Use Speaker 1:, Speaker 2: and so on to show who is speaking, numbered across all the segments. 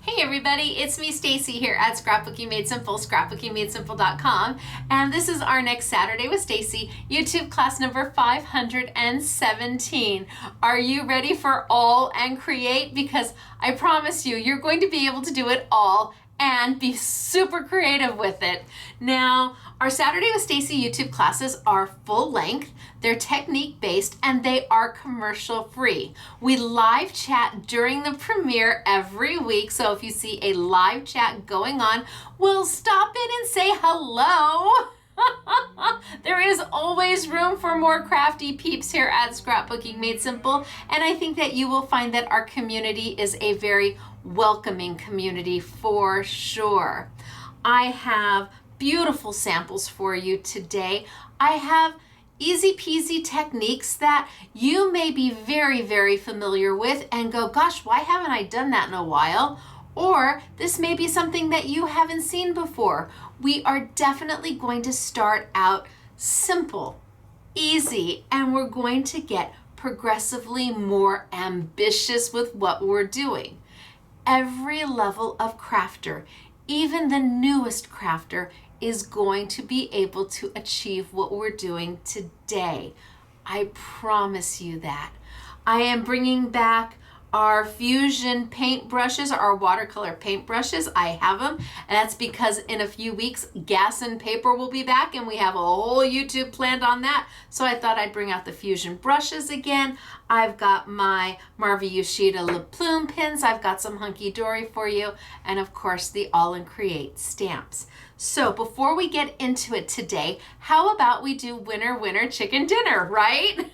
Speaker 1: Hey everybody, it's me Stacy here at Scrapbooking Made Simple, scrapbookingmadesimple.com, and this is our next Saturday with Stacy, YouTube class number 517. Are you ready for all and create? Because I promise you, you're going to be able to do it all and be super creative with it. Now, our Saturday with Stacy YouTube classes are full length, they're technique based, and they are commercial free. We live chat during the premiere every week, so if you see a live chat going on, we'll stop in and say hello. There is always room for more crafty peeps here at Scrapbooking Made Simple, and I think that you will find that our community is a very welcoming community for sure. I have beautiful samples for you today. I have easy peasy techniques that you may be very, very familiar with and go, gosh, why haven't I done that in a while? Or this may be something that you haven't seen before. We are definitely going to start out simple, easy, and we're going to get progressively more ambitious with what we're doing. Every level of crafter, even the newest crafter, is going to be able to achieve what we're doing today. I promise you that. I am bringing back our fusion paint brushes, our watercolor paint brushes. I have them, and that's because in a few weeks gas and paper will be back, and we have a whole YouTube planned on that. So I thought I'd bring out the fusion brushes again. I've got my Marvy Yoshida Plume pins. I've got some hunky dory for you, and of course the All and Create stamps. So before we get into it today, how about we do winner winner chicken dinner, right?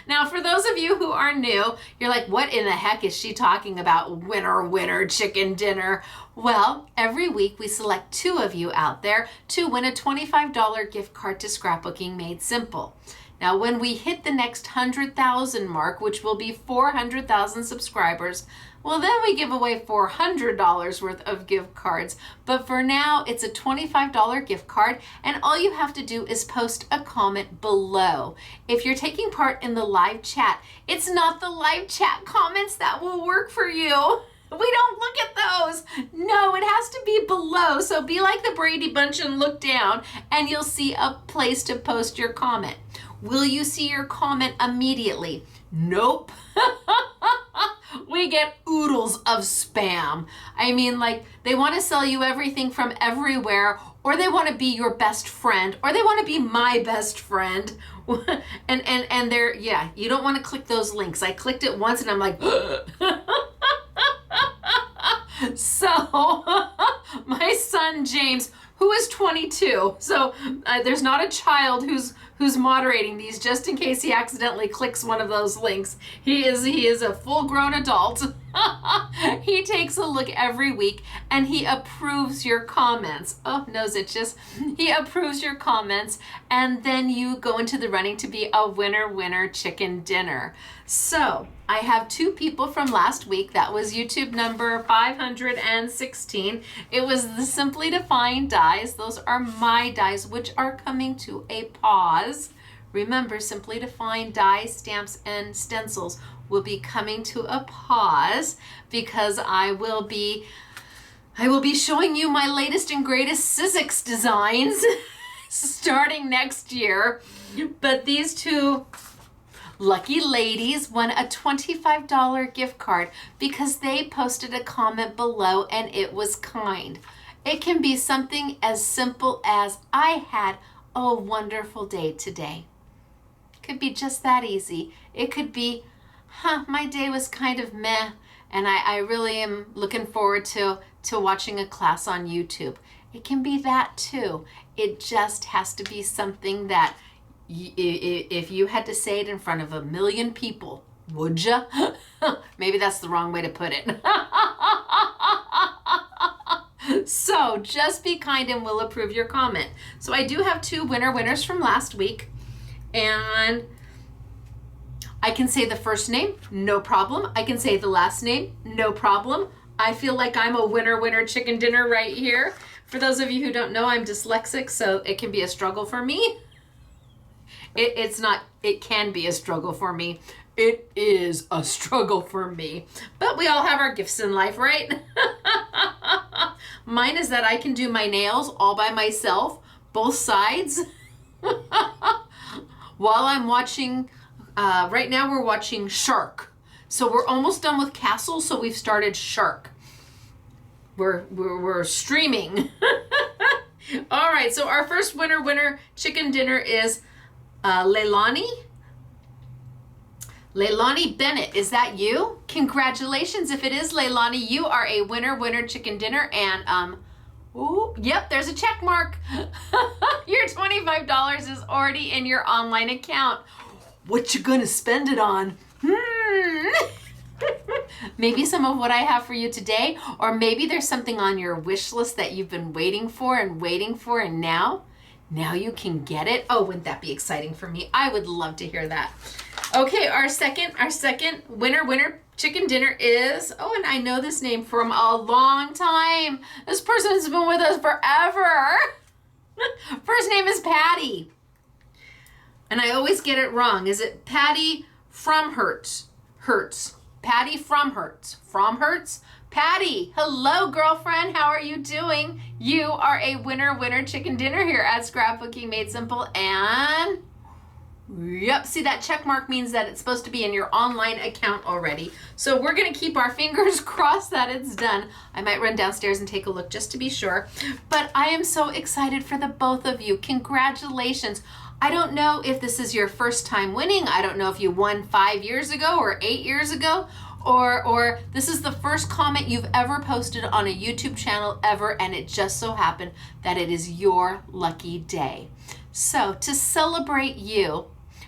Speaker 1: Now, for those of you who are new, you're like, what in the heck is she talking about? Winner, winner, chicken dinner. Well, every week we select 2 of you out there to win a $25 gift card to Scrapbooking Made Simple. Now, when we hit the next 100,000 mark, which will be 400,000 subscribers, well, then we give away $400 worth of gift cards. But for now, it's a $25 gift card, and all you have to do is post a comment below. If you're taking part in the live chat, it's not the live chat comments that will work for you. We don't look at those. No, it has to be below. So be like the Brady Bunch and look down, and you'll see a place to post your comment. Will you see your comment immediately? Nope. We get oodles of spam. I mean, like, they want to sell you everything from everywhere, or they want to be your best friend, or they want to be my best friend. and they're, yeah, you don't want to click those links. I clicked it once and I'm like, so my son James, who is 22, so there's not a child who's moderating these, just in case he accidentally clicks one of those links. He is a full-grown adult. He takes a look every week and he approves your comments. Oh, nose itches. He approves your comments, and then you go into the running to be a winner winner chicken dinner. So I have 2 people from last week. That was YouTube number 516. It was the Simply Defined dies. Those are my dies, which are coming to a pause. Remember, Simply Defined dies, stamps, and stencils will be coming to a pause because I will be showing you my latest and greatest Sizzix designs starting next year. But these 2 lucky ladies won a $25 gift card because they posted a comment below and it was kind. It can be something as simple as, I had a wonderful day today. It could be just that easy. It could be, my day was kind of meh, and I really am looking forward to watching a class on YouTube. It can be that too. It just has to be something that if you had to say it in front of 1 million people, would ya? Maybe that's the wrong way to put it. So just be kind and we'll approve your comment. So I do have 2 winners from last week, and I can say the first name, no problem. I can say the last name, no problem. I feel like I'm a winner winner chicken dinner right here. For those of you who don't know, I'm dyslexic, so it can be a struggle for me. It can be a struggle for me. It is a struggle for me, but we all have our gifts in life, right? Mine is that I can do my nails all by myself, both sides, while I'm watching, right now we're watching Shark. So we're almost done with Castle, so we've started Shark. We're streaming. All right, so our first winner chicken dinner is Leilani. Leilani Bennett, is that you? Congratulations. If it is Leilani, you are a winner chicken dinner. And ooh, yep, there's a check mark. Your $25 is already in your online account. What you gonna spend it on? Maybe some of what I have for you today, or maybe there's something on your wish list that you've been waiting for, and now you can get it. Oh, wouldn't that be exciting for me? I would love to hear that. Okay, our second winner chicken dinner is, oh, and I know this name from a long time. This person has been with us forever. First name is Patty. And I always get it wrong. Is it Patty from Hertz? Patty from Hertz. From Hertz? Patty, hello girlfriend, how are you doing? You are a winner chicken dinner here at Scrapbooking Made Simple, and yep, see that check mark means that it's supposed to be in your online account already. So we're gonna keep our fingers crossed that it's done. I might run downstairs and take a look just to be sure, but I am so excited for the both of you. Congratulations. I don't know if this is your first time winning. I don't know if you won 5 years ago or 8 years ago, or this is the first comment you've ever posted on a YouTube channel ever, and it just so happened that it is your lucky day. So to celebrate you,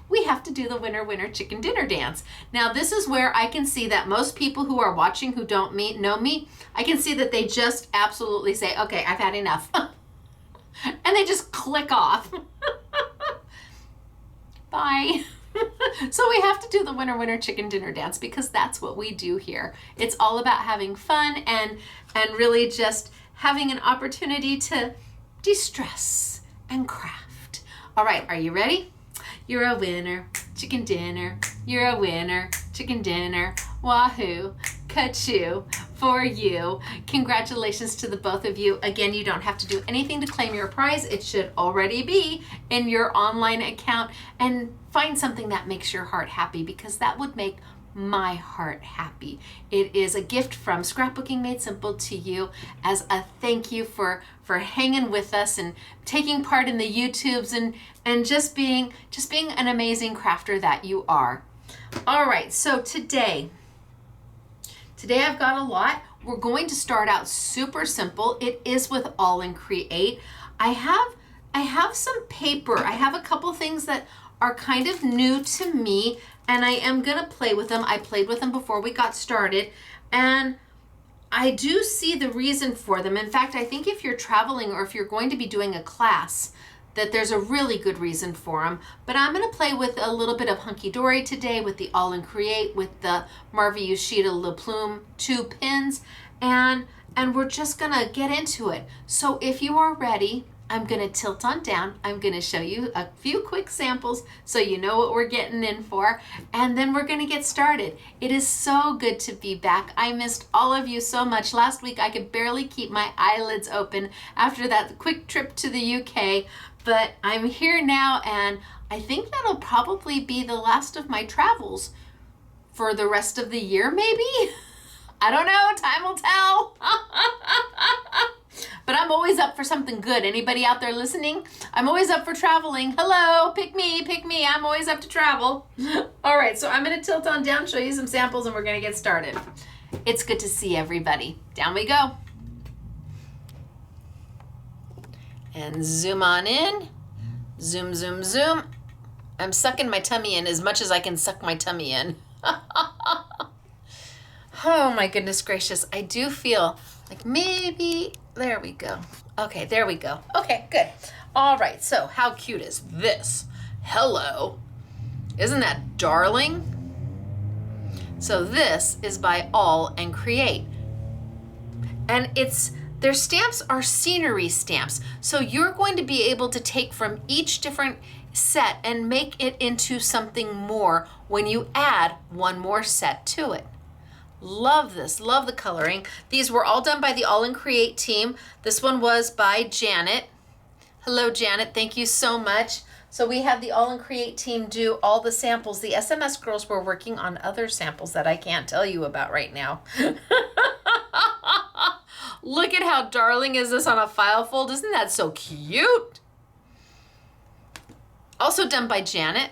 Speaker 1: we have to do the winner chicken dinner dance. Now this is where I can see that most people who are watching who don't know me, I can see that they just absolutely say, okay, I've had enough. And they just click off. Bye. So we have to do the winner chicken dinner dance because that's what we do here. It's all about having fun and really just having an opportunity to de-stress and craft. All right, are you ready? You're a winner chicken dinner. You're a winner chicken dinner. Wahoo, ka-choo for you. Congratulations to the both of you. Again, you don't have to do anything to claim your prize. It should already be in your online account, and find something that makes your heart happy, because that would make my heart happy. It is a gift from Scrapbooking Made Simple to you as a thank you for hanging with us and taking part in the YouTubes and just being an amazing crafter that you are. All right, so today I've got a lot. We're going to start out super simple. It is with All and Create. I have some paper. I have a couple things that are kind of new to me, and I am gonna play with them. I played with them before we got started, and I do see the reason for them. In fact, I think if you're traveling or if you're going to be doing a class, that there's a really good reason for them. But I'm gonna play with a little bit of Hunky Dory today with the All and Create, with the Marvy Ushita Plume 2 pins, and we're just gonna get into it. So if you are ready, I'm gonna tilt on down. I'm gonna show you a few quick samples so you know what we're getting in for, and then we're gonna get started. It is so good to be back. I missed all of you so much. Last week I could barely keep my eyelids open after that quick trip to the UK, but I'm here now, and I think that'll probably be the last of my travels for the rest of the year, maybe? I don't know, time will tell. But I'm always up for something good. Anybody out there listening? I'm always up for traveling. Hello, pick me. I'm always up to travel. All right, so I'm gonna tilt on down, show you some samples, and we're gonna get started. It's good to see everybody. Down we go. And zoom on in. Zoom, zoom, zoom. I'm sucking my tummy in as much as I can suck my tummy in. Oh my goodness gracious. I do feel like maybe, there we go. Okay, there we go. Okay, good. All right, so how cute is this? Hello. Isn't that darling? So this is by All and Create. And their stamps are scenery stamps. So you're going to be able to take from each different set and make it into something more when you add one more set to it. Love this, love the coloring. These were all done by the All in Create team. This one was by Janet. Hello, Janet, thank you so much. So we had the All in Create team do all the samples. The SMS girls were working on other samples that I can't tell you about right now. Look at how darling is this on a file fold. Isn't that so cute? Also done by Janet.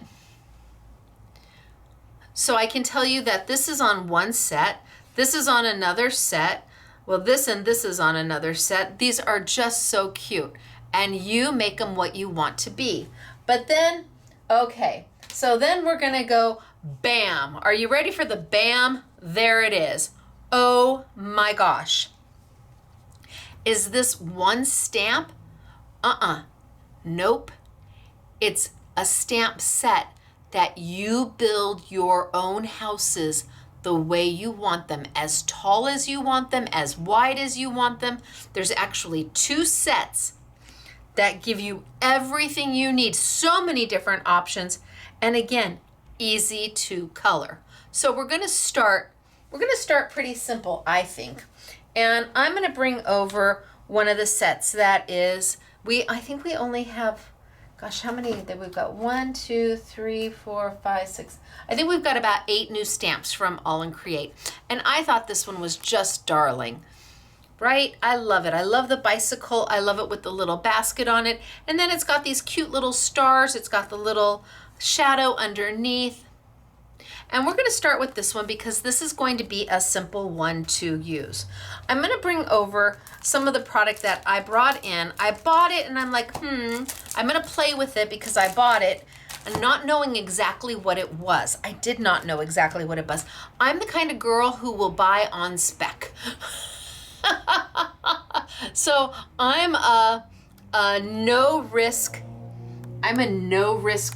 Speaker 1: So I can tell you that this is on one set. This is on another set. Well, this and this is on another set. These are just so cute. And you make them what you want to be. But then, okay, so then we're gonna go bam. Are you ready for the bam? There it is. Oh my gosh. Is this one stamp? Nope. It's a stamp set that you build your own houses the way you want them, as tall as you want them, as wide as you want them. There's actually 2 sets that give you everything you need, so many different options, and again, easy to color. So we're gonna start pretty simple, I think. And I'm gonna bring over one of the sets that is, I think we only have, gosh, how many that we've got? 1, 2, 3, 4, 5, 6. I think we've got about 8 new stamps from All in Create. And I thought this one was just darling. Right? I love it. I love the bicycle. I love it with the little basket on it. And then it's got these cute little stars. It's got the little shadow underneath. And we're going to start with this one because this is going to be a simple one to use. I'm going to bring over some of the product that I brought in. I bought it and I'm like, I'm going to play with it because I bought it and not knowing exactly what it was. I did not know exactly what it was. I'm the kind of girl who will buy on spec. So I'm a no risk,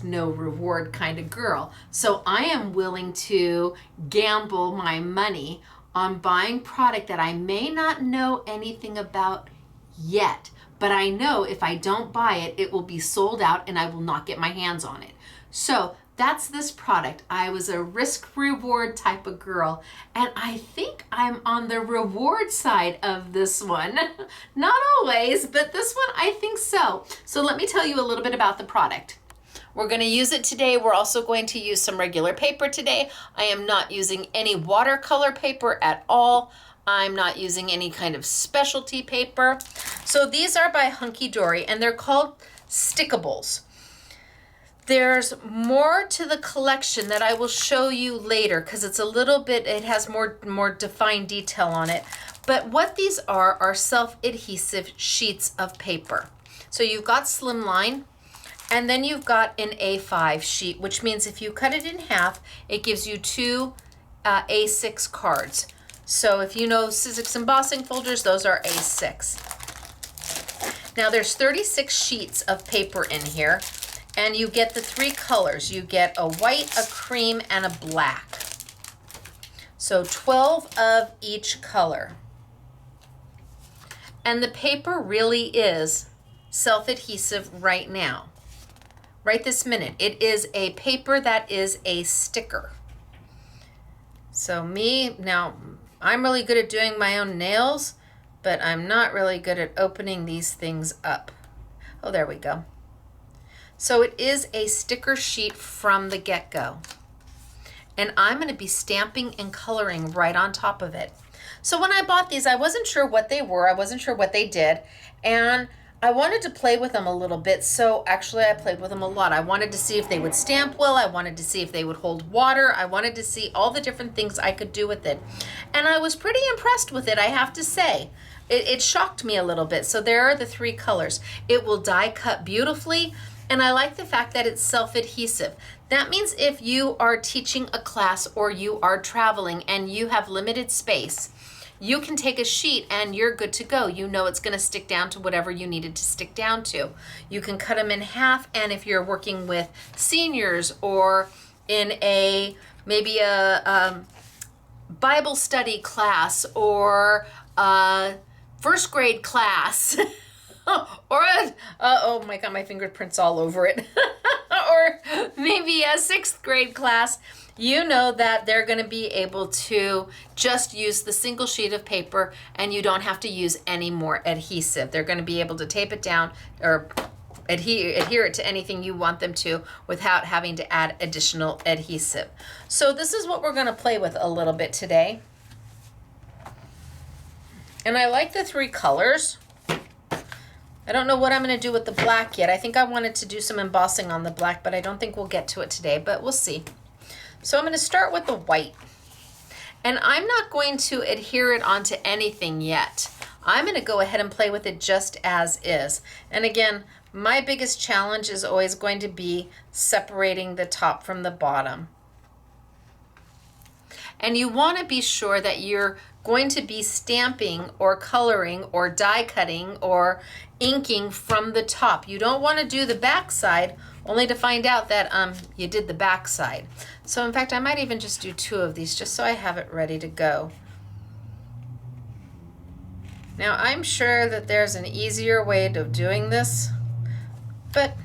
Speaker 1: no reward kind of girl. So I am willing to gamble my money on buying product that I may not know anything about yet, but I know if I don't buy it, it will be sold out and I will not get my hands on it. So that's this product. I was a risk reward type of girl, and I think I'm on the reward side of this one. Not always, but this one I think so. So let me tell you a little bit about the product. We're going to use it today. We're also going to use some regular paper today. I am not using any watercolor paper at all. I'm not using any kind of specialty paper. So these are by Hunky Dory, and they're called Stickables. There's more to the collection that I will show you later because it's a little bit, it has more defined detail on it. But what these are self-adhesive sheets of paper. So you've got slimline, and then you've got an A5 sheet, which means if you cut it in half, it gives you 2 A6 cards. So if you know Sizzix embossing folders, those are A6. Now there's 36 sheets of paper in here. And you get the 3 colors. You get a white, a cream, and a black. So 12 of each color. And the paper really is self-adhesive right now. Right this minute. It is a paper that is a sticker. So now I'm really good at doing my own nails, but I'm not really good at opening these things up. Oh, there we go. So it is a sticker sheet from the get-go. And I'm going to be stamping and coloring right on top of it. So when I bought these, I wasn't sure what they were. I wasn't sure what they did. And I wanted to play with them a little bit. So actually I played with them a lot. I wanted to see if they would stamp well. I wanted to see if they would hold water. I wanted to see all the different things I could do with it. And I was pretty impressed with it, I have to say. It shocked me a little bit. So there are the 3 colors. It will die cut beautifully. And I like the fact that it's self-adhesive. That means if you are teaching a class or you are traveling and you have limited space, you can take a sheet and you're good to go. You know it's going to stick down to whatever you need it to stick down to. You can cut them in half, and if you're working with seniors or in maybe a Bible study class or a first grade class, or oh my God, my fingerprints all over it. or maybe a 6th grade class, you know that they're going to be able to just use the single sheet of paper and you don't have to use any more adhesive. They're going to be able to tape it down or adhere it to anything you want them to without having to add additional adhesive. So this is what we're going to play with a little bit today. And I like the 3 colors. I don't know what I'm going to do with the black yet. I think I wanted to do some embossing on the black, but I don't think we'll get to it today, but we'll see. So I'm going to start with the white. And I'm not going to adhere it onto anything yet. I'm going to go ahead and play with it just as is. And again, my biggest challenge is always going to be separating the top from the bottom. And you want to be sure that you're going to be stamping or coloring or die cutting or inking from the top. You don't want to do the back side only to find out that you did the back side. So in fact, I might even just do 2 of these just so I have it ready to go. Now I'm sure that there's an easier way of doing this, but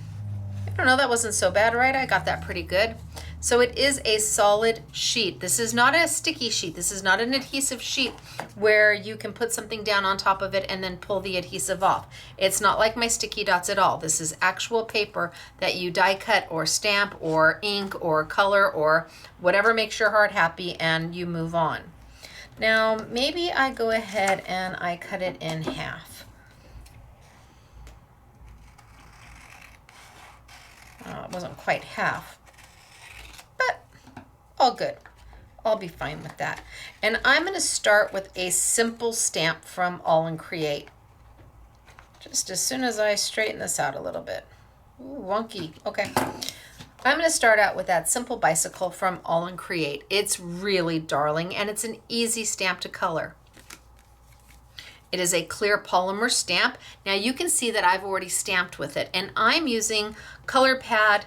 Speaker 1: I don't know, that wasn't so bad, right? I got that pretty good. So it is a solid sheet. This is not a sticky sheet. This is not an adhesive sheet where you can put something down on top of it and then pull the adhesive off. It's not like my sticky dots at all. This is actual paper that you die cut or stamp or ink or color or whatever makes your heart happy, and you move on. Now maybe I go ahead and I cut it in half. It wasn't quite half. All good. I'll be fine with that. And I'm going to start with a simple stamp from AALL Create. Just as soon as I straighten this out a little bit. Ooh, wonky. Okay. I'm going to start out with that simple bicycle from AALL Create. It's really darling and it's an easy stamp to color. It is a clear polymer stamp. Now you can see that I've already stamped with it, and I'm using Color Pad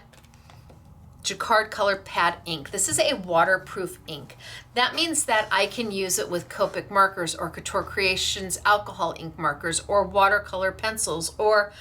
Speaker 1: Jacquard Color Pad ink. This is a waterproof ink. That means that I can use it with Copic markers or Couture Creations alcohol ink markers or watercolor pencils or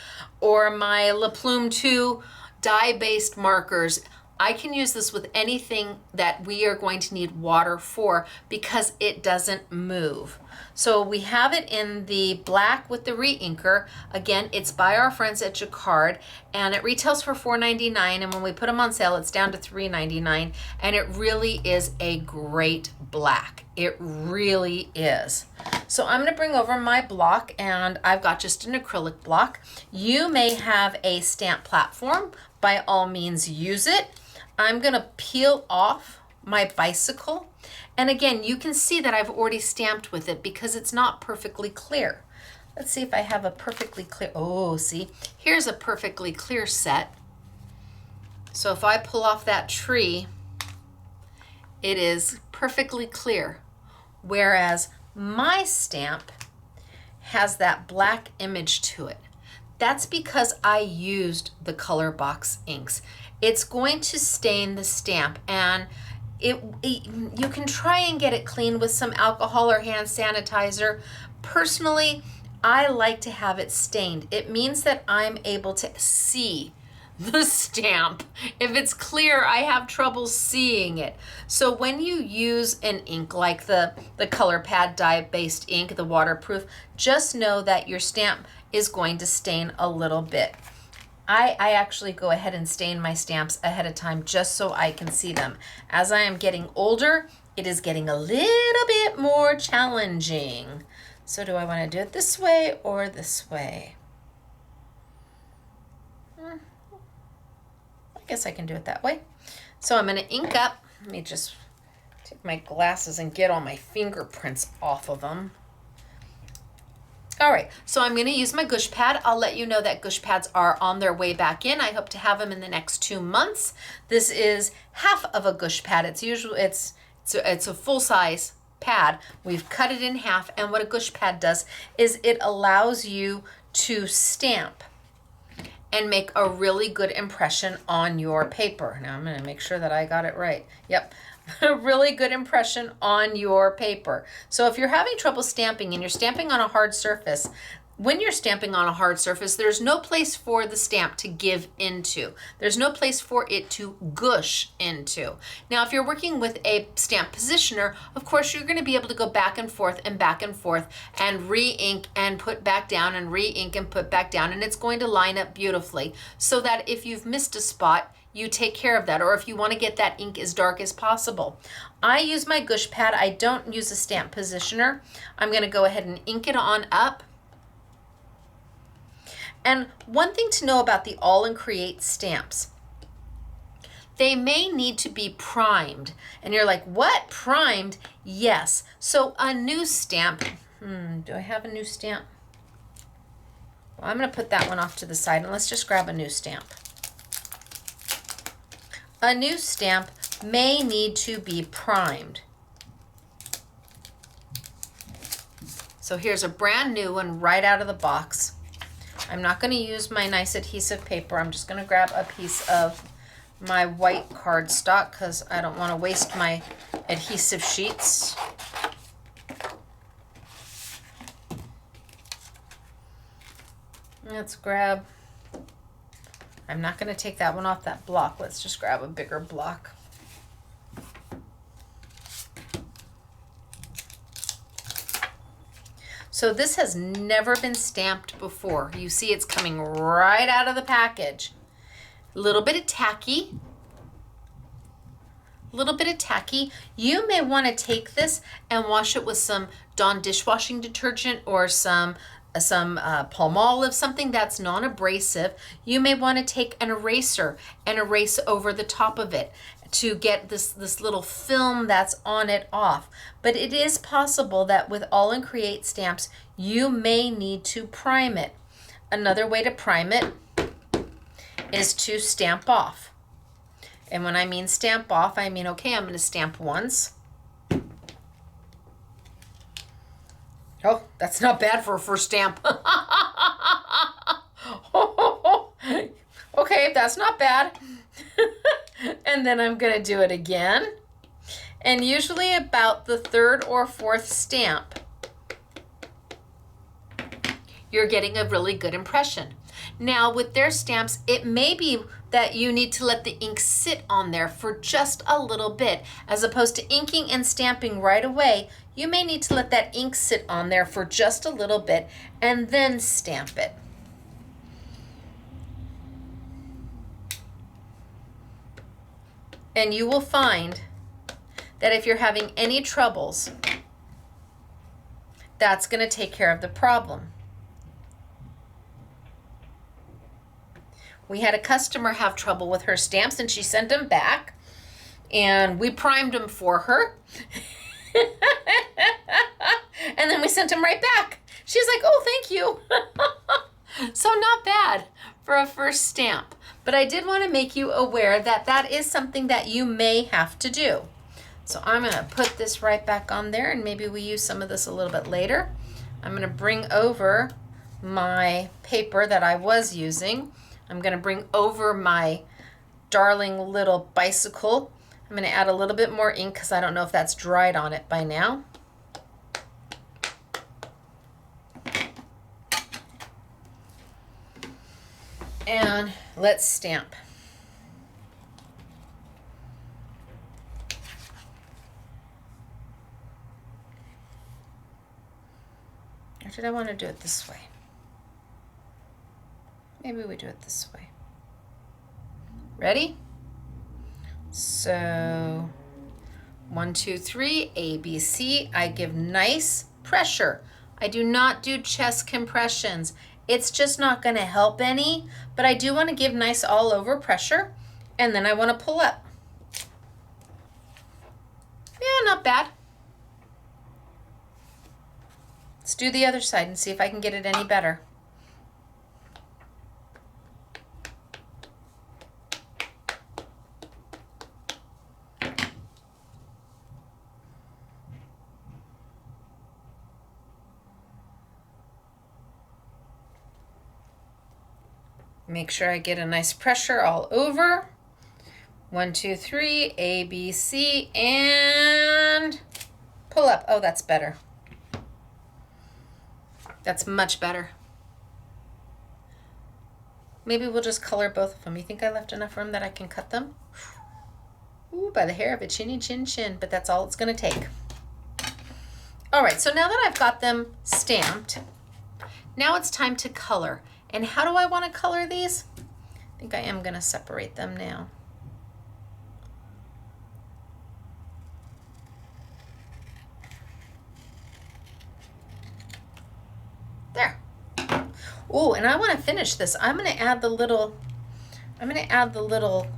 Speaker 1: my Plume 2 dye-based markers. I can use this with anything that we are going to need water for because it doesn't move. So we have it in the black with the re-inker. Again, it's by our friends at Jacquard, and it retails for $4.99, and when we put them on sale, it's down to $3.99, and it really is a great black. It really is. So I'm going to bring over my block, and I've got just an acrylic block. You may have a stamp platform. By all means, use it. I'm going to peel off my bicycle. And again, you can see that I've already stamped with it because it's not perfectly clear. Let's see if I have a perfectly clear, oh, see, here's a perfectly clear set. So if I pull off that tree, it is perfectly clear. Whereas my stamp has that black image to it. That's because I used the color box inks. It's going to stain the stamp, and you can try and get it clean with some alcohol or hand sanitizer. Personally, I like to have it stained. It means that I'm able to see the stamp. If it's clear, I have trouble seeing it. So when you use an ink like the Color Pad dye-based ink, the waterproof, just know that your stamp is going to stain a little bit. I actually go ahead and stain my stamps ahead of time just so I can see them. As I am getting older, it is getting a little bit more challenging. So do I want to do it this way or this way? I guess I can do it that way. So I'm going to ink up. Let me just take my glasses and get all my fingerprints off of them. All right, so I'm going to use my gush pad. I'll let you know that gush pads are on their way back in. I hope to have them in the next 2 months. This is half of a gush pad. It's a full size pad. We've cut it in half, and what a gush pad does is it allows you to stamp and make a really good impression on your paper. Now I'm going to make sure that I got it right. Yep. A really good impression on your paper. So if you're having trouble stamping and you're stamping on a hard surface, when you're stamping on a hard surface, there's no place for the stamp to give into. There's no place for it to gush into. Now, if you're working with a stamp positioner, of course, you're going to be able to go back and forth and re-ink and put back down and re-ink and put back down, and it's going to line up beautifully so that if you've missed a spot, you take care of that, or if you want to get that ink as dark as possible. I use my gush pad. I don't use a stamp positioner. I'm going to go ahead and ink it on up. And one thing to know about the All and Create stamps, they may need to be primed. And you're like, what? Primed? Yes. So a new stamp, do I have a new stamp? Well, I'm going to put that one off to the side and let's just grab a new stamp. A new stamp may need to be primed. So here's a brand new one right out of the box. I'm not going to use my nice adhesive paper. I'm just going to grab a piece of my white cardstock because I don't want to waste my adhesive sheets. Let's grab, I'm not going to take that one off that block. Let's just grab a bigger block. So this has never been stamped before. You see it's coming right out of the package. A little bit of tacky. A little bit of tacky. You may want to take this and wash it with some Dawn dishwashing detergent or some Palmolive, something that's non-abrasive. You may want to take an eraser and erase over the top of it to get this little film that's on it off. But it is possible that with All and Create stamps, you may need to prime it. Another way to prime it is to stamp off. And when I mean stamp off, I mean, okay, I'm going to stamp once. Oh, that's not bad for a first stamp. Okay, that's not bad. And then I'm going to do it again. And usually about the third or fourth stamp, you're getting a really good impression. Now with their stamps, it may be that you need to let the ink sit on there for just a little bit. As opposed to inking and stamping right away, you may need to let that ink sit on there for just a little bit and then stamp it. And you will find that if you're having any troubles, that's going to take care of the problem. We had a customer have trouble with her stamps and she sent them back and we primed them for her. And then we sent them right back. She's like, oh, thank you. So not bad for a first stamp. But I did want to make you aware that that is something that you may have to do. So I'm going to put this right back on there and maybe we use some of this a little bit later. I'm going to bring over my paper that I was using. I'm going to bring over my darling little bicycle. I'm going to add a little bit more ink because I don't know if that's dried on it by now. And let's stamp. Or did I want to do it this way? Maybe we do it this way. Ready? So 1, 2, 3, A, B, C. I give nice pressure. I do not do chest compressions. It's just not going to help any, but I do want to give nice all over pressure, and then I want to pull up. Yeah, not bad. Let's do the other side and see if I can get it any better. Make sure I get a nice pressure all over. 1, 2, 3, A, B, C, and pull up. Oh, that's better. That's much better. Maybe we'll just color both of them. You think I left enough room that I can cut them? Ooh, by the hair of a chinny chin chin, but that's all it's gonna take. All right, so now that I've got them stamped, now it's time to color. And how do I wanna color these? I think I am gonna separate them now. There. Oh, and I want to finish this. I'm going to add the little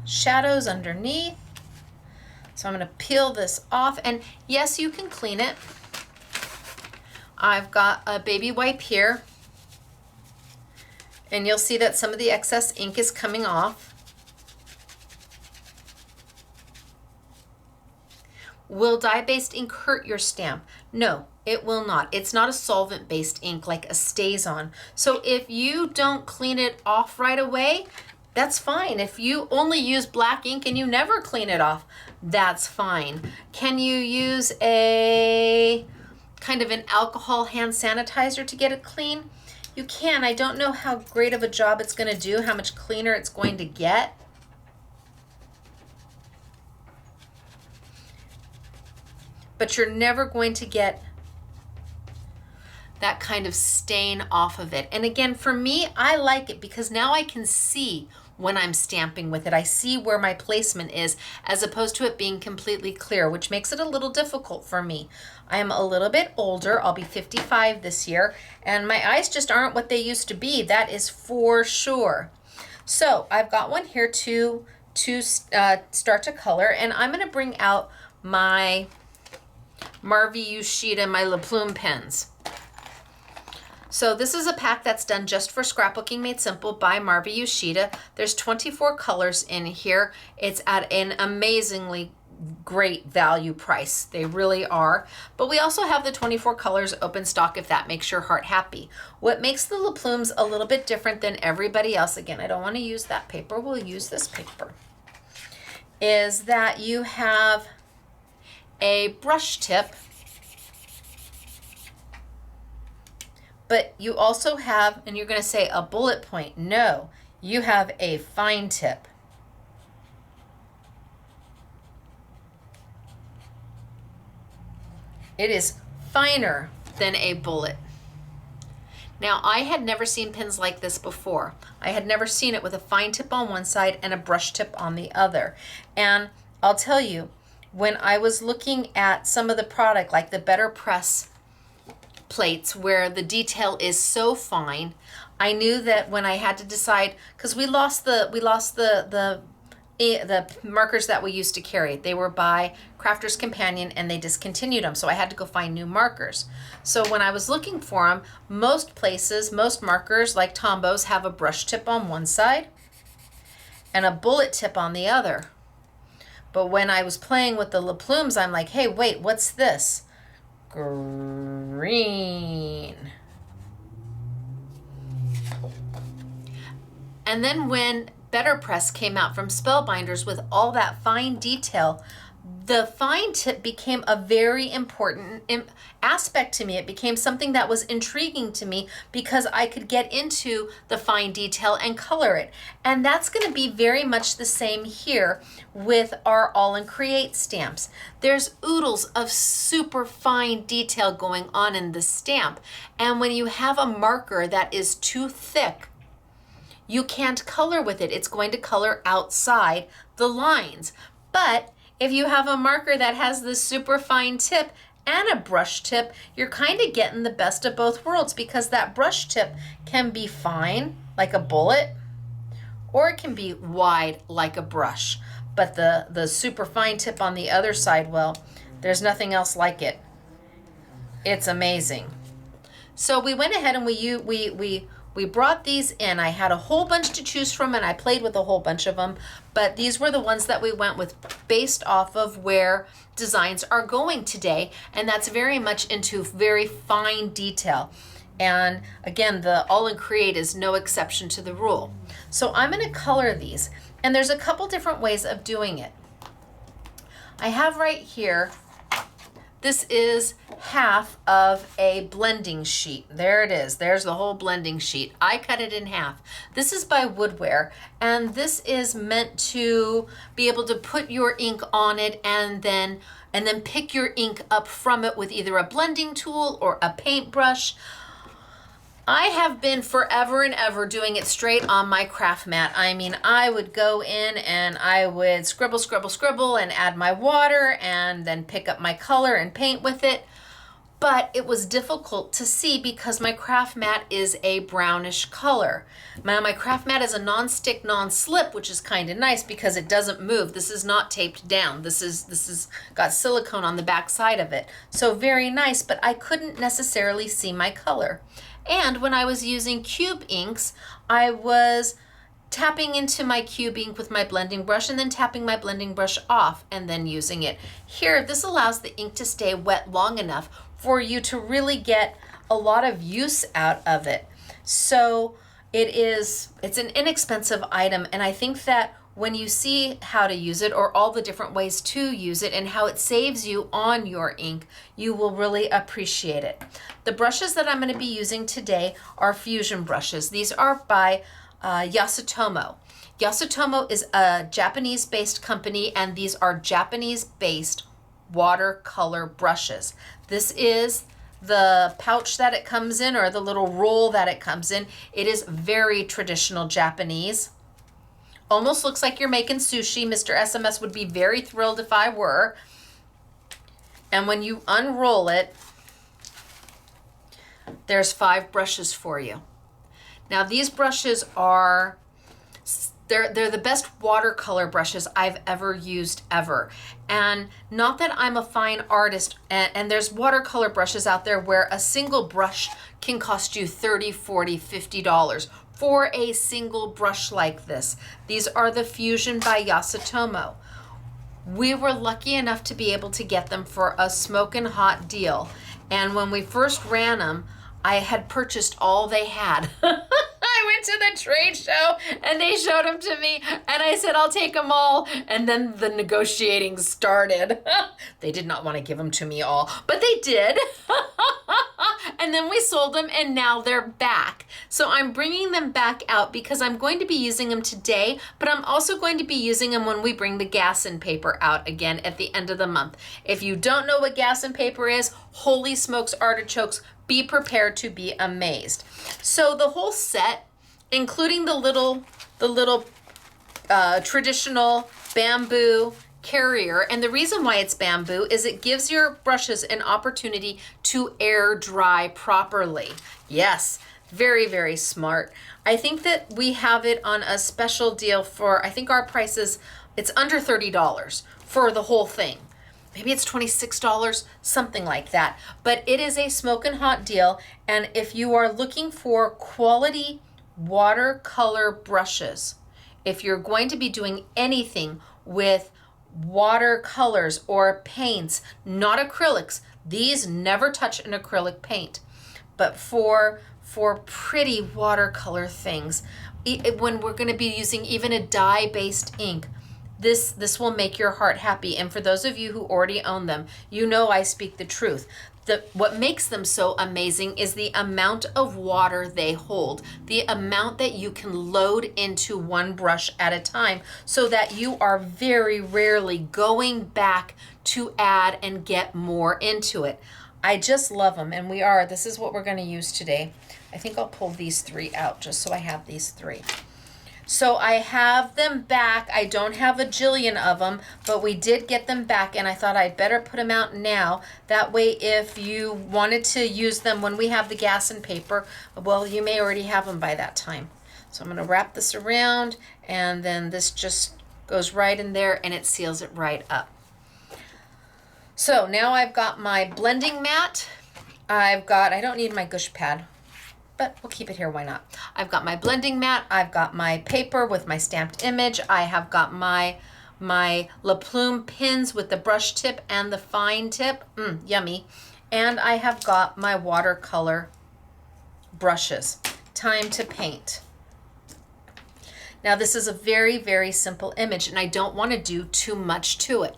Speaker 1: shadows underneath. So I'm going to peel this off, and yes, you can clean it. I've got a baby wipe here, and you'll see that some of the excess ink is coming off. Will dye-based ink hurt your stamp? No, it will not. It's not a solvent-based ink like a StazOn. So if you don't clean it off right away, that's fine. If you only use black ink and you never clean it off, that's fine. Can you use a kind of an alcohol hand sanitizer to get it clean? You can. I don't know how great of a job it's going to do, how much cleaner it's going to get. But you're never going to get that kind of stain off of it. And again, for me, I like it because now I can see when I'm stamping with it. I see where my placement is as opposed to it being completely clear, which makes it a little difficult for me. I am a little bit older. I'll be 55 this year, and my eyes just aren't what they used to be. That is for sure. So I've got one here to start to color, and I'm going to bring out my Marvy Ushida, my Plume pens. So this is a pack that's done just for Scrapbooking Made Simple by Marvy Ushida. There's 24 colors in here. It's at an amazingly great value price. They really are. But we also have the 24 colors open stock if that makes your heart happy. What makes the Plumes a little bit different than everybody else, again, I don't want to use that paper, we'll use this paper, is that you have a brush tip, but you also have, and you're going to say a bullet point. No, you have a fine tip. It is finer than a bullet. Now, I had never seen pens like this before. I had never seen it with a fine tip on one side and a brush tip on the other. And I'll tell you, when I was looking at some of the product, like the Better Press plates where the detail is so fine, I knew that when I had to decide, because we lost the markers that we used to carry. They were by Crafter's Companion and they discontinued them, so I had to go find new markers. So when I was looking for them, most places, most markers like Tombows have a brush tip on one side and a bullet tip on the other. But when I was playing with the Plumes, I'm like, hey, wait, what's this? Green. And then when Better Press came out from Spellbinders with all that fine detail, the fine tip became a very important aspect to me. It became something that was intriguing to me because I could get into the fine detail and color it. And that's going to be very much the same here with our All and Create stamps. There's oodles of super fine detail going on in the stamp. And when you have a marker that is too thick, you can't color with it. It's going to color outside the lines. But if you have a marker that has this super fine tip and a brush tip, you're kind of getting the best of both worlds, because that brush tip can be fine, like a bullet, or it can be wide like a brush. But the super fine tip on the other side, well, there's nothing else like it. It's amazing. So we went ahead and we brought these in. I had a whole bunch to choose from and I played with a whole bunch of them, but these were the ones that we went with based off of where designs are going today, and that's very much into very fine detail. And again, the All and Create is no exception to the rule. So I'm going to color these, and there's a couple different ways of doing it. I have right here this is half of a blending sheet. There it is. There's the whole blending sheet. I cut it in half. This is by Woodware, and this is meant to be able to put your ink on it and then pick your ink up from it with either a blending tool or a paintbrush. I have been forever and ever doing it straight on my craft mat. I mean, I would go in and I would scribble, scribble, scribble and add my water and then pick up my color and paint with it. But it was difficult to see because my craft mat is a brownish color. Now my craft mat is a non-stick, non-slip, which is kind of nice because it doesn't move. This is not taped down. This is got silicone on the back side of it. So very nice, but I couldn't necessarily see my color. And when I was using cube inks, I was tapping into my cube ink with my blending brush and then tapping my blending brush off and then using it. Here, this allows the ink to stay wet long enough for you to really get a lot of use out of it. So it's an inexpensive item, and I think that when you see how to use it or all the different ways to use it and how it saves you on your ink, you will really appreciate it. The brushes that I'm going to be using today are fusion brushes. These are by Yasutomo. Yasutomo is a Japanese-based company, and these are Japanese-based watercolor brushes. This is the pouch that it comes in, or the little roll that it comes in. It is very traditional Japanese. Almost looks like you're making sushi. Mr. SMS would be very thrilled if I were. And when you unroll it, there's 5 brushes for you. Now these brushes are, they're the best watercolor brushes I've ever used ever. And not that I'm a fine artist, and there's watercolor brushes out there where a single brush can cost you $30, $40, $50 for a single brush like this. These are the Fusion by Yasutomo. We were lucky enough to be able to get them for a smoking hot deal. And when we first ran them, I had purchased all they had. I went to the trade show and they showed them to me and I said, I'll take them all. And then the negotiating started. They did not want to give them to me all, but they did. And then we sold them and now they're back. So I'm bringing them back out because I'm going to be using them today, but I'm also going to be using them when we bring the gas and paper out again at the end of the month. If you don't know what gas and paper is, holy smokes artichokes, be prepared to be amazed. So the whole set, including the little traditional bamboo carrier, and the reason why it's bamboo is it gives your brushes an opportunity to air dry properly. Yes, very, very smart. I think that we have it on a special deal for, I think our price is, it's under $30 for the whole thing. Maybe it's $26, something like that. But it is a smoking hot deal. And if you are looking for quality watercolor brushes, if you're going to be doing anything with watercolors or paints, not acrylics, these never touch an acrylic paint. But for pretty watercolor things, when we're going to be using even a dye-based ink, this will make your heart happy. And for those of you who already own them, you know I speak the truth. What makes them so amazing is the amount of water they hold, the amount that you can load into one brush at a time, so that you are very rarely going back to add and get more into it. I just love them, and this is what we're going to use today. I think I'll pull these 3 out just so I have these 3. So I have them back. I don't have a jillion of them, but we did get them back, and I thought I'd better put them out now. That way, if you wanted to use them when we have the gas and paper, well, you may already have them by that time. So I'm going to wrap this around, and then this just goes right in there, and it seals it right up. So now I've got my blending mat. I don't need my gush pad, but we'll keep it here, why not? I've got my blending mat, I've got my paper with my stamped image, I have got my Plume pins with the brush tip and the fine tip, yummy, and I have got my watercolor brushes. Time to paint. Now this is a very, very simple image, and I don't want to do too much to it.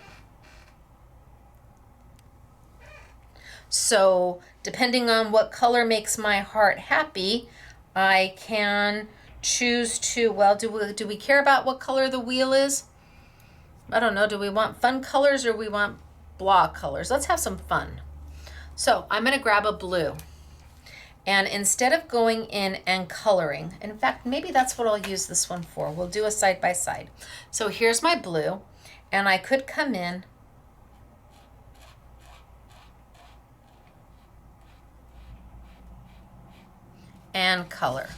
Speaker 1: So depending on what color makes my heart happy, I can choose to, well, do we care about what color the wheel is? I don't know. Do we want fun colors or we want blah colors? Let's have some fun. So I'm going to grab a blue. And instead of going in and coloring, in fact, maybe that's what I'll use this one for. We'll do a side by side. So here's my blue, and I could come in and color.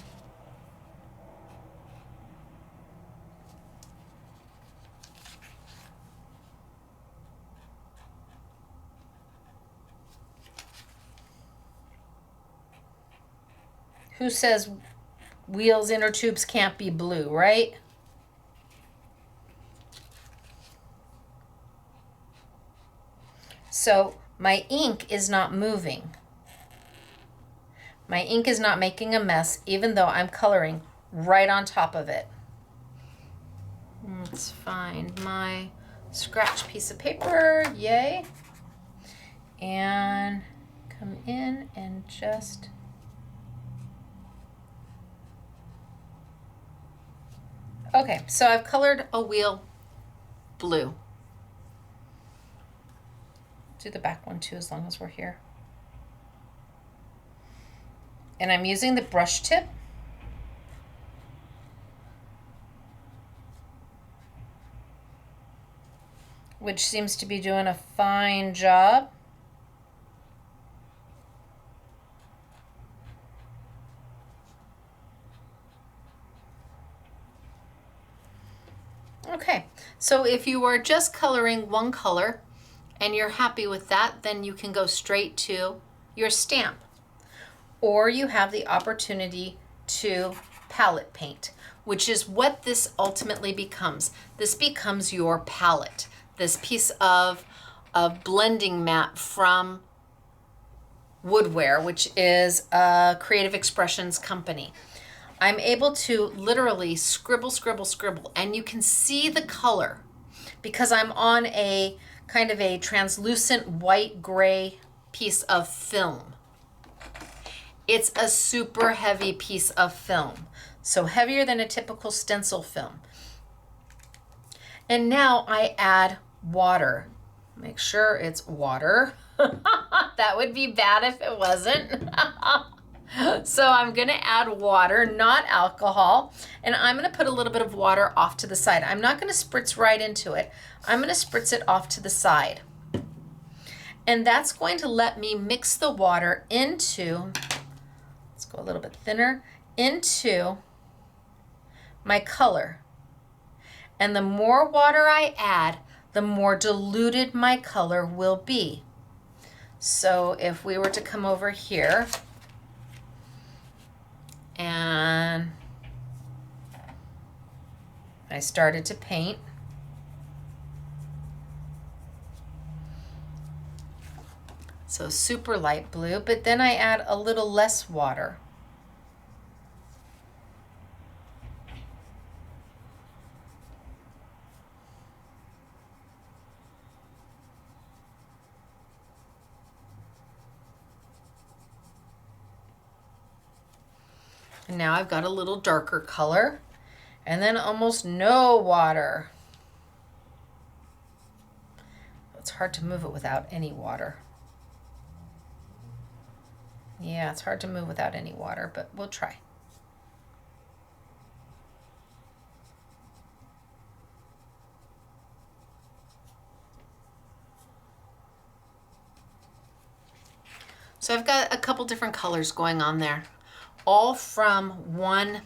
Speaker 1: Who says wheels, inner tubes can't be blue, right? So my ink is not moving. My ink is not making a mess, even though I'm coloring right on top of it. Let's find my scratch piece of paper, yay. And come in and just okay, so I've colored a wheel blue. Do the back one too, as long as we're here. And I'm using the brush tip. Which seems to be doing a fine job. Okay, so if you are just coloring one color and you're happy with that, then you can go straight to your stamp. Or you have the opportunity to palette paint, which is what this ultimately becomes. This becomes your palette, this piece of blending mat from Woodware, which is a Creative Expressions company. I'm able to literally scribble, scribble, scribble, and you can see the color because I'm on a kind of a translucent white gray piece of film. It's a super heavy piece of film, so heavier than a typical stencil film. And now I add water. Make sure it's water. That would be bad if it wasn't. So I'm gonna add water, not alcohol, and I'm gonna put a little bit of water off to the side. I'm not gonna spritz right into it. I'm gonna spritz it off to the side. And that's going to let me mix the water into, let's go a little bit thinner, into my color. And the more water I add, the more diluted my color will be. So if we were to come over here, and I started to paint. So super light blue, but then I add a little less water. And now I've got a little darker color, and then almost no water. It's hard to move it without any water. Yeah, it's hard to move without any water, but we'll try. So I've got a couple different colors going on there. All from one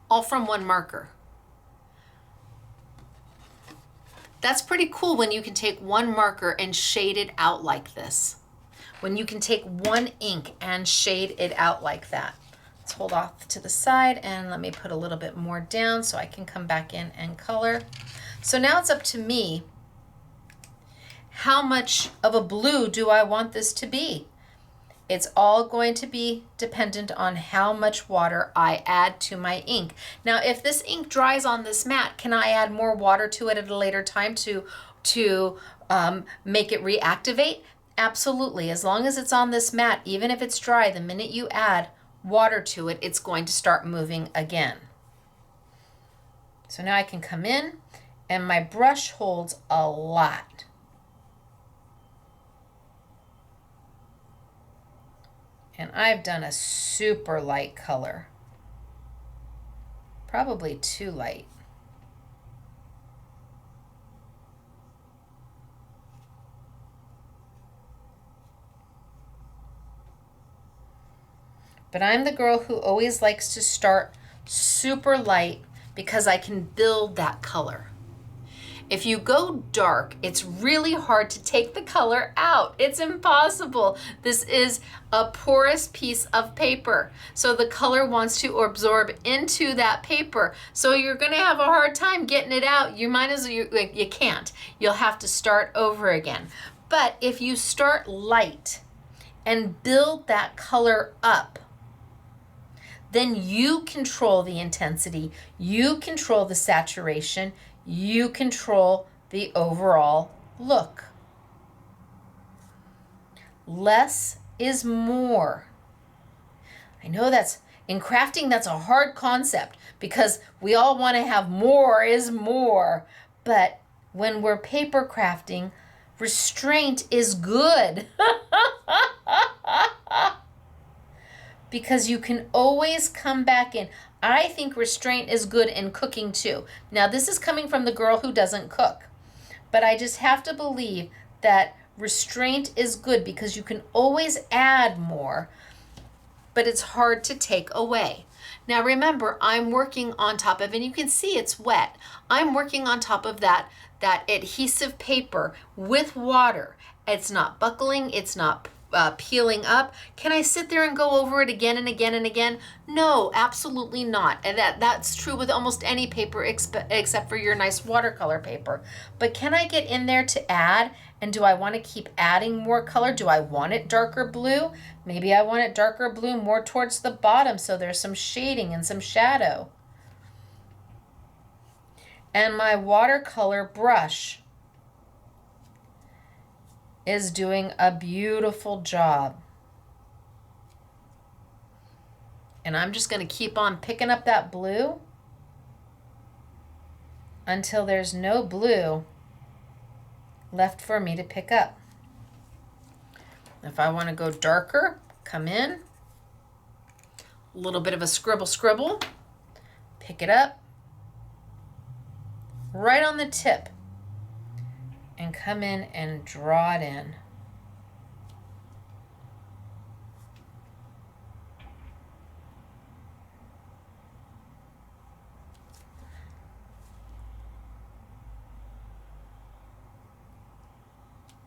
Speaker 1: marker. That's pretty cool when you can take one marker and shade it out like this. When you can take one ink and shade it out like that. Let's hold off to the side and let me put a little bit more down so I can come back in and color. So now it's up to me. How much of a blue do I want this to be? It's all going to be dependent on how much water I add to my ink. Now, if this ink dries on this mat, can I add more water to it at a later time to make it reactivate? Absolutely. As long as it's on this mat, even if it's dry, the minute you add water to it, it's going to start moving again. So now I can come in, and my brush holds a lot. And I've done a super light color. Probably too light. But I'm the girl who always likes to start super light because I can build that color. If you go dark, it's really hard to take the color out. It's impossible. This is a porous piece of paper. So the color wants to absorb into that paper. So you're gonna have a hard time getting it out. You can't. You'll have to start over again. But if you start light and build that color up, then you control the intensity, you control the saturation, you control the overall look. Less is more. I know in crafting, that's a hard concept because we all want to have more is more. But when we're paper crafting, restraint is good. Because you can always come back in. I think restraint is good in cooking too. Now, this is coming from the girl who doesn't cook. But I just have to believe that restraint is good because you can always add more, but it's hard to take away. Now, remember, I'm working on top of, and you can see it's wet. I'm working on top of that adhesive paper with water. It's not buckling. It's not peeling up. Can I sit there and go over it again and again and again? No, absolutely not. And that's true with almost any paper except for your nice watercolor paper. But can I get in there to add? And do I want to keep adding more color? Do I want it darker blue? Maybe I want it darker blue more towards the bottom so there's some shading and some shadow. And my watercolor brush is doing a beautiful job. And I'm just going to keep on picking up that blue until there's no blue left for me to pick up. If I want to go darker, come in, a little bit of a scribble, pick it up right on the tip, and come in and draw it in.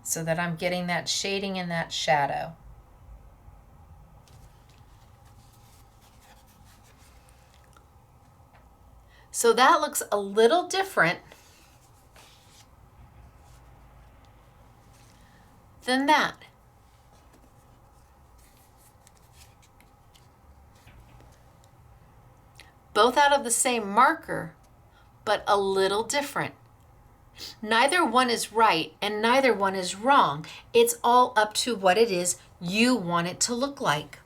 Speaker 1: So that I'm getting that shading and that shadow. So that looks a little different than that. Both out of the same marker, but a little different. Neither one is right and neither one is wrong. It's all up to what it is you want it to look like.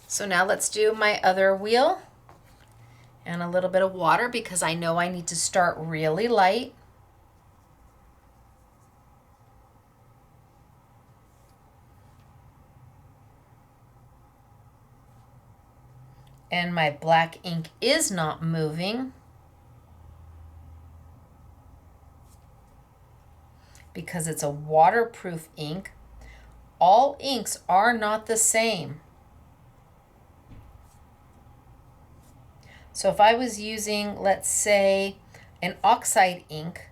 Speaker 1: So now let's do my other wheel and a little bit of water because I know I need to start really light. And my black ink is not moving because it's a waterproof ink. All inks are not the same. So if I was using, let's say, an oxide ink,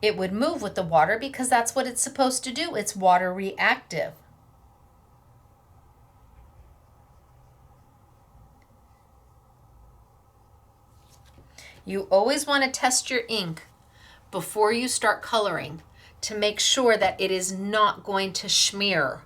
Speaker 1: it would move with the water because that's what it's supposed to do. It's water reactive. You always want to test your ink before you start coloring to make sure that it is not going to smear.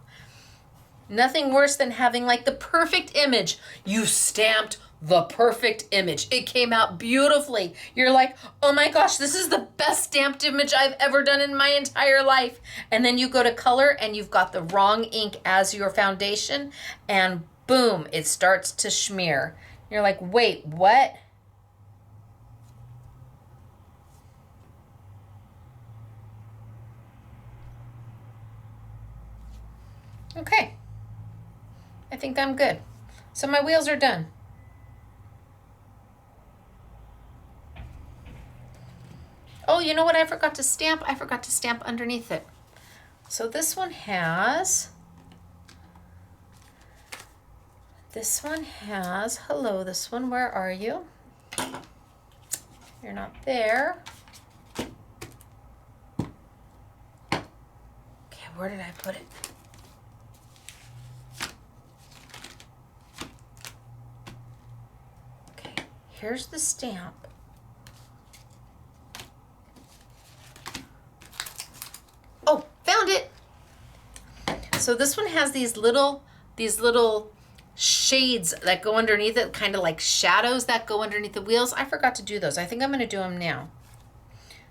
Speaker 1: Nothing worse than having like the perfect image. You stamped the perfect image. It came out beautifully. You're like, oh my gosh, this is the best stamped image I've ever done in my entire life. And then you go to color and you've got the wrong ink as your foundation, and boom, it starts to smear. You're like, wait, what? Okay, I think I'm good. So my wheels are done. Oh, you know what I forgot to stamp? I forgot to stamp underneath it. So this one has, hello, this one, where are you? You're not there. Okay, where did I put it? Okay, here's the stamp. Oh, found it. So this one has these little shades that go underneath it, kind of like shadows that go underneath the wheels. I forgot to do those. I think I'm going to do them now.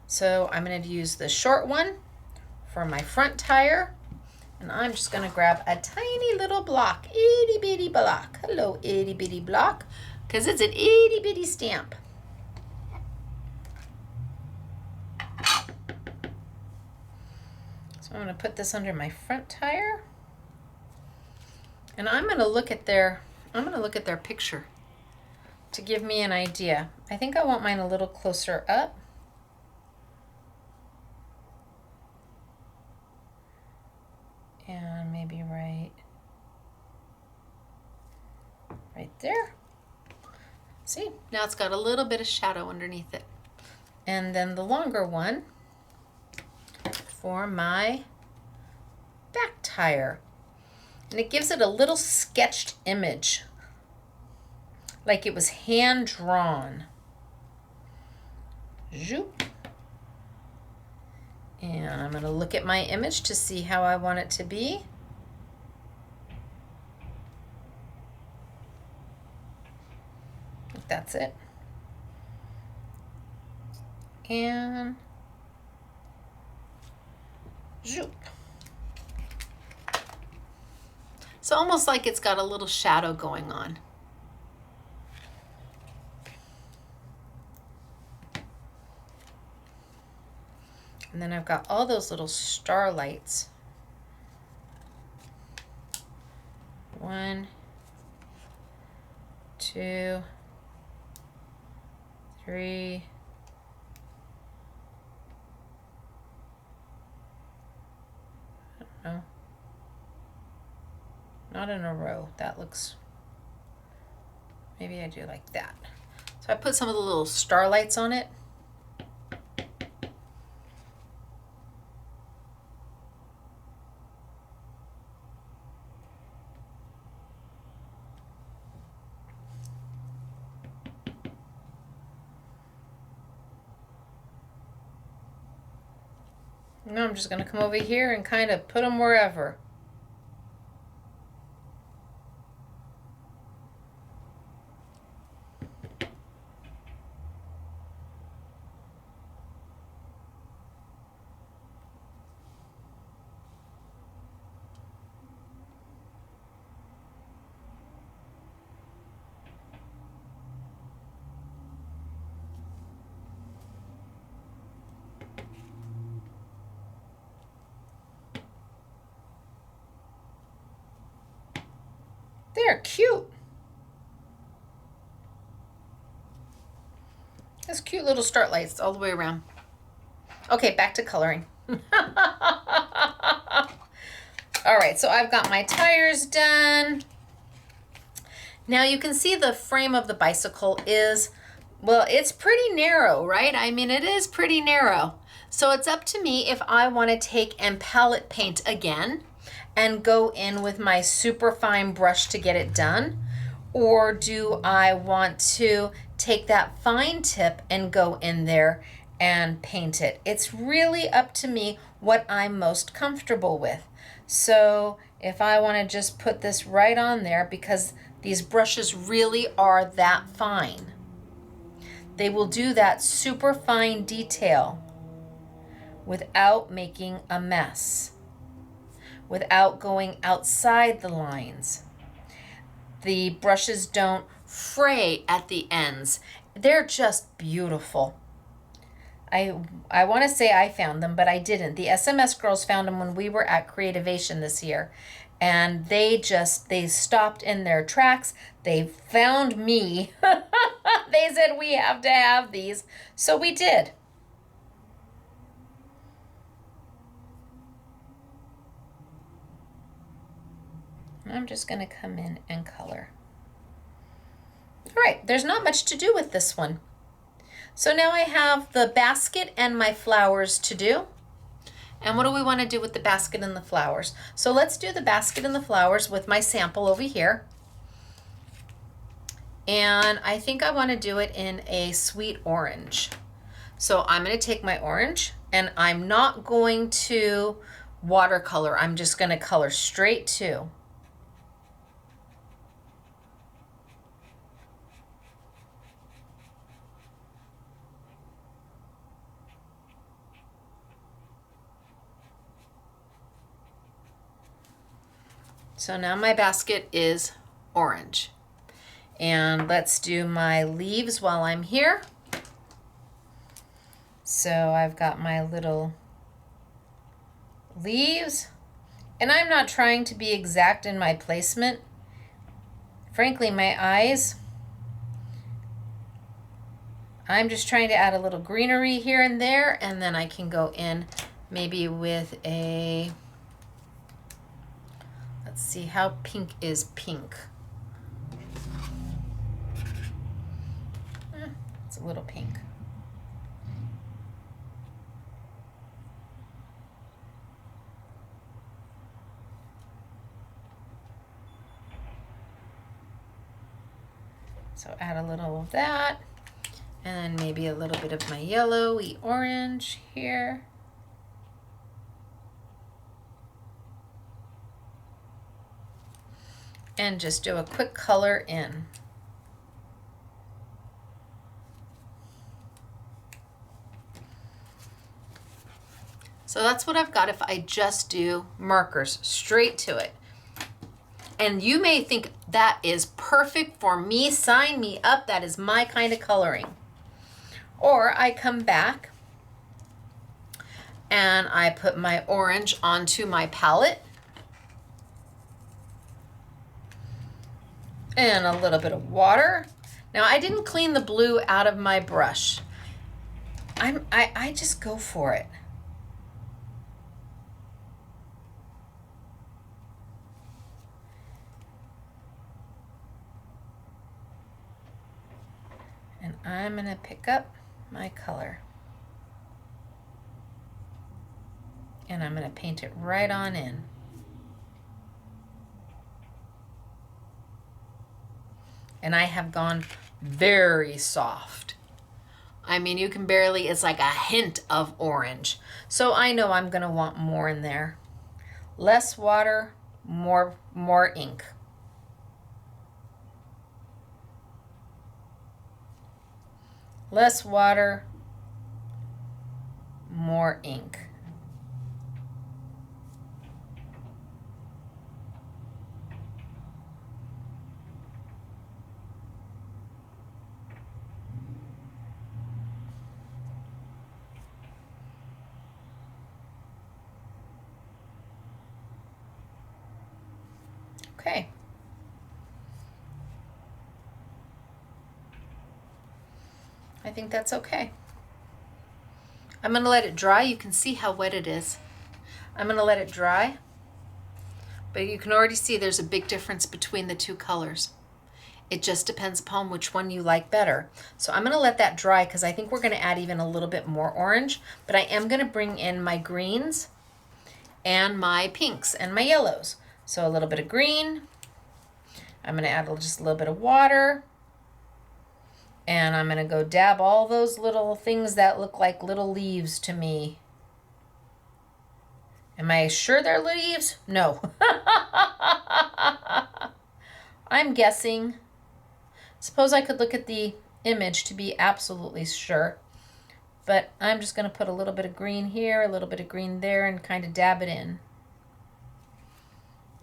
Speaker 1: So I'm going to use the short one for my front tire, and I'm just going to grab a tiny little block, itty bitty block. Hello, itty bitty block, because it's an itty bitty stamp. I'm going to put this under my front tire, and I'm going to look at their picture to give me an idea. I think I want mine a little closer up. And maybe right there. See, now it's got a little bit of shadow underneath it. And then the longer one for my back tire, and it gives it a little sketched image, like it was hand drawn. Zoop. And I'm going to look at my image to see how I want it to be. That's it. And zoop. So almost like it's got a little shadow going on. And then I've got all those little starlights. 1, 2, 3. I don't know. Not in a row. That looks, maybe I do like that. So I put some of the little starlights on it. Now I'm just going to come over here and kind of put them wherever. They're cute. There's cute little starlights all the way around. Okay, back to coloring. All right, so I've got my tires done. Now you can see the frame of the bicycle is, well, it's pretty narrow, right? I mean, it is pretty narrow. So it's up to me if I want to take and palette paint again and go in with my super fine brush to get it done, or do I want to take that fine tip and go in there and paint it? It's really up to me what I'm most comfortable with. So if I want to just put this right on there, because these brushes really are that fine. They will do that super fine detail without making a mess, without going outside the lines. The brushes don't fray at the ends. They're just beautiful. I want to say I found them, but I didn't. The SMS girls found them when we were at Creativation this year. And they stopped in their tracks. They found me. They said, we have to have these. So we did. I'm just going to come in and color. All right, there's not much to do with this one. So now I have the basket and my flowers to do. And what do we want to do with the basket and the flowers? So let's do the basket and the flowers with my sample over here. And I think I want to do it in a sweet orange. So I'm going to take my orange, and I'm not going to watercolor. I'm just going to color straight to. So now my basket is orange. And let's do my leaves while I'm here. So I've got my little leaves, and I'm not trying to be exact in my placement. Frankly, my eyes, I'm just trying to add a little greenery here and there, and then I can go in maybe with a, let's see, how pink is pink? It's a little pink. So add a little of that, and then maybe a little bit of my yellowy orange here. And just do a quick color in. So that's what I've got if I just do markers straight to it. And you may think that is perfect for me. Sign me up. That is my kind of coloring. Or I come back and I put my orange onto my palette. And a little bit of water. Now I didn't clean the blue out of my brush. I just go for it. And I'm going to pick up my color. And I'm going to paint it right on in. And I have gone very soft. I mean, you can barely, it's like a hint of orange. So I know I'm going to want more in there. Less water, more ink. Less water, more ink. Okay. I think that's okay. I'm going to let it dry. You can see how wet it is. I'm going to let it dry. But you can already see there's a big difference between the two colors. It just depends upon which one you like better. So I'm going to let that dry because I think we're going to add even a little bit more orange. But I am going to bring in my greens and my pinks and my yellows. So a little bit of green. I'm going to add just a little bit of water. And I'm going to go dab all those little things that look like little leaves to me Am I sure they're leaves? No. I'm guessing. Suppose I could look at the image to be absolutely sure. But I'm just going to put a little bit of green here, a little bit of green there, and kind of dab it in.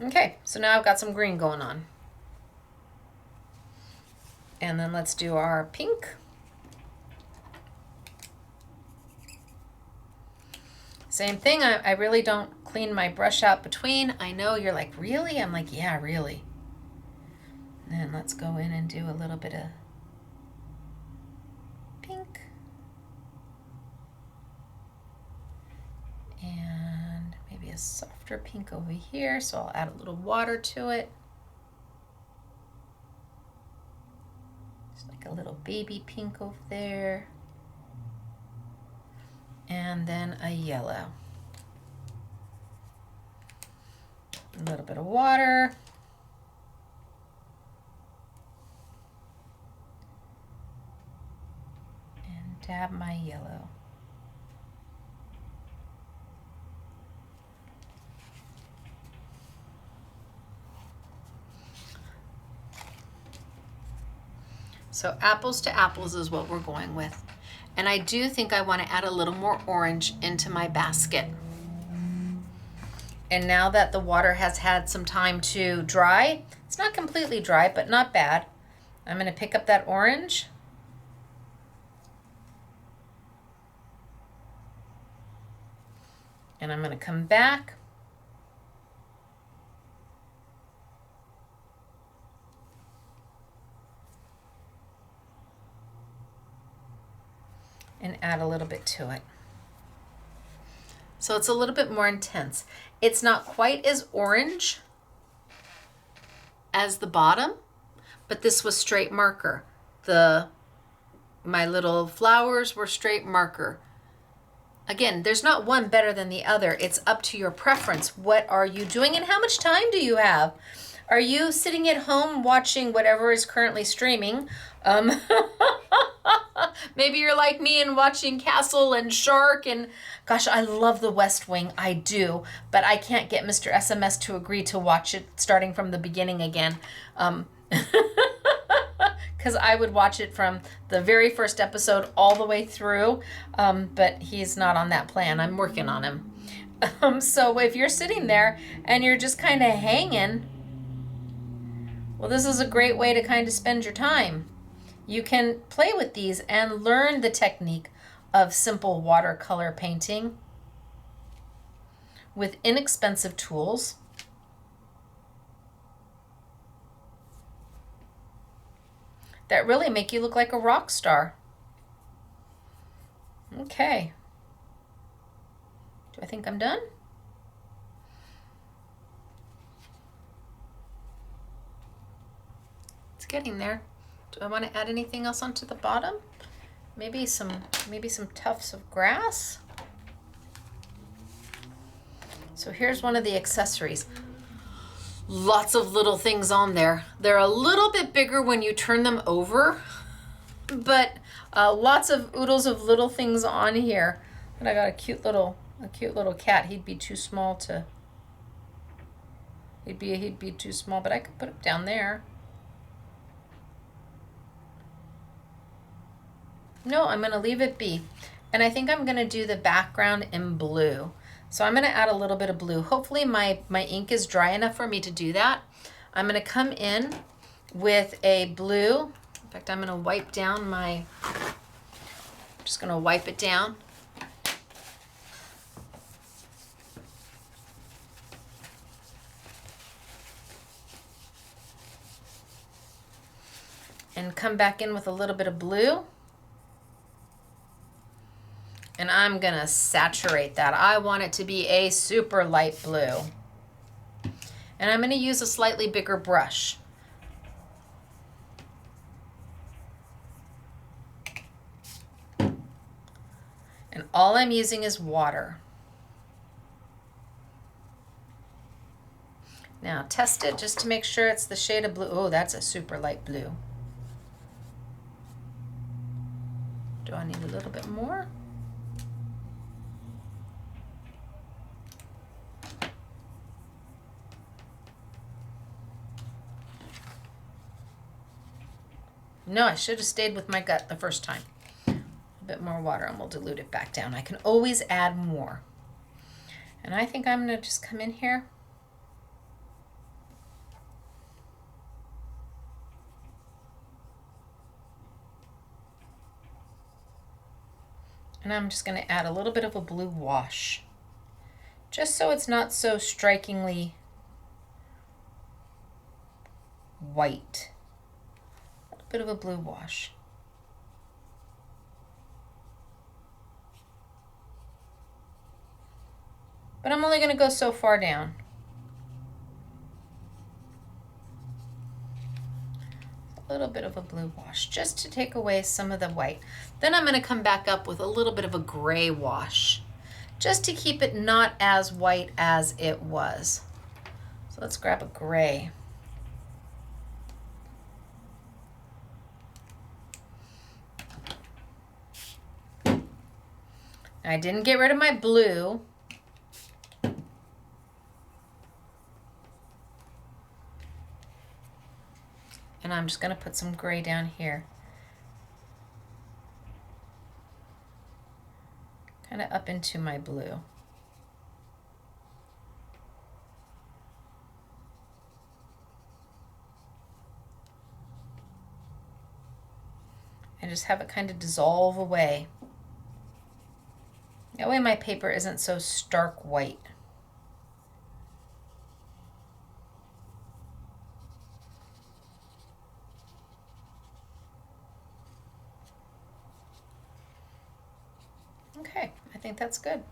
Speaker 1: Okay, so now I've got some green going on. And then let's do our pink. Same thing, I really don't clean my brush out between. I know you're like, really? I'm like, yeah, really. And then let's go in and do a little bit of pink. And maybe a softer pink over here, so I'll add a little water to it. Just like a little baby pink over there. And then a yellow. A little bit of water. And dab my yellow. So apples to apples is what we're going with. And I do think I want to add a little more orange into my basket. And now that the water has had some time to dry, it's not completely dry, but not bad. I'm going to pick up that orange. And I'm going to come back. And add a little bit to it. So it's a little bit more intense. It's not quite as orange as the bottom, but this was straight marker. My little flowers were straight marker. Again, there's not one better than the other. It's up to your preference. What are you doing and how much time do you have? Are you sitting at home watching whatever is currently streaming? Maybe you're like me and watching Castle and Shark and gosh, I love The West Wing. I do, but I can't get Mr. SMS to agree to watch it starting from the beginning again. Because I would watch it from the very first episode all the way through, but he's not on that plan. I'm working on him. So if you're sitting there and you're just kind of hanging, well, this is a great way to kind of spend your time. You can play with these and learn the technique of simple watercolor painting with inexpensive tools. That really make you look like a rock star. Okay. Do I think I'm done? It's getting there. Do I want to add anything else onto the bottom? Maybe some tufts of grass. So here's one of the accessories. Lots of little things on there. They're a little bit bigger when you turn them over, but lots of oodles of little things on here. And I got a cute little cat. He'd be too small to. He'd be too small, but I could put him down there. No, I'm going to leave it be. And I think I'm going to do the background in blue. So I'm going to add a little bit of blue. Hopefully my ink is dry enough for me to do that. I'm going to come in with a blue. In fact, I'm going to wipe down my, I'm just going to wipe it down. And come back in with a little bit of blue. And I'm going to saturate that. I want it to be a super light blue. And I'm going to use a slightly bigger brush. And all I'm using is water. Now test it just to make sure it's the shade of blue. Oh, that's a super light blue. Do I need a little bit more? Do I need a little bit more? No, I should have stayed with my gut the first time. A bit more water and we'll dilute it back down. I can always add more. And I think I'm going to just come in here. And I'm just going to add a little bit of a blue wash, just so it's not so strikingly white. A little bit of a blue wash. But I'm only going to go so far down. A little bit of a blue wash, just to take away some of the white. Then I'm going to come back up with a little bit of a gray wash, just to keep it not as white as it was. So let's grab a gray. I didn't get rid of my blue. And I'm just going to put some gray down here. Kind of up into my blue. And just have it kind of dissolve away. That way my paper isn't so stark white. Okay, I think that's good.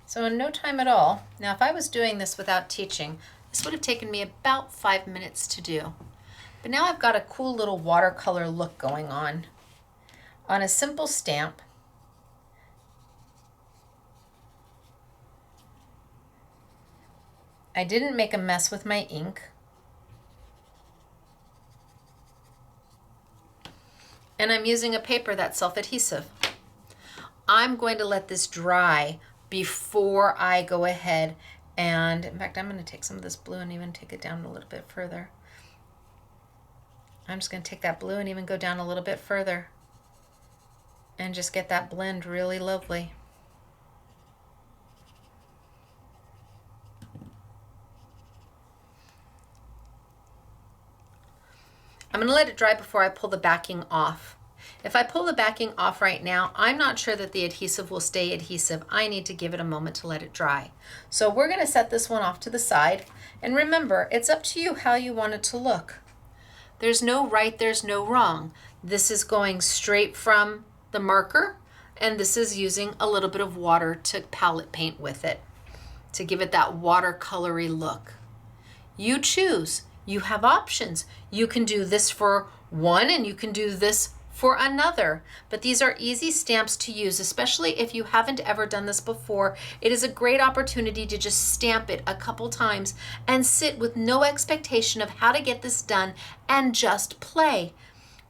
Speaker 1: So in no time at all, now if I was doing this without teaching, this would have taken me about 5 minutes to do. But now I've got a cool little watercolor look going on a simple stamp. I didn't make a mess with my ink. And I'm using a paper that's self-adhesive. I'm going to let this dry before I go ahead and, in fact, I'm going to take some of this blue and even take it down a little bit further. I'm just going to take that blue and even go down a little bit further and just get that blend really lovely. I'm going to let it dry before I pull the backing off. If I pull the backing off right now, I'm not sure that the adhesive will stay adhesive. I need to give it a moment to let it dry. So we're going to set this one off to the side. And remember, it's up to you how you want it to look. There's no right, there's no wrong. This is going straight from the marker, and this is using a little bit of water to palette paint with it to give it that watercolory look. You choose. You have options. You can do this for one and you can do this for another, but these are easy stamps to use, especially if you haven't ever done this before. It is a great opportunity to just stamp it a couple times and sit with no expectation of how to get this done and just play.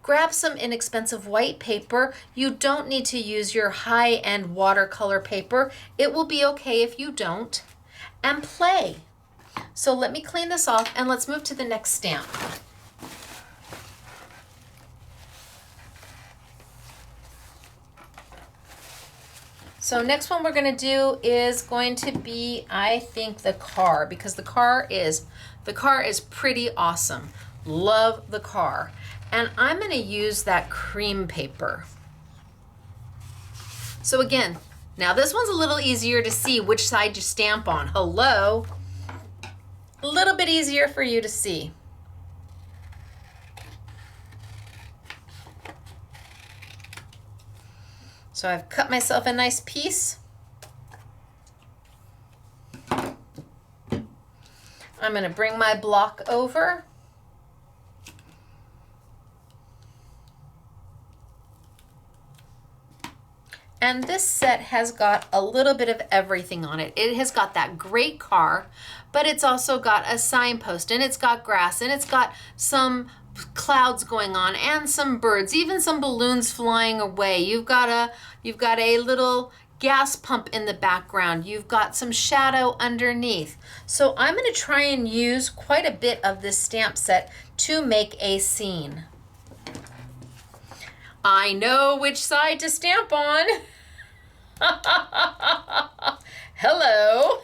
Speaker 1: Grab some inexpensive white paper. You don't need to use your high-end watercolor paper. It will be okay if you don't, and play. So let me clean this off and let's move to the next stamp. So next one we're going to do is going to be, I think, the car, because the car is pretty awesome. Love the car. And I'm going to use that cream paper. So again, now this one's a little easier to see which side you stamp on. Hello. A little bit easier for you to see. So I've cut myself a nice piece. I'm going to bring my block over. And this set has got a little bit of everything on it. It has got that great car, but it's also got a signpost, and it's got grass, and it's got some clouds going on, and some birds, even some balloons flying away. You've got a little gas pump in the background. You've got some shadow underneath. So I'm going to try and use quite a bit of this stamp set to make a scene. I know which side to stamp on. Hello.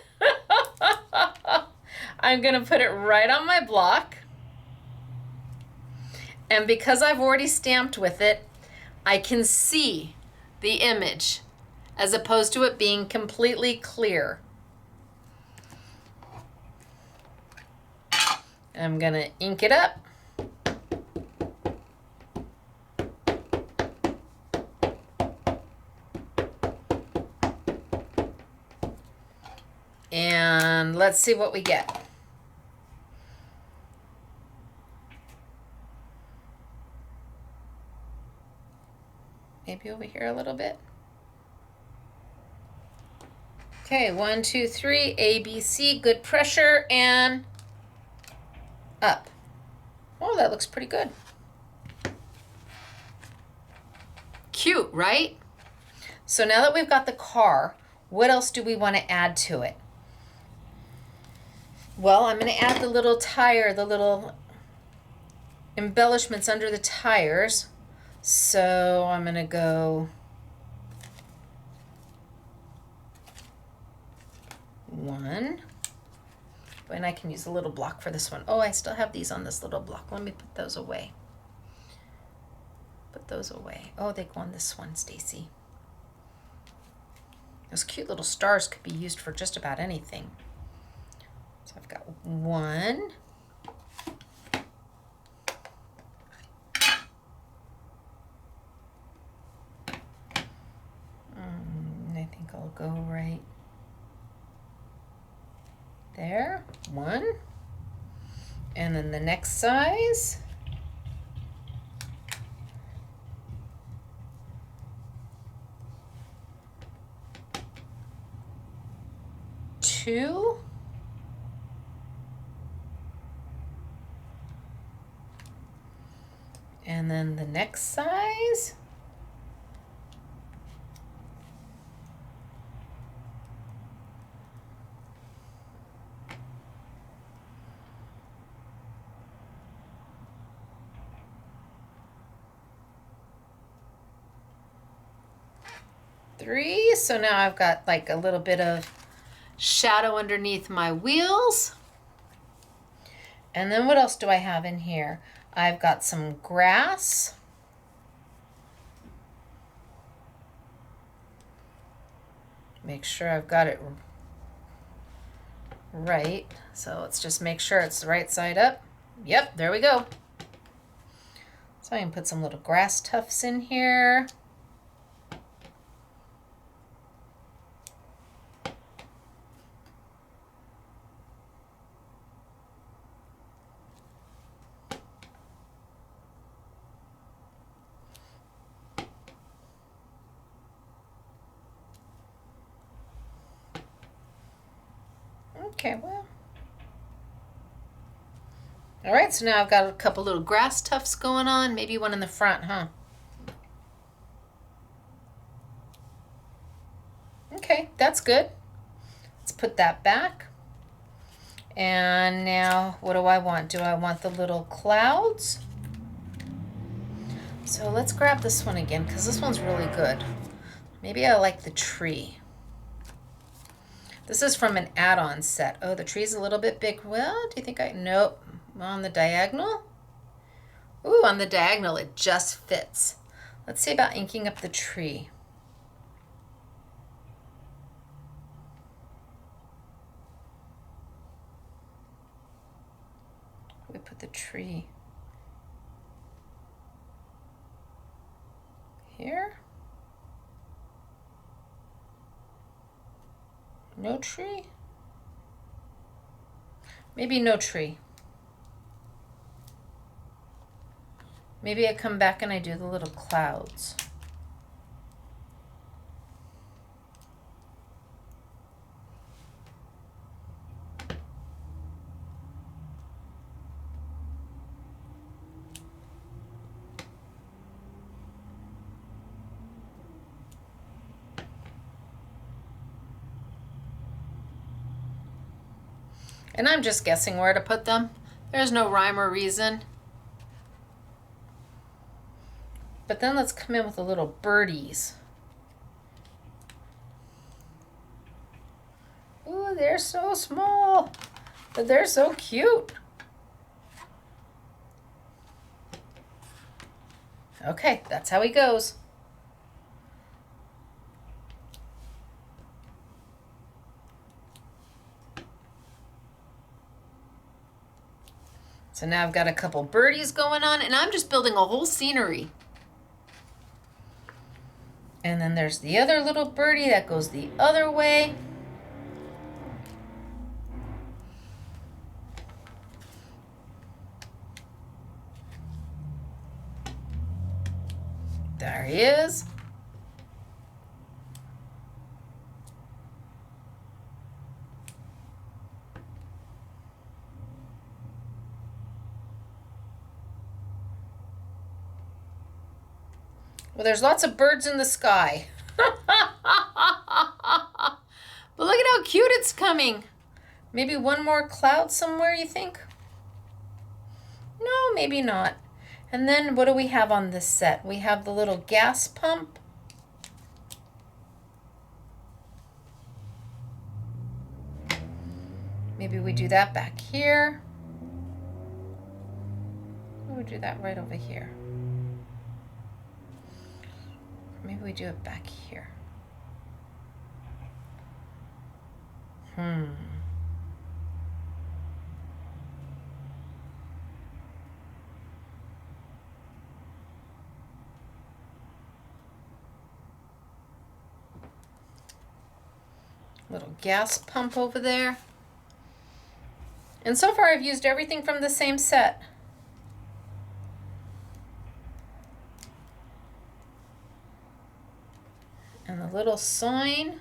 Speaker 1: I'm going to put it right on my block. And because I've already stamped with it, I can see the image as opposed to it being completely clear. I'm going to ink it up. And let's see what we get. Maybe over here a little bit. Okay, 1, 2, 3, A, B, C, good pressure, and up. Oh, that looks pretty good. Cute, right? So now that we've got the car, what else do we want to add to it? Well, I'm going to add the little tire, the little embellishments under the tires. So I'm going to go 1. And I can use a little block for this one. Oh, I still have these on this little block. Let me put those away. Put those away. Oh, they go on this one, Stacy. Those cute little stars could be used for just about anything. So I've got 1. I think I'll go right there. 1. And then the next size. 2. And then the next size. 3. So now I've got like a little bit of shadow underneath my wheels. And then what else do I have in here? I've got some grass. Make sure I've got it right. So let's just make sure it's the right side up. Yep, there we go. So I can put some little grass tufts in here. Okay, well. All right, so now I've got a couple little grass tufts going on, maybe one in the front, huh? Okay, that's good. Let's put that back. And now what do I want? Do I want the little clouds? So let's grab this one again because this one's really good. Maybe I like the tree. This is from an add-on set. Oh, the tree's a little bit big. Well, do you think nope. On the diagonal? Ooh, on the diagonal, it just fits. Let's see about inking up the tree. We put the tree here. No tree? Maybe no tree. Maybe I come back and I do the little clouds. And I'm just guessing where to put them. There's no rhyme or reason. But then let's come in with the little birdies. Ooh, they're so small, but they're so cute. Okay, that's how he goes. So now I've got a couple birdies going on, and I'm just building a whole scenery. And then there's the other little birdie that goes the other way. There he is. Well, there's lots of birds in the sky. But look at how cute it's coming. Maybe one more cloud somewhere, you think? No, maybe not. And then what do we have on this set? We have the little gas pump. Maybe we do that back here. Or we do that right over here. Maybe we do it back here. Little gas pump over there. And so far I've used everything from the same set. And the little signpost.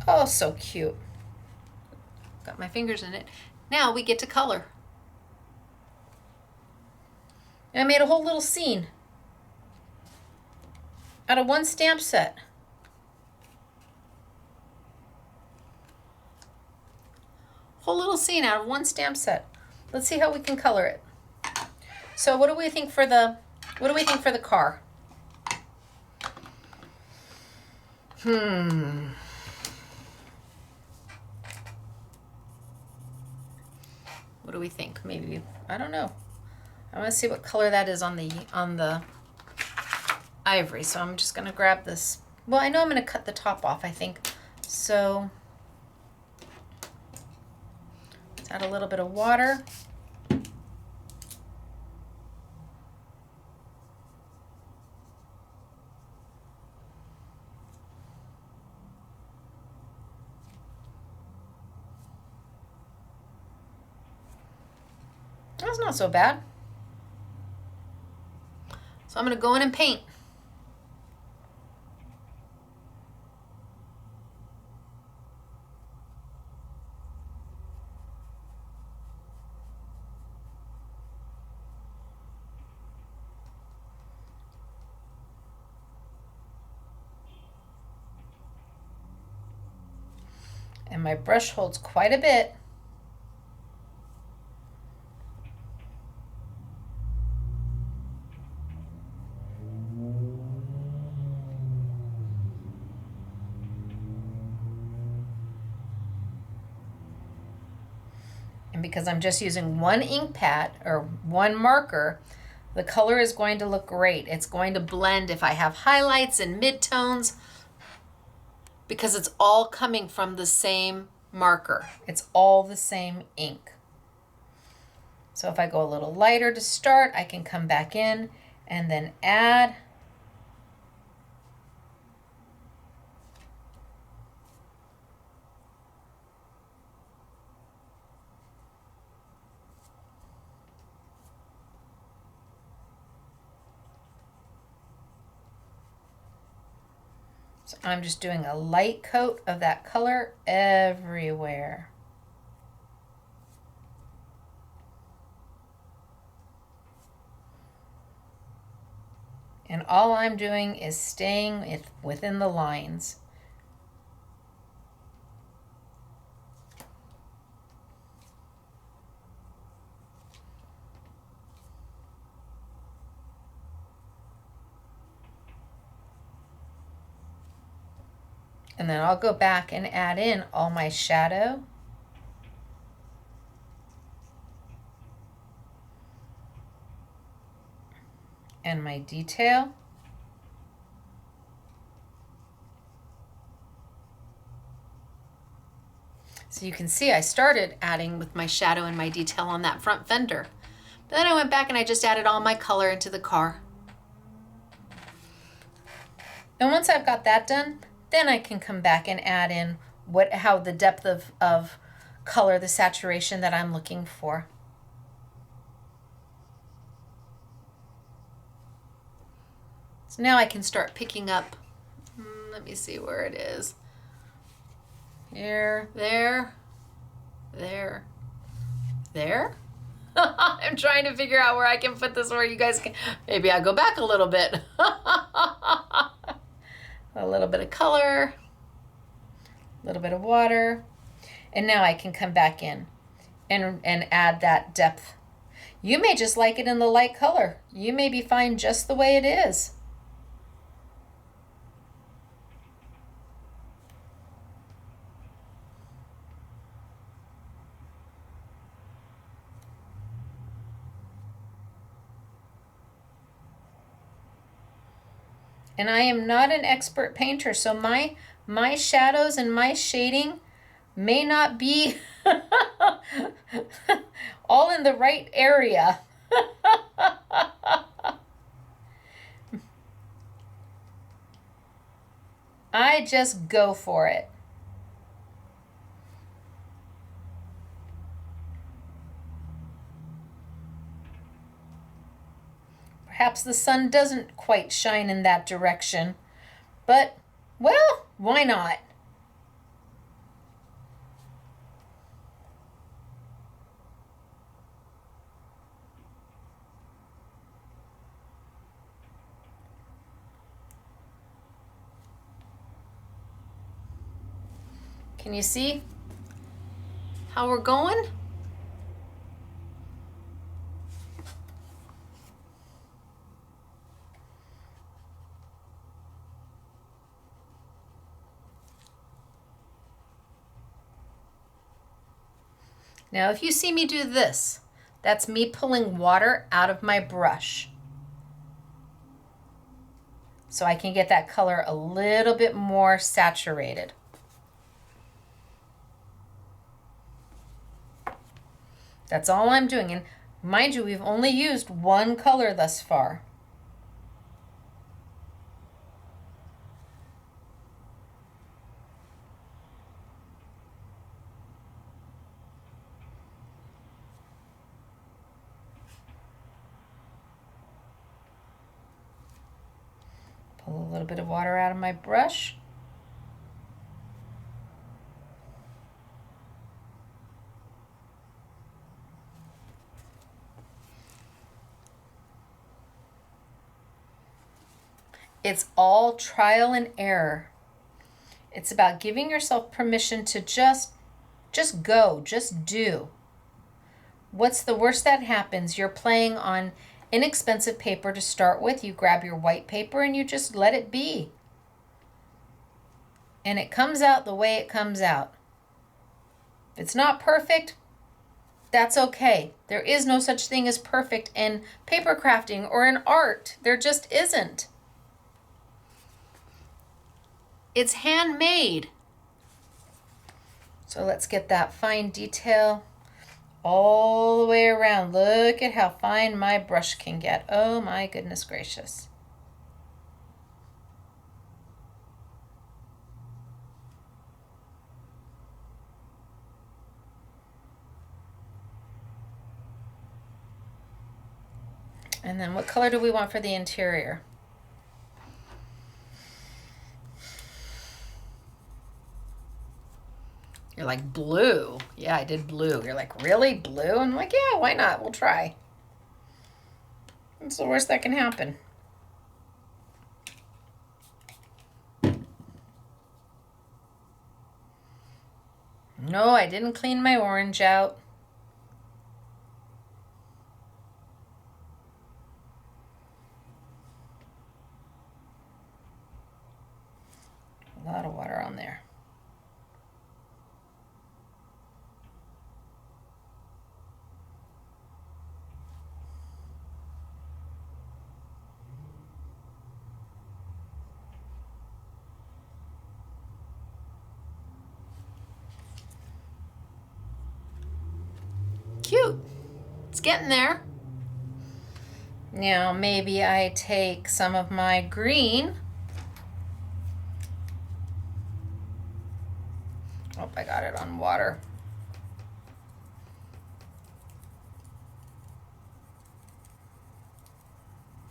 Speaker 1: Oh, so cute. Got my fingers in it. Now we get to color. And I made a whole little scene out of one stamp set. Whole little scene out of one stamp set. Let's see how we can color it. So what do we think for the car? What do we think? Maybe, I don't know. I want to see what color that is on the ivory. So I'm just going to grab this. Well, I know I'm going to cut the top off, I think. So let's add a little bit of water. That's not so bad. So I'm going to go in and paint. And my brush holds quite a bit. And because I'm just using one ink pad or one marker, the color is going to look great. It's going to blend if I have highlights and midtones, because it's all coming from the same marker. It's all the same ink. So if I go a little lighter to start, I can come back in and then add. So I'm just doing a light coat of that color everywhere. And all I'm doing is staying within the lines. And then I'll go back and add in all my shadow. And my detail. So you can see I started adding with my shadow and my detail on that front fender. But then I went back and I just added all my color into the car. And once I've got that done, then I can come back and add in how the depth of color, the saturation that I'm looking for. So now I can start picking up, let me see where it is. Here, there. I'm trying to figure out where I can put this where you guys can, maybe I'll go back a little bit. A little bit of color, a little bit of water, and now I can come back in and add that depth. You may just like it in the light color. You may be fine just the way it is. And I am not an expert painter, so my shadows and my shading may not be all in the right area. I just go for it. Perhaps the sun doesn't quite shine in that direction, but, well, why not? Can you see how we're going? Now, if you see me do this, that's me pulling water out of my brush. So I can get that color a little bit more saturated. That's all I'm doing. And mind you, we've only used one color thus far. Pull a little bit of water out of my brush. It's all trial and error. It's about giving yourself permission to just go, just do. What's the worst that happens? You're playing on inexpensive paper to start with. You grab your white paper and you just let it be. And it comes out the way it comes out. If it's not perfect, that's okay. There is no such thing as perfect in paper crafting or in art. There just isn't. It's handmade. So let's get that fine detail all the way around. Look at how fine my brush can get. Oh my goodness gracious. And then what color do we want for the interior? You're like, blue. Yeah, I did blue. You're like, really? Blue? I'm like, yeah, why not? We'll try. What's the worst that can happen? No, I didn't clean my orange out. A lot of water
Speaker 2: around there.
Speaker 1: Cute. It's getting there.
Speaker 2: Now maybe I take some of my green. Oh, I got it on water.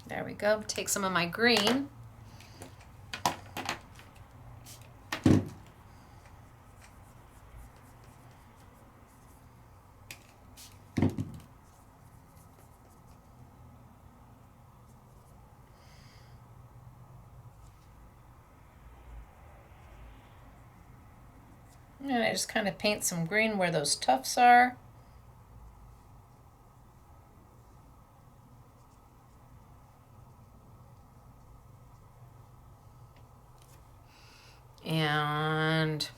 Speaker 2: There we go. Take some of my green. And I just kind of paint some green where those tufts are. And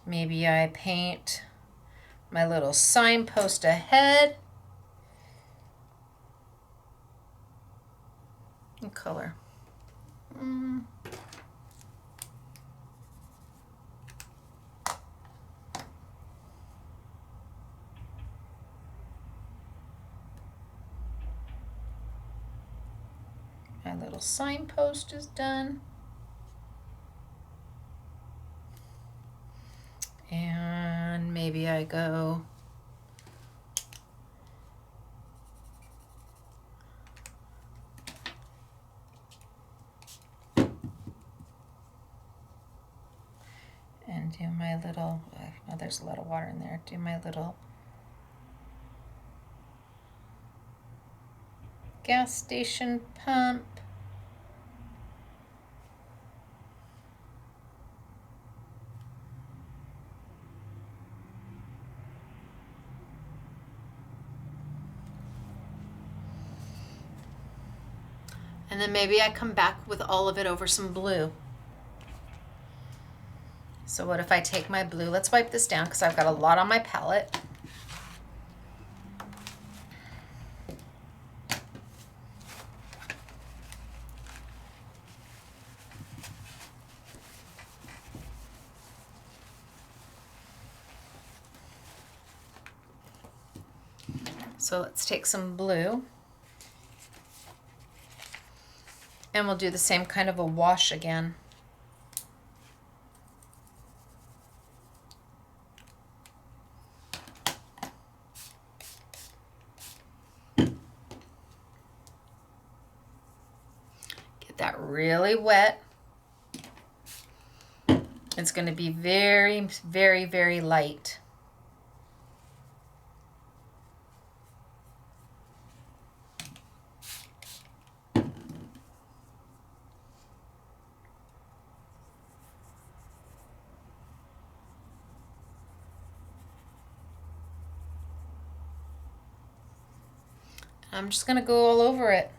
Speaker 2: maybe I paint my little signpost ahead. What color? My little signpost is done. And maybe I go and do my little, oh, there's a lot of water in there, do my little gas station pump.
Speaker 1: And then maybe I come back with all of it over some blue.
Speaker 2: So what if I take my blue? Let's wipe this down because I've got a lot on my palette. So let's take some blue. And we'll do the same kind of a wash again. Get that really wet. It's going to be very, very, very light. I'm just going to go all over it.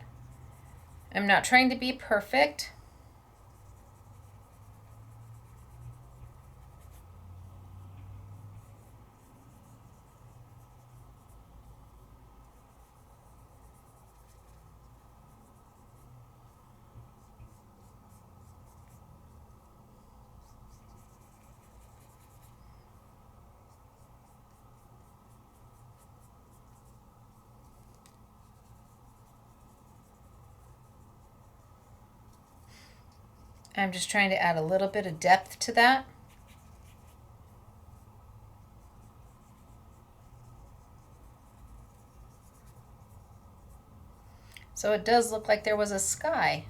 Speaker 2: I'm not trying to be perfect. I'm just trying to add a little bit of depth to that. So it does look like there was a sky.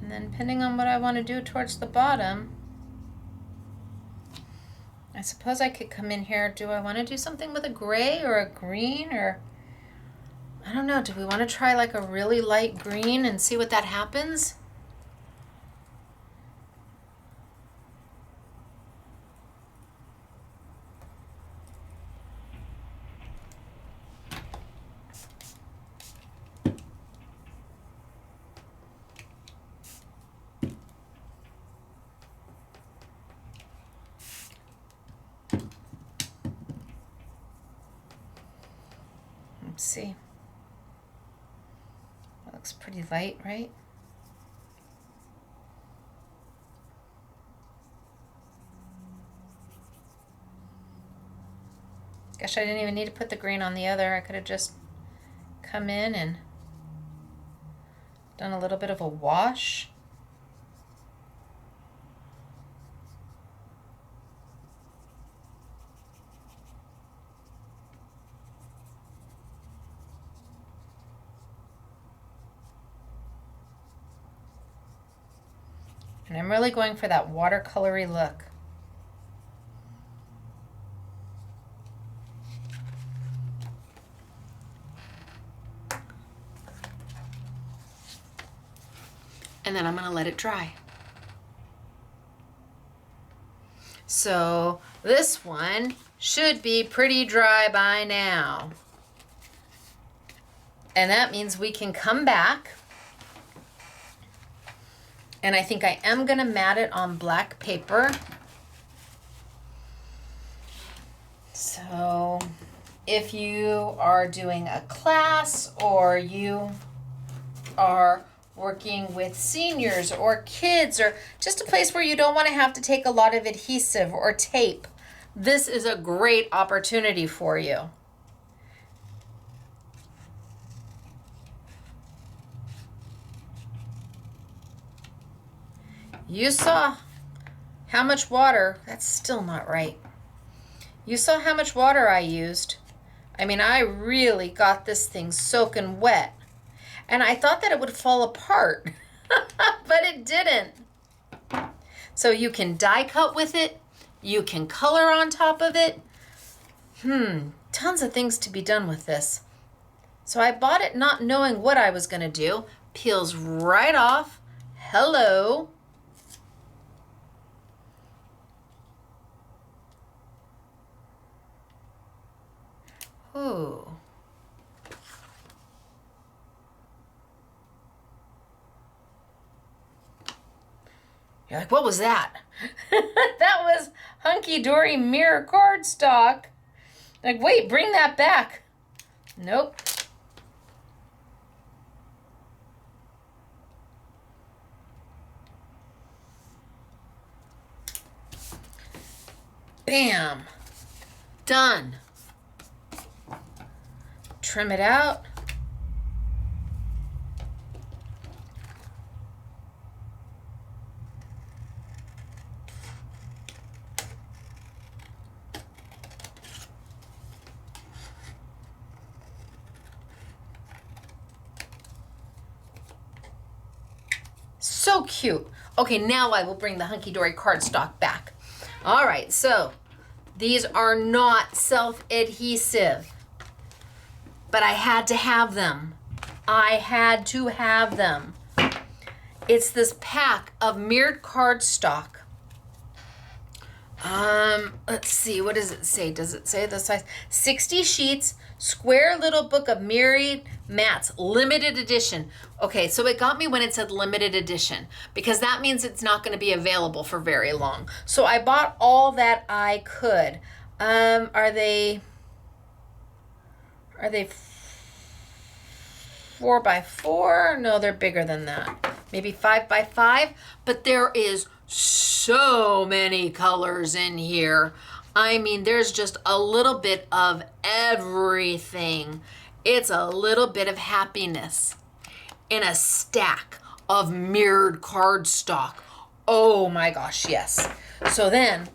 Speaker 2: And then depending on what I want to do towards the bottom, I suppose I could come in here. Do I want to do something with a gray or a green, or I don't know. Do we want to try like a really light green and see what that happens? Let's see. That looks pretty light, right? Gosh, I didn't even need to put the green on the other. I could have just come in and done a little bit of a wash. And I'm really going for that watercolory look. And then I'm going to let it dry. So this one should be pretty dry by now. And that means we can come back. And I think I am going to mat it on black paper. So if you are doing a class or you are working with seniors or kids or just a place where you don't want to have to take a lot of adhesive or tape, this is a great opportunity for you. You saw how much water, that's still not right. You saw how much water I used. I mean, I really got this thing soaking wet. And I thought that it would fall apart, but it didn't. So you can die cut with it. You can color on top of it. Tons of things to be done with this. So I bought it not knowing what I was going to do. Peels right off. Hello. Ooh. You're like, what was that? That was hunky-dory mirror cardstock. Like, wait, bring that back. Nope. Bam. Done. Trim it out. So cute. Okay, now I will bring the hunky-dory cardstock back. All right, so these are not self-adhesive, but I had to have them. I had to have them. It's this pack of mirrored cardstock. Let's see, what does it say? Does it say the size? 60 sheets, square little book of mirrored mats, limited edition. Okay, so it got me when it said limited edition because that means it's not going to be available for very long. So I bought all that I could. Are they 4x4? No, they're bigger than that. Maybe 5x5, but there is so many colors in here. I mean, there's just a little bit of everything. It's a little bit of happiness in a stack of mirrored cardstock. Oh my gosh, yes. So then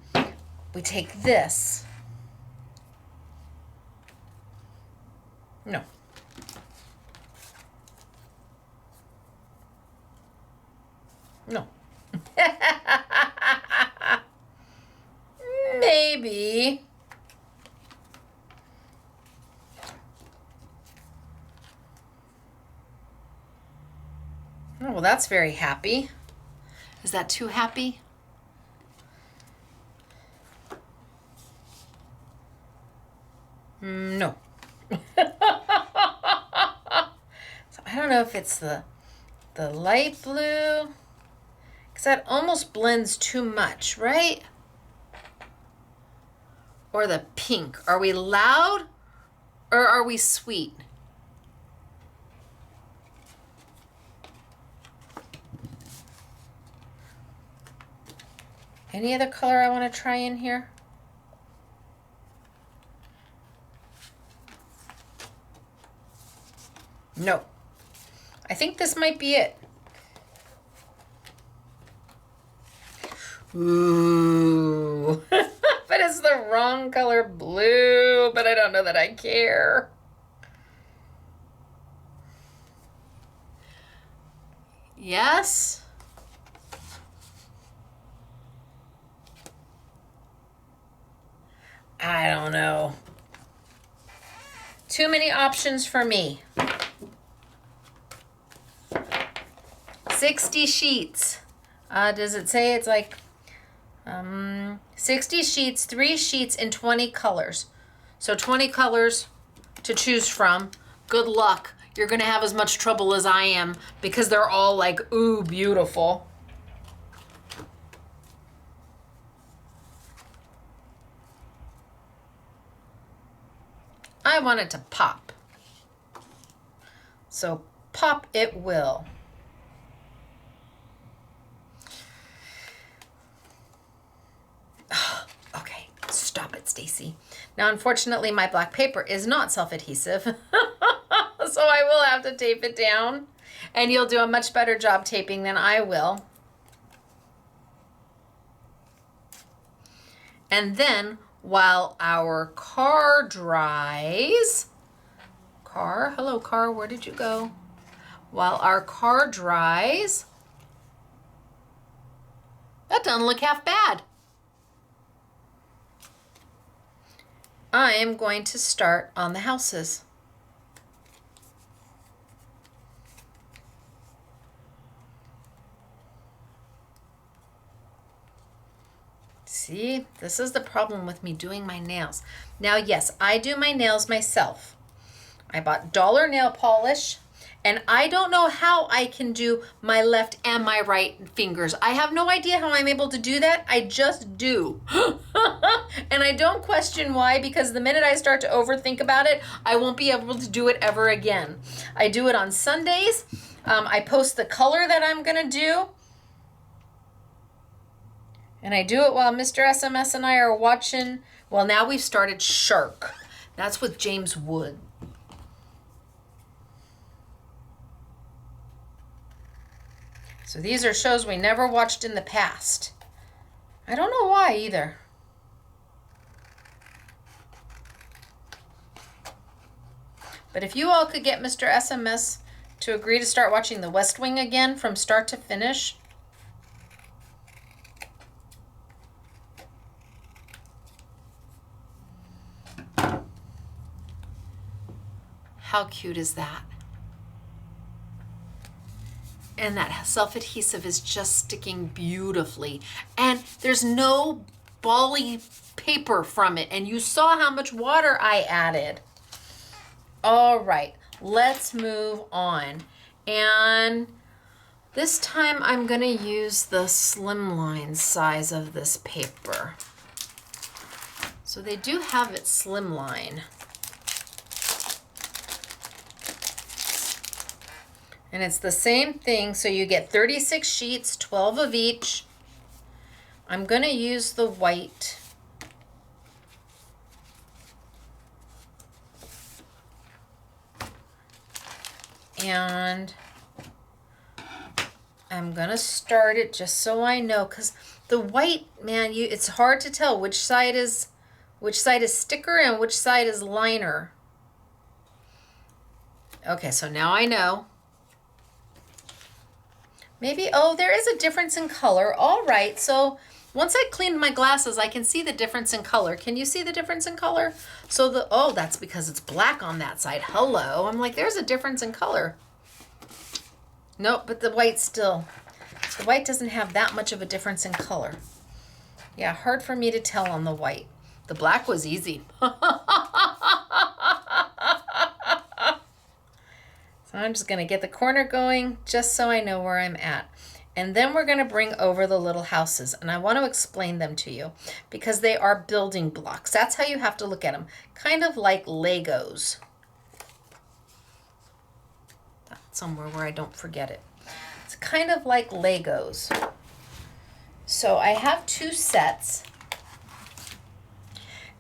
Speaker 2: we take this. No. No. Maybe. Oh, well, that's very happy. Is that too happy? No. So I don't know if it's the light blue, because that almost blends too much, right? Or the pink. Are we loud or are we sweet? Any other color I want to try in here? No. I think this might be it. Ooh. But it's the wrong color blue, but I don't know that I care. Yes. I don't know. Too many options for me. 60 sheets. Does it say it's like 60 sheets, 3 sheets, and 20 colors. So 20 colors to choose from. Good luck. You're going to have as much trouble as I am because they're all like, ooh, beautiful. I want it to pop. So pop it will. Okay, stop it, Stacy. Now, unfortunately, my black paper is not self-adhesive, so I will have to tape it down, and you'll do a much better job taping than I will. And then, while our car dries, hello car, where did you go? While our car dries, that doesn't look half bad. I am going to start on the houses. See, this is the problem with me doing my nails. Now, yes, I do my nails myself. I bought dollar nail polish, and I don't know how I can do my left and my right fingers. I have no idea how I'm able to do that. I just do. And I don't question why, because the minute I start to overthink about it, I won't be able to do it ever again. I do it on Sundays. I post the color that I'm going to do. And I do it while Mr. SMS and I are watching. Well, now we've started Shark. That's with James Wood. So these are shows we never watched in the past. I don't know why either. But if you all could get Mr. SMS to agree to start watching The West Wing again from start to finish. How cute is that? And that self-adhesive is just sticking beautifully. And there's no bally paper from it. And you saw how much water I added. All right, let's move on. And this time I'm going to use the slimline size of this paper. So they do have it slimline. And it's the same thing, so you get 36 sheets, 12 of each. I'm going to use the white. And I'm going to start it just so I know, because the white, man, it's hard to tell which side is sticker and which side is liner. Okay, so now I know. Maybe, oh, there is a difference in color. All right, so once I cleaned my glasses, I can see the difference in color. Can you see the difference in color? So oh, that's because it's black on that side. Hello, I'm like, there's a difference in color. Nope, but the white doesn't have that much of a difference in color. Yeah, hard for me to tell on the white. The black was easy. So I'm just going to get the corner going just so I know where I'm at. And then we're going to bring over the little houses. And I want to explain them to you because they are building blocks. That's how you have to look at them. Kind of like Legos. somewhere where I don't forget it. It's kind of like Legos. So I have 2 sets,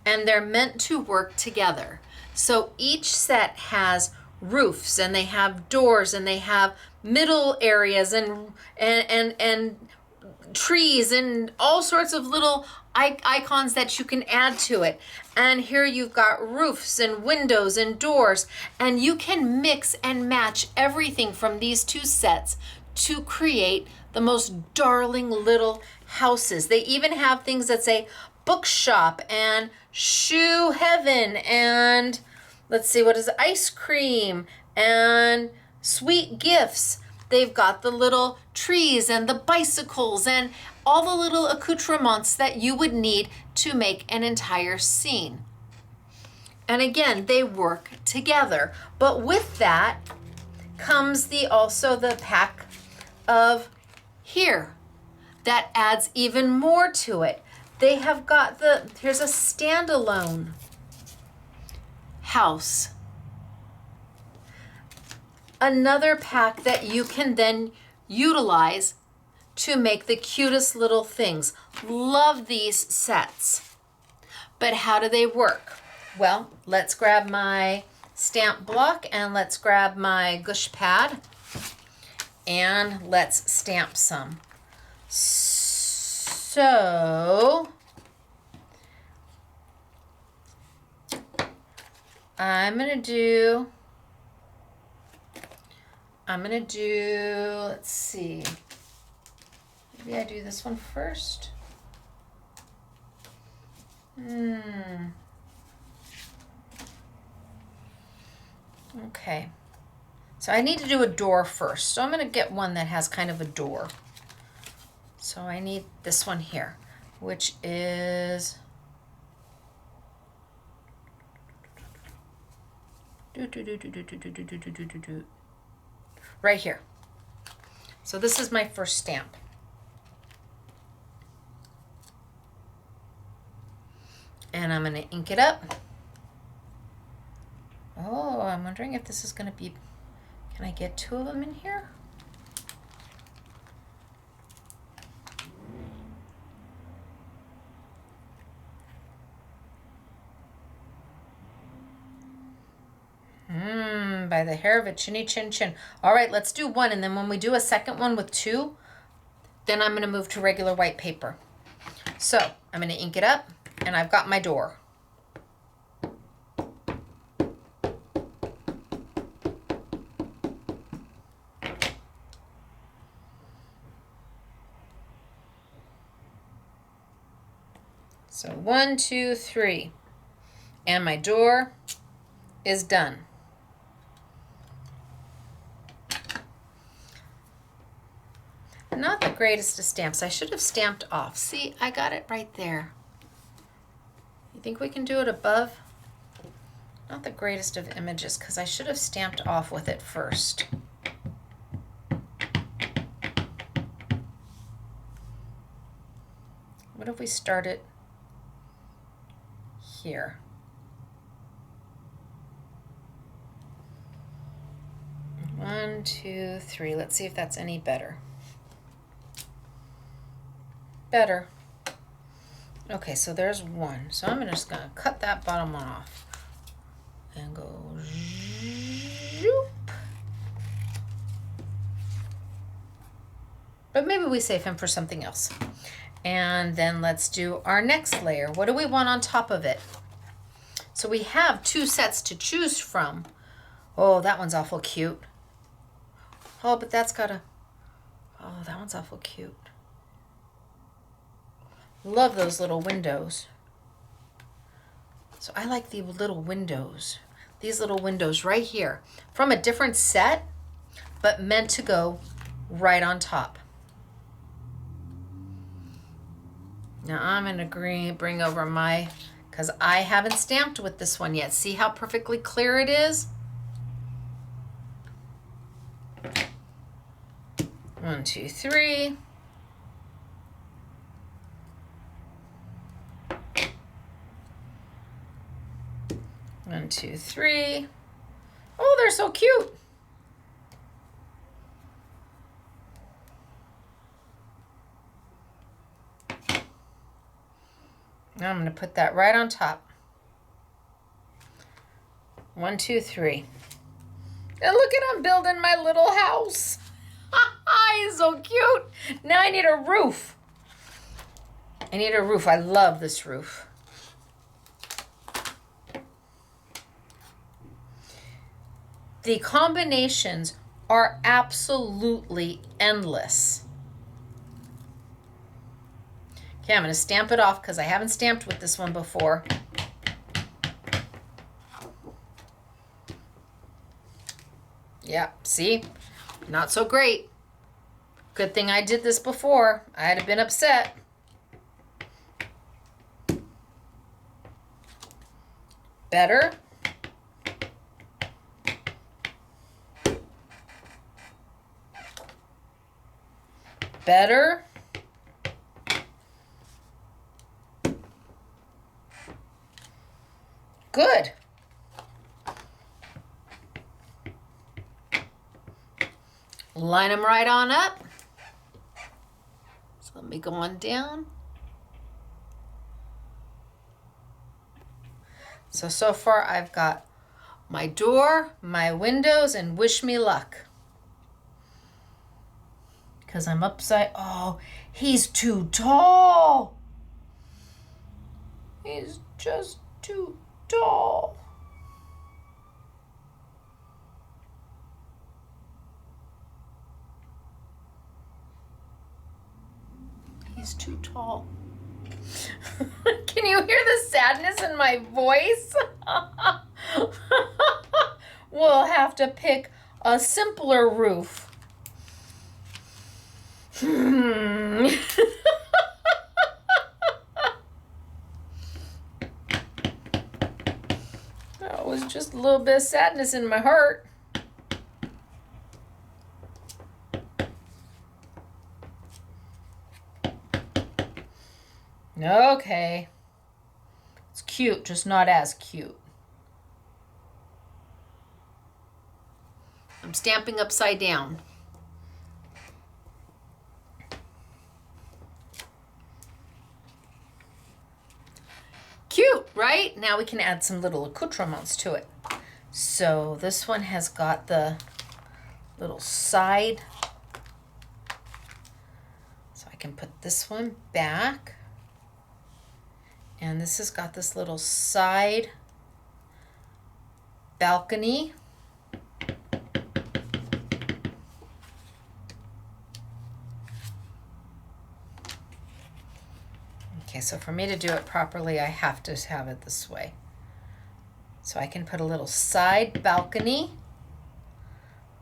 Speaker 2: and they're meant to work together. So each set has roofs, and they have doors, and they have middle areas, and trees, and all sorts of little icons that you can add to it. And here you've got roofs and windows and doors, and you can mix and match everything from these 2 sets to create the most darling little houses. They even have things that say bookshop and shoe heaven, and let's see, what is it? Ice cream and sweet gifts. They've got the little trees and the bicycles and all the little accoutrements that you would need to make an entire scene. And again, they work together. But with that comes also the pack of here that adds even more to it. They have got here's a standalone house. Another pack that you can then utilize to make the cutest little things. Love these sets. But how do they work? Well, let's grab my stamp block and let's grab my gush pad and let's stamp some. So I'm gonna do, let's see, maybe I do this one first. Okay, so I need to do a door first. So I'm gonna get one that has kind of a door. So I need this one here, which is right here. So this is my first stamp. And I'm going to ink it up. Oh, I'm wondering if this is going to be, can I get 2 of them in here? By the hair of a chinny chin chin. All right, let's do 1. And then when we do a second one with 2, then I'm going to move to regular white paper. So I'm going to ink it up, and I've got my door. So 1, 2, 3. And my door is done. Not the greatest of stamps. I should have stamped off. See, I got it right there. You think we can do it above? Not the greatest of images because I should have stamped off with it first. What if we start it here? One, 2, 3. Let's see if that's any better. Better. Okay, so there's 1. So I'm just going to cut that bottom one off and go zoop. But maybe we save him for something else. And then let's do our next layer. What do we want on top of it? So we have 2 sets to choose from. Oh, that one's awful cute. Oh, but that's got a, oh, that one's awful cute. Love those little windows. So I like the little windows. These little windows right here from a different set, but meant to go right on top. Now I'm going to bring over my, because I haven't stamped with this one yet. See how perfectly clear it is? 1, 2, 3. One, 2, 3. Oh, they're so cute. Now I'm going to put that right on top. 1, 2, 3. And look at him building my little house. He's so cute. Now I need a roof. I need a roof. I love this roof. The combinations are absolutely endless. Okay, I'm going to stamp it off because I haven't stamped with this one before. Yeah, see? Not so great. Good thing I did this before. I'd have been upset. Better. Better. Good. Line them right on up. So let me go on down. So far I've got my door, my windows, and wish me luck. Because I'm upside, oh, he's too tall. He's just too tall. He's too tall. Can you hear the sadness in my voice? We'll have to pick a simpler roof. That was just a little bit of sadness in my heart. Okay. It's cute, just not as cute. I'm stamping upside down. Cute, right? Now we can add some little accoutrements to it. So this one has got the little side. So I can put this one back. And this has got this little side balcony. Okay, so for me to do it properly, I have to have it this way. So I can put a little side balcony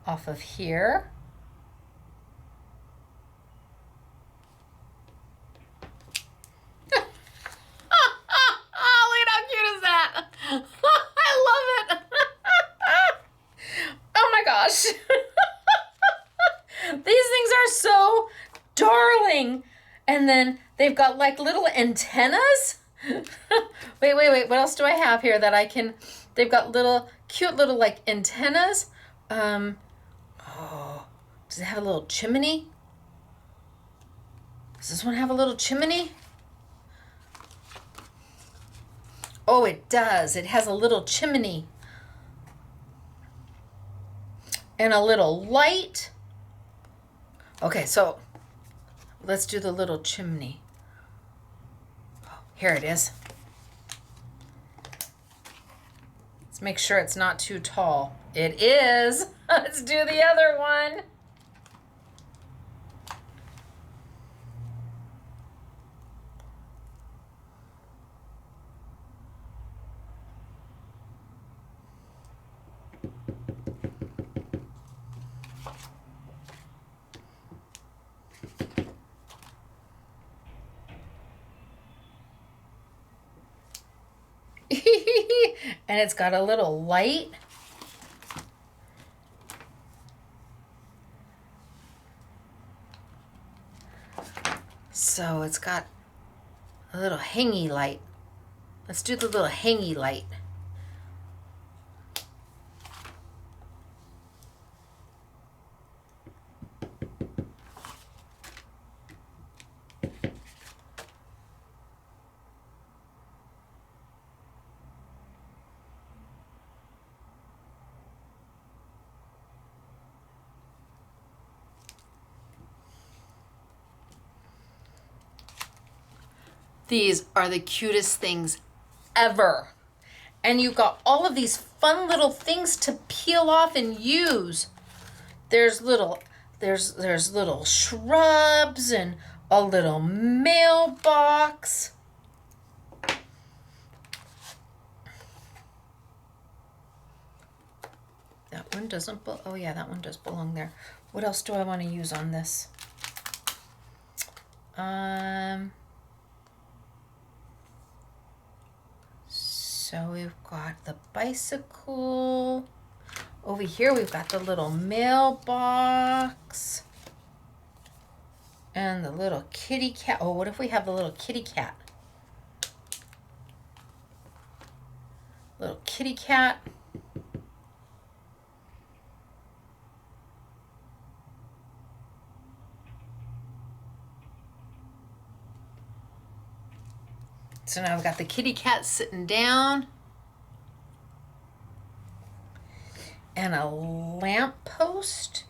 Speaker 2: off of here. Look at how cute is that? I love it. Oh my gosh. These things are so darling. And then they've got like little antennas. Wait. What else do I have here that I can, they've got little, cute little like antennas. Oh, does it have a little chimney? Does this one have a little chimney? Oh, it does. It has a little chimney. And a little light. Okay, so let's do the little chimney. Here it is. Let's make sure it's not too tall. It is. Let's do the other one. And it's got a little light. So it's got a little hangy light. Let's do the little hangy light. These are the cutest things ever. And you've got all of these fun little things to peel off and use. There's little shrubs and a little mailbox. That one doesn't oh yeah, that one does belong there. What else do I want to use on this? So we've got the bicycle. Over here we've got the little mailbox. And the little kitty cat. Oh, what if we have the little kitty cat? Little kitty cat. So now I've got the kitty cat sitting down. And a lamp post.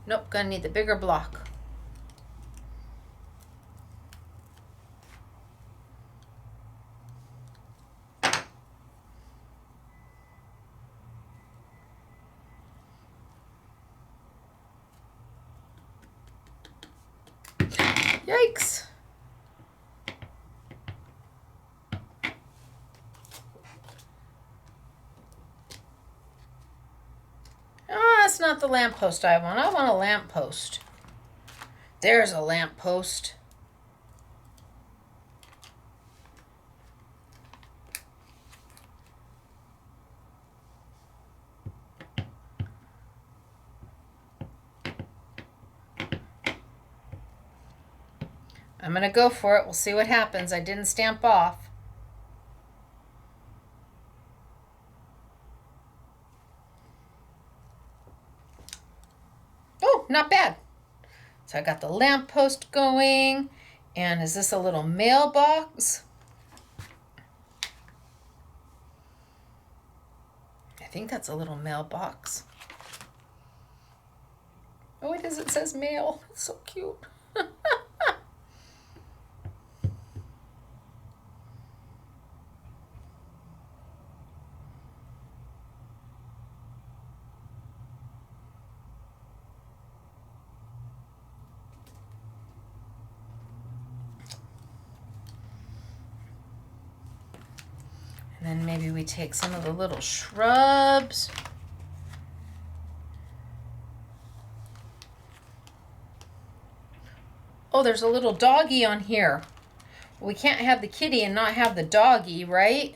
Speaker 2: Nope, gonna need the bigger block. Yikes. Oh, that's not the lamppost I want. I want a lamppost. There's a lamppost. I'm going to go for it. We'll see what happens. I didn't stamp off. Oh, not bad. So I got the lamppost going. And is this a little mailbox? I think that's a little mailbox. Oh, it is. It says mail. It's so cute. And then maybe we take some of the little shrubs. Oh, there's a little doggy on here. We can't have the kitty and not have the doggy, right?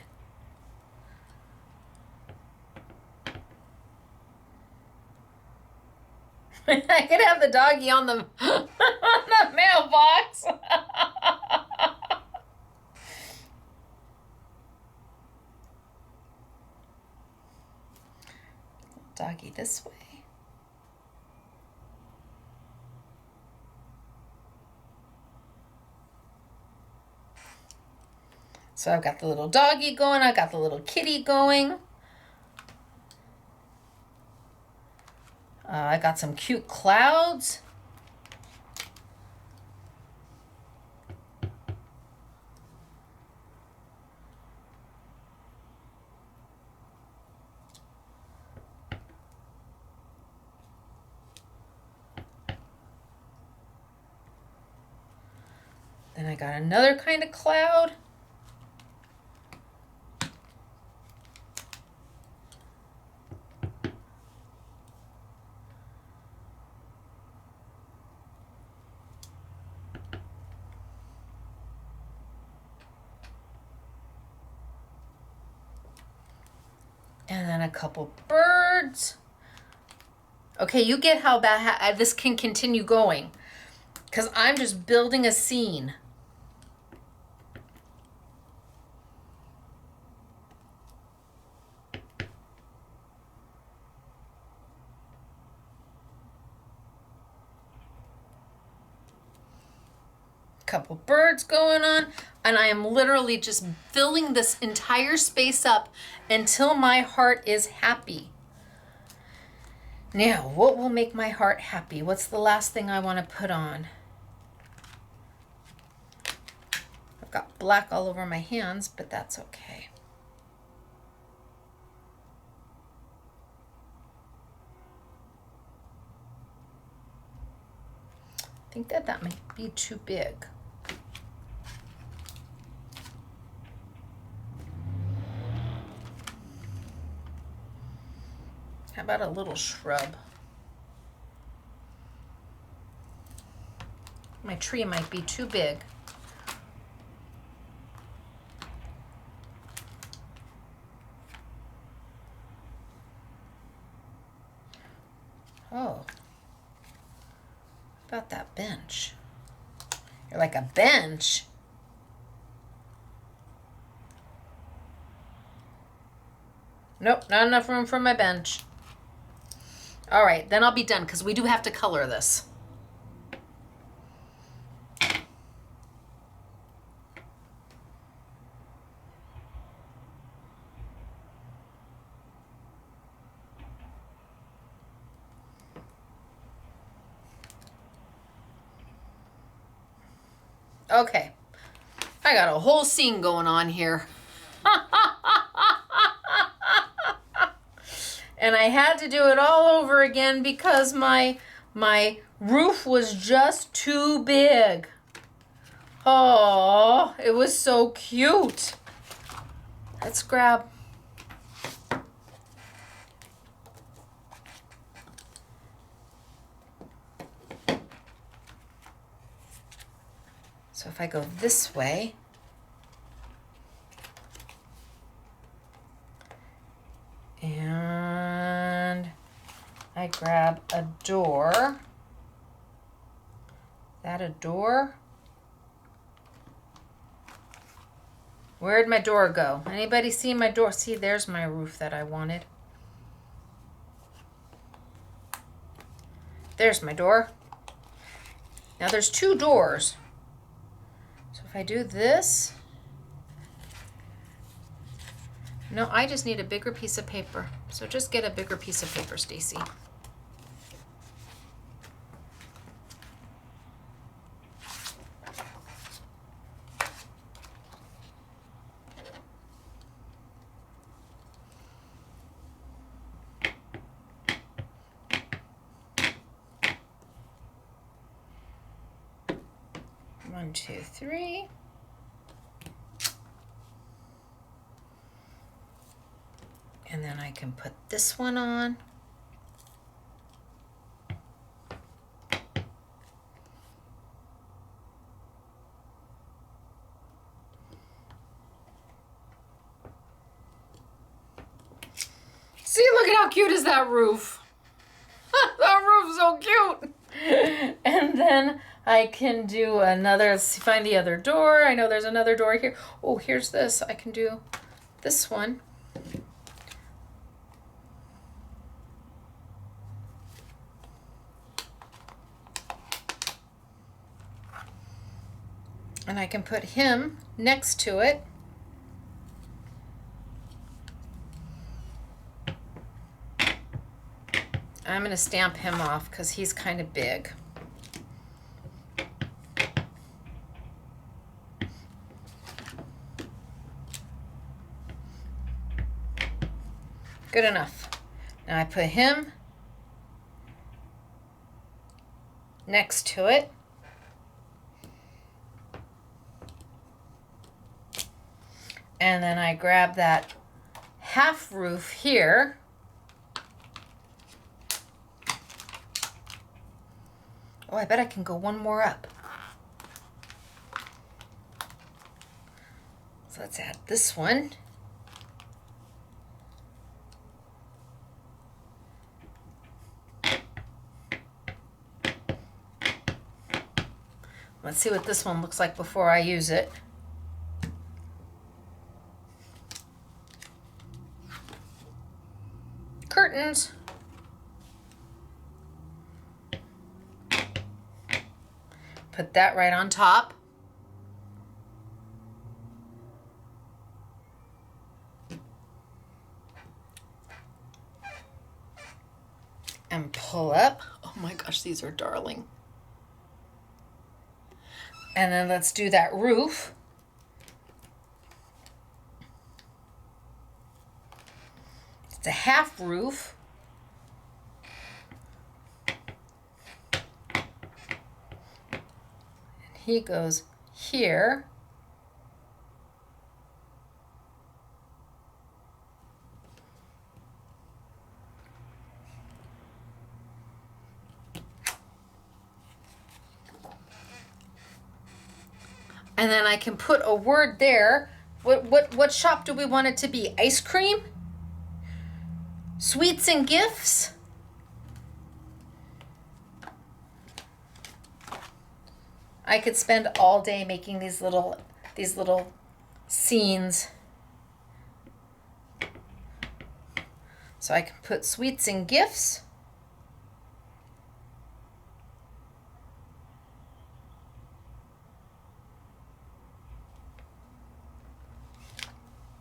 Speaker 2: I could have the doggy on the, on the mailbox. Doggy this way. So I've got the little doggy going. I've got the little kitty going. I got some cute clouds. Then I got another kind of cloud. And then a couple birds. Okay, you get how this can continue going. Because I'm just building a scene. Couple birds going on, and I am literally just filling this entire space up until my heart is happy. Now, what will make my heart happy? What's the last thing I want to put on? I've got black all over my hands, but that's okay. I think that might be too big. How about a little shrub? My tree might be too big. Oh, about that bench. You're like, a bench? Nope, not enough room for my bench. All right, then I'll be done because we do have to color this. Okay, I got a whole scene going on here. And I had to do it all over again because my roof was just too big. Oh, it was so cute. Let's grab. So if I go this way, and I grab a door. Is that a door? Where'd my door go? Anybody see my door? See, there's my roof that I wanted. There's my door. Now there's two doors. So if I do this, no, I just need a bigger piece of paper. So just get a bigger piece of paper, Stacy. One, two, three. And then I can put this one on. See, look at how cute is that roof. That roof's so cute. And then I can do another, let's find the other door. I know there's another door here. Oh, here's this. I can do this one. And I can put him next to it. I'm going to stamp him off because he's kind of big. Good enough. Now I put him next to it. And then I grab that half roof here. Oh, I bet I can go one more up. So let's add this one. Let's see what this one looks like before I use it. Curtains. Put that right on top. pull up. Oh my gosh, these are darling. And then let's do that roof. It's a half roof. And he goes here. And then I can put a word there. What shop do we want it to be? Ice cream? Sweets and gifts? I could spend all day making these little scenes. So I can put sweets and gifts.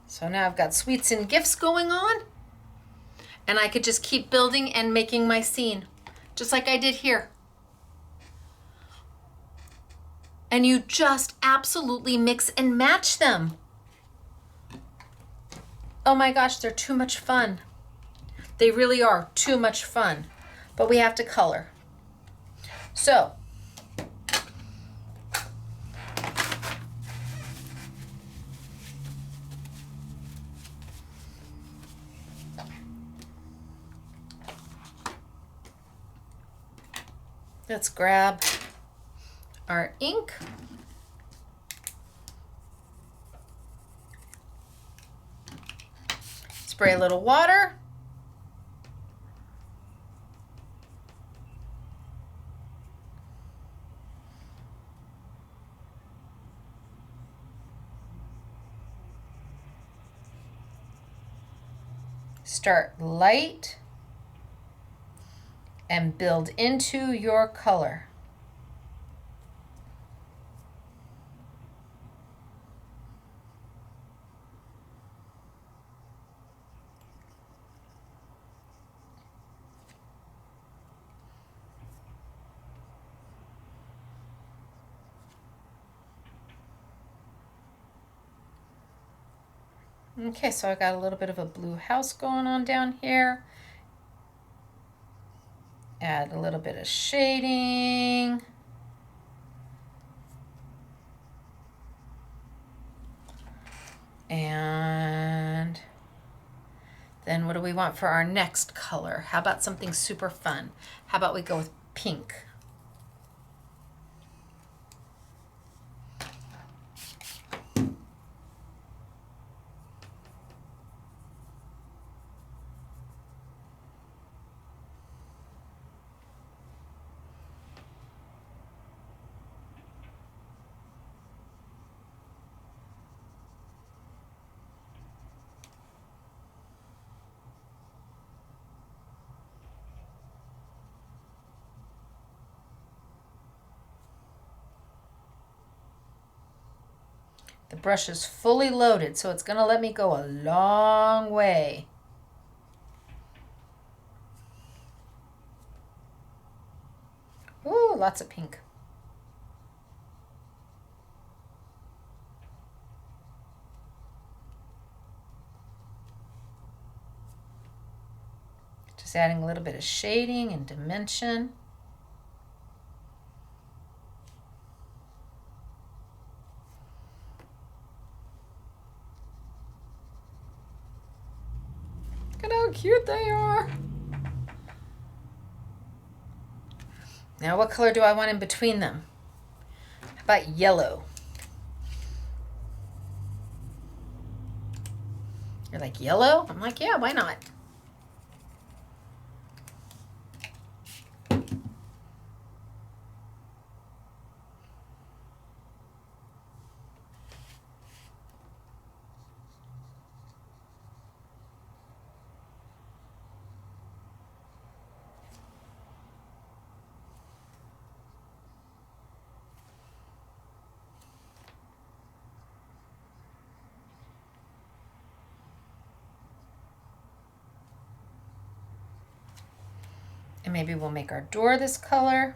Speaker 2: So now I've got sweets and gifts going on. And I could just keep building and making my scene, just like I did here. And you just absolutely mix and match them. Oh my gosh, they're too much fun. They really are too much fun, but we have to color. So, let's grab our ink. Spray a little water. Start light and build into your color. Okay, so I got a little bit of a blue house going on down here. Add a little bit of shading. And then what do we want for our next color? How about something super fun? How about we go with pink? The brush is fully loaded, so it's going to let me go a long way. Ooh, lots of pink. Just adding a little bit of shading and dimension. Look at how cute they are. Now what color do I want in between them? How about yellow? You're like, yellow? I'm like, yeah, why not? And maybe we'll make our door this color.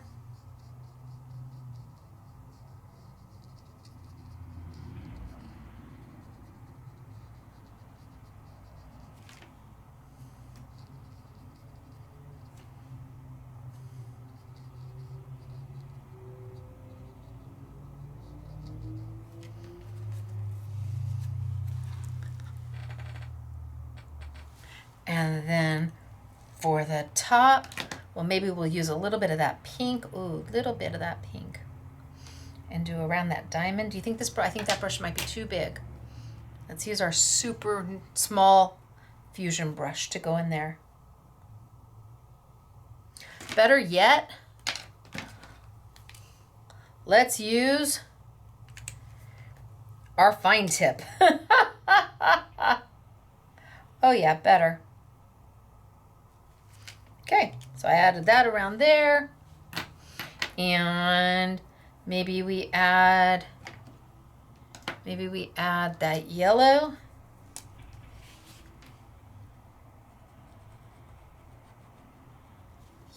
Speaker 2: And then for the top, well, maybe we'll use a little bit of that pink. Ooh, little bit of that pink. And do around that diamond. Do you think I think that brush might be too big. Let's use our super small fusion brush to go in there. Better yet, let's use our fine tip. Oh yeah, better. Okay, so I added that around there. And maybe we add that yellow.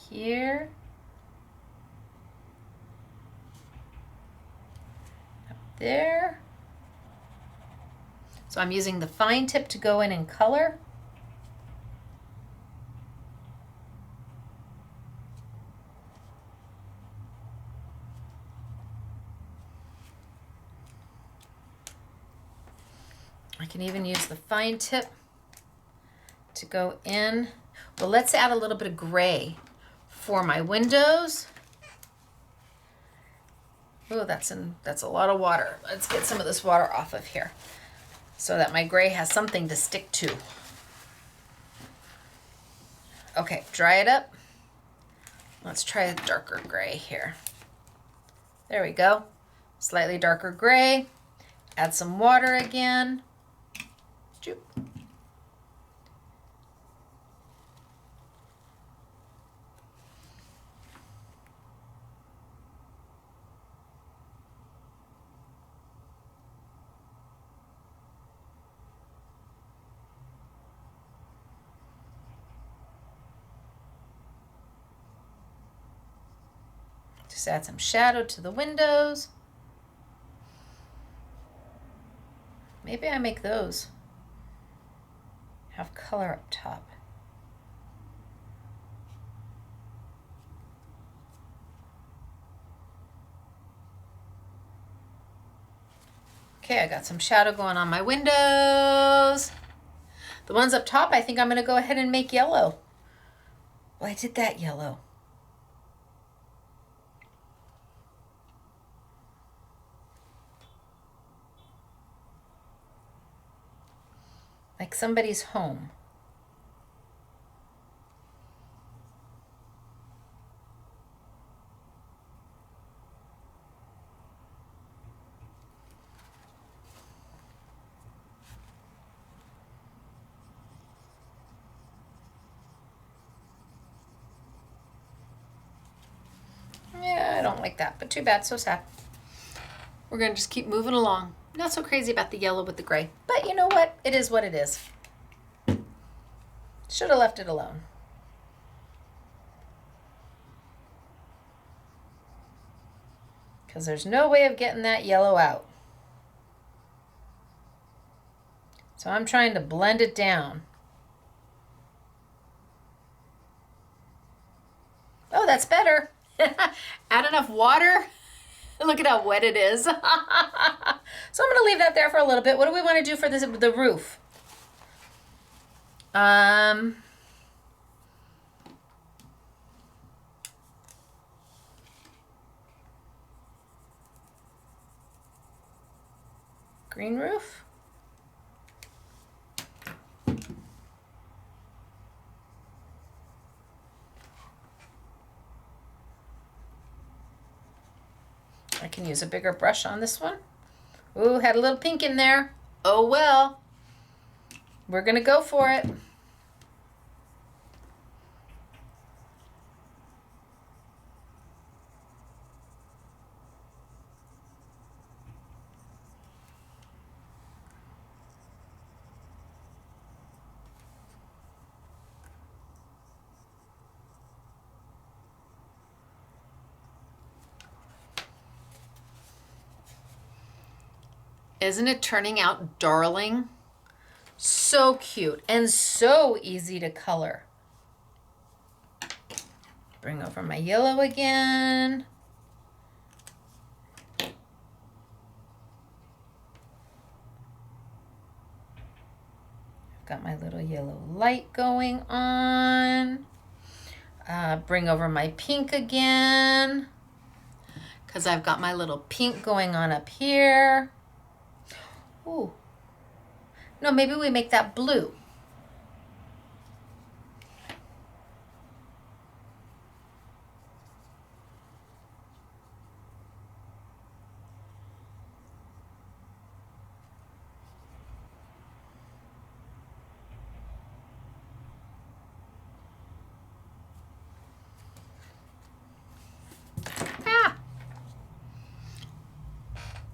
Speaker 2: Here. Up there. So I'm using the fine tip to go in and color. I can even use the fine tip to go in. Well, let's add a little bit of gray for my windows. Oh, that's a lot of water. Let's get some of this water off of here so that my gray has something to stick to. Okay, dry it up. Let's try a darker gray here. There we go. Slightly darker gray. Add some water again. Choop. Just add some shadow to the windows. Maybe I make those have color up top. Okay, I got some shadow going on my windows. The ones up top, I think I'm going to go ahead and make yellow. Well, I did that yellow. Like somebody's home. Yeah, I don't like that, but too bad, so sad. We're gonna just keep moving along. Not so crazy about the yellow with the gray, but you know what? It is what it is. Should have left it alone. Because there's no way of getting that yellow out. So I'm trying to blend it down. Oh, that's better. Add enough water. Look at how wet it is. So I'm going to leave that there for a little bit. What do we want to do for the roof? Green roof? I can use a bigger brush on this one. Ooh, had a little pink in there. Oh well. We're gonna go for it. Isn't it turning out darling? So cute and so easy to color. Bring over my yellow again. Got my little yellow light going on. Bring over my pink again, because I've got my little pink going on up here. Ooh. No, maybe we make that blue.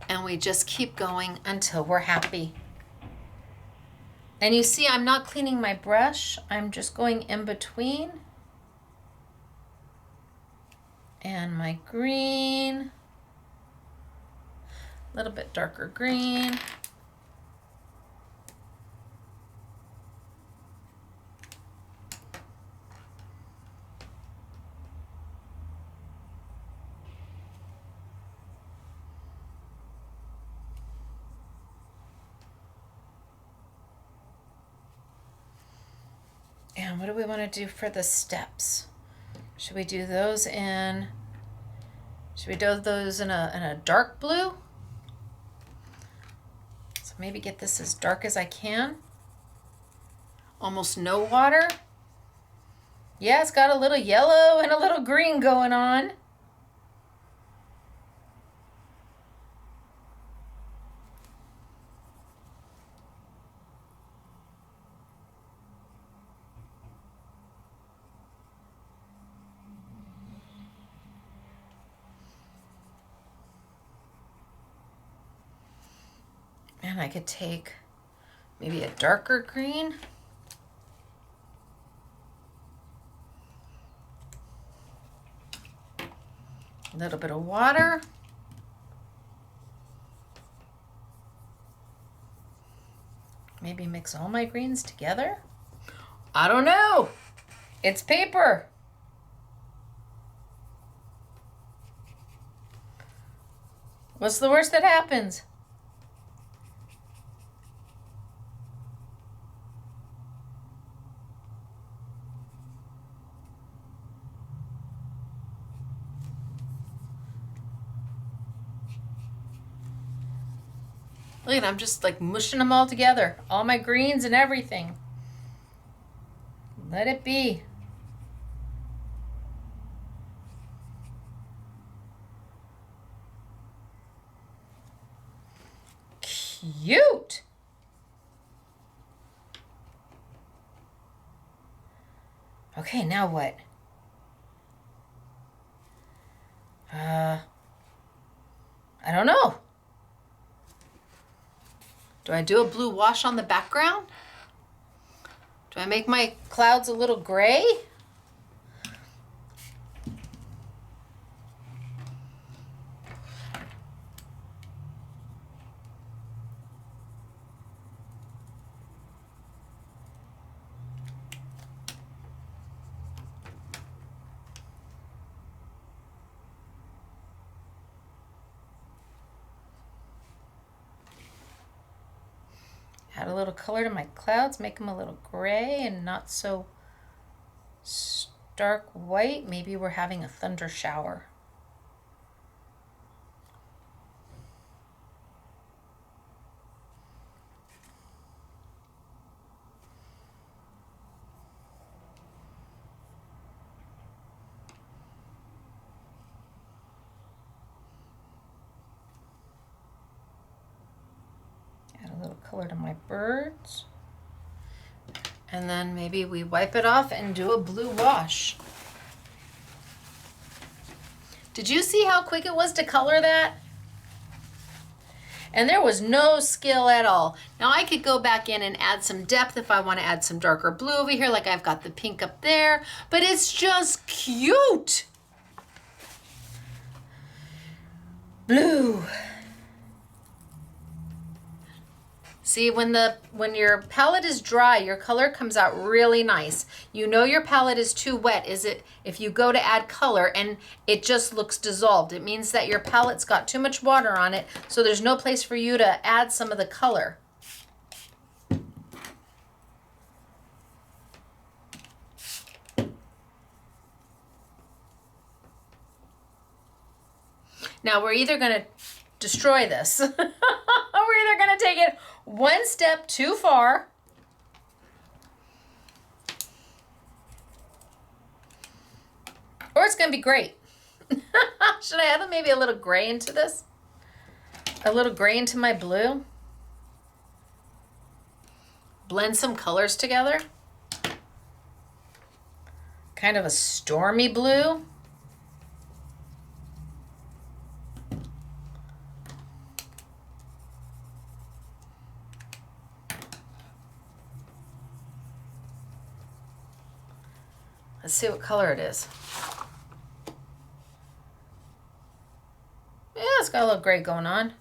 Speaker 2: And we just keep going until we're happy. And you see, I'm not cleaning my brush. I'm just going in between. And my green. A little bit darker green. And what do we want to do for the steps? Should we do those in, a dark blue? So maybe get this as dark as I can. Almost no water. Yeah, it's got a little yellow and a little green going on. And I could take maybe a darker green. A little bit of water. Maybe mix all my greens together. I don't know. It's paper. What's the worst that happens? Look at, I'm just like mushing them all together. All my greens and everything. Let it be. Cute. Okay, now what? I don't know. Do I do a blue wash on the background? Do I make my clouds a little gray? Add a little color to my clouds, make them a little gray and not so stark white. Maybe we're having a thunder shower. Color to my birds. And then maybe we wipe it off and do a blue wash. Did you see how quick it was to color that? And there was no skill at all. Now I could go back in and add some depth if I want to add some darker blue over here, like I've got the pink up there, but it's just cute. Blue. See, when your palette is dry, your color comes out really nice. You know your palette is too wet is it if you go to add color and it just looks dissolved. It means that your palette's got too much water on it, so there's no place for you to add some of the color. Now we're either going to destroy this or we're either going to take it one step too far or it's going to be great. Should I add maybe a little gray into this? A little gray into my blue? Blend some colors together. Kind of a stormy blue. Let's see what color it is. Yeah, it's got a little gray going on.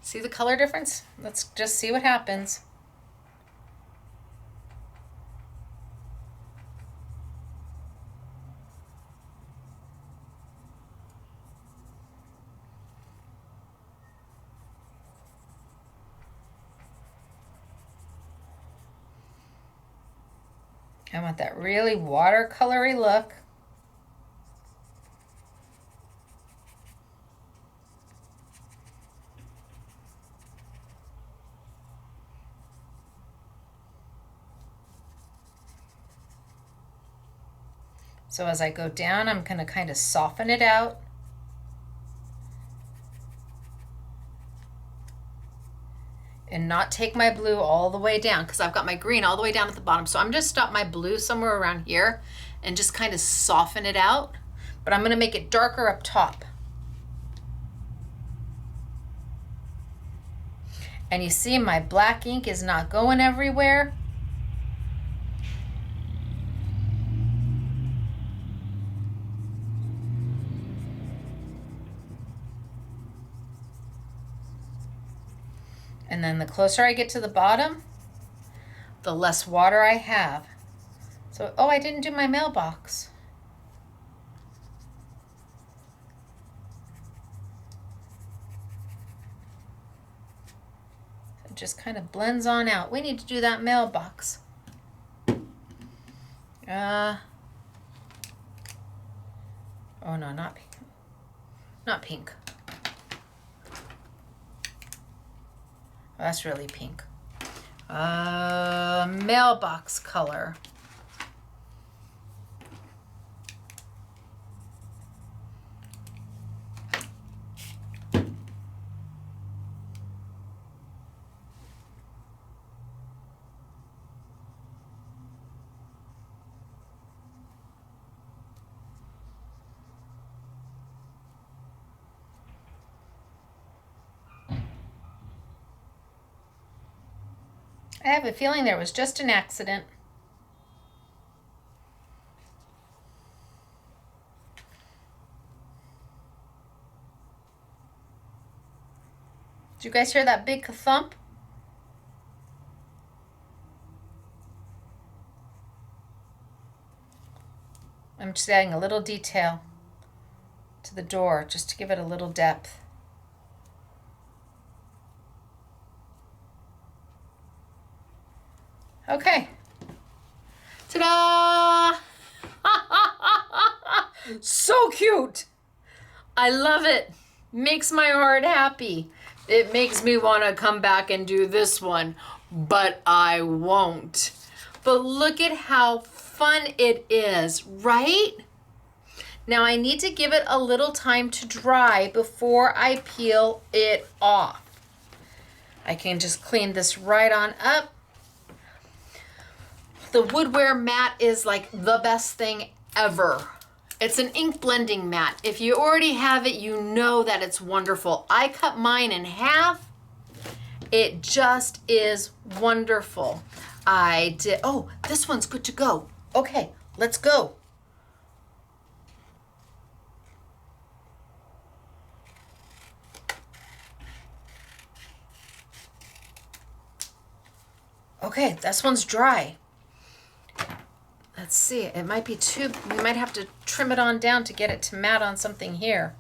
Speaker 2: See the color difference? Let's just see what happens. I want that really watercolory look. So as I go down, I'm going to kind of soften it out. And not take my blue all the way down because I've got my green all the way down at the bottom. So I'm just stop my blue somewhere around here and just kind of soften it out. But I'm going to make it darker up top. And you see my black ink is not going everywhere. And then the closer I get to the bottom, the less water I have. So, oh, I didn't do my mailbox. It just kind of blends on out. We need to do that mailbox. Oh no, not pink. Not pink. Oh, that's really pink. Mailbox color. I have a feeling there was just an accident. Did you guys hear that big thump? I'm just adding a little detail to the door just to give it a little depth. Okay. Ta-da! So cute. I love it. Makes my heart happy. It makes me want to come back and do this one, but I won't. But look at how fun it is, right? Now I need to give it a little time to dry before I peel it off. I can just clean this right on up. The woodware mat is like the best thing ever. It's an ink blending mat. If you already have it, you know that it's wonderful. I cut mine in half. It just is wonderful. I did, oh, this one's good to go. Okay, let's go. Okay, this one's dry. Let's see, it might be too, we might have to trim it on down to get it to mat on something here.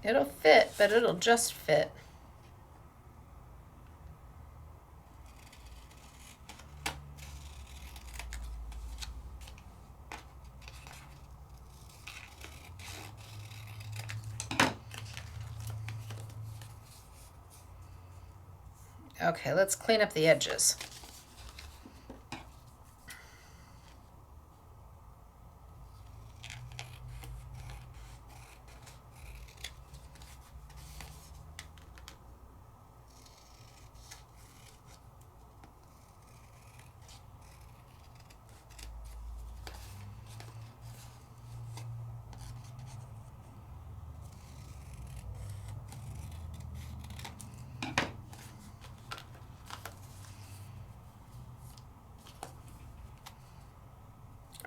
Speaker 2: It'll fit, but it'll just fit. Okay, let's clean up the edges.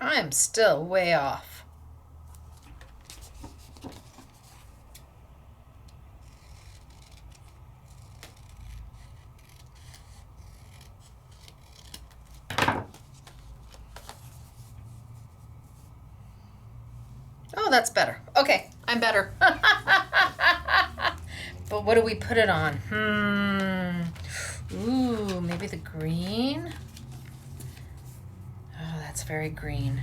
Speaker 2: I'm still way off. Oh, that's better. Okay, I'm better. But what do we put it on? Ooh, maybe the green? Oh, that's very green.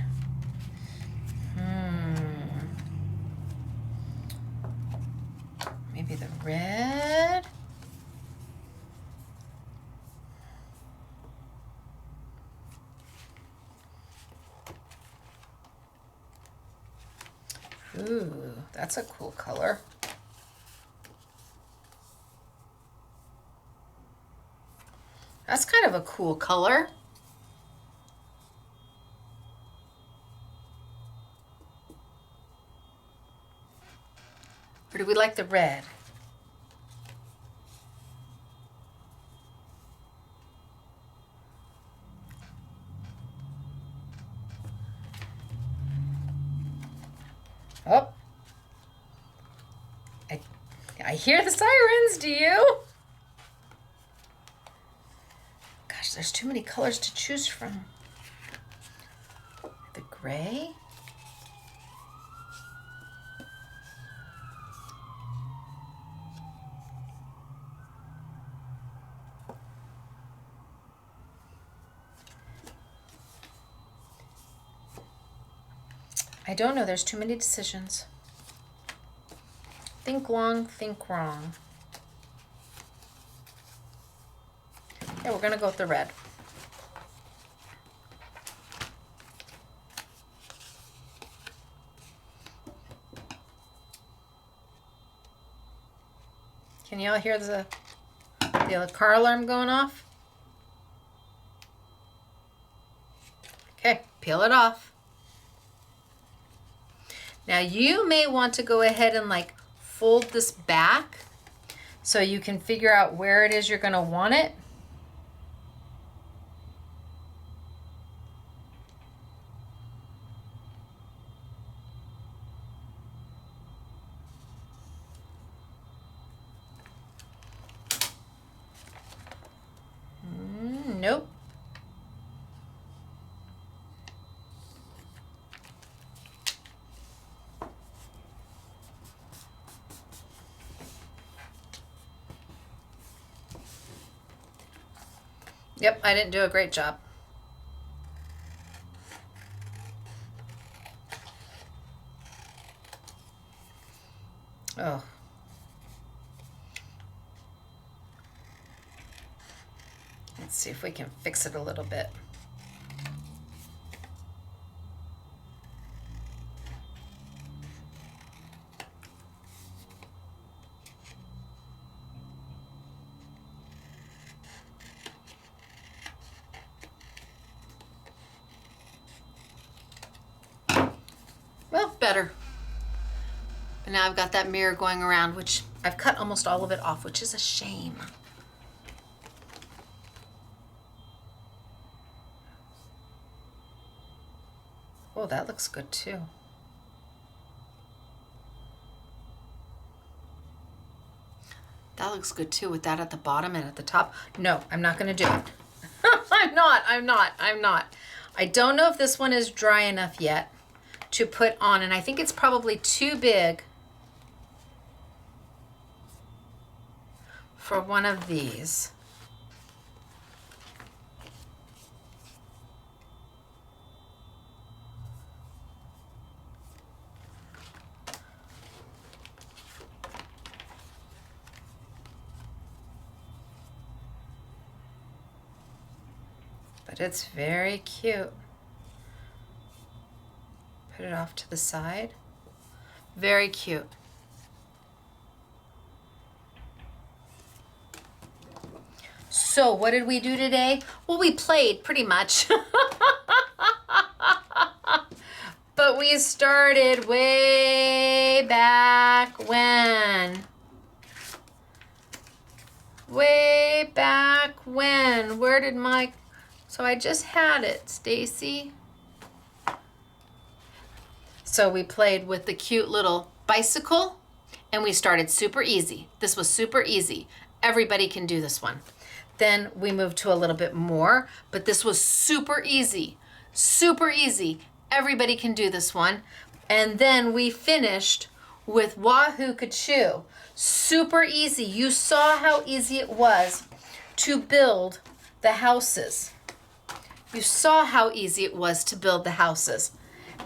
Speaker 2: Maybe the red? Ooh, that's a cool color. That's kind of a cool color. Or do we like the red? Oh, I hear the sirens, do you? Gosh, there's too many colors to choose from. The gray? I don't know, there's too many decisions. Think long, think wrong. Yeah, we're gonna go with the red. Can y'all hear the car alarm going off? Okay, peel it off. Now you may want to go ahead and like fold this back so you can figure out where it is you're going to want it. Nope. Yep, I didn't do a great job. Oh. Let's see if we can fix it a little bit. Well, better. And now I've got that mirror going around, which I've cut almost all of it off, which is a shame. Oh, that looks good too. looks good too with that at the bottom and at the top. No, I'm not going to do it. I'm not. I don't know if this one is dry enough yet to put on, and I think it's probably too big for one of these. But it's very cute. Put it off to the side. Very cute. So what did we do today? Well, we played pretty much. But we started way back when. Way back when. Where did my... So I just had it, Stacy. So we played with the cute little bicycle and we started super easy. This was super easy. Everybody can do this one. Then we moved to a little bit more, but this was super easy. Super easy. Everybody can do this one. And then we finished with Wahoo Kachoo. Super easy. You saw how easy it was to build the houses. You saw how easy it was to build the houses.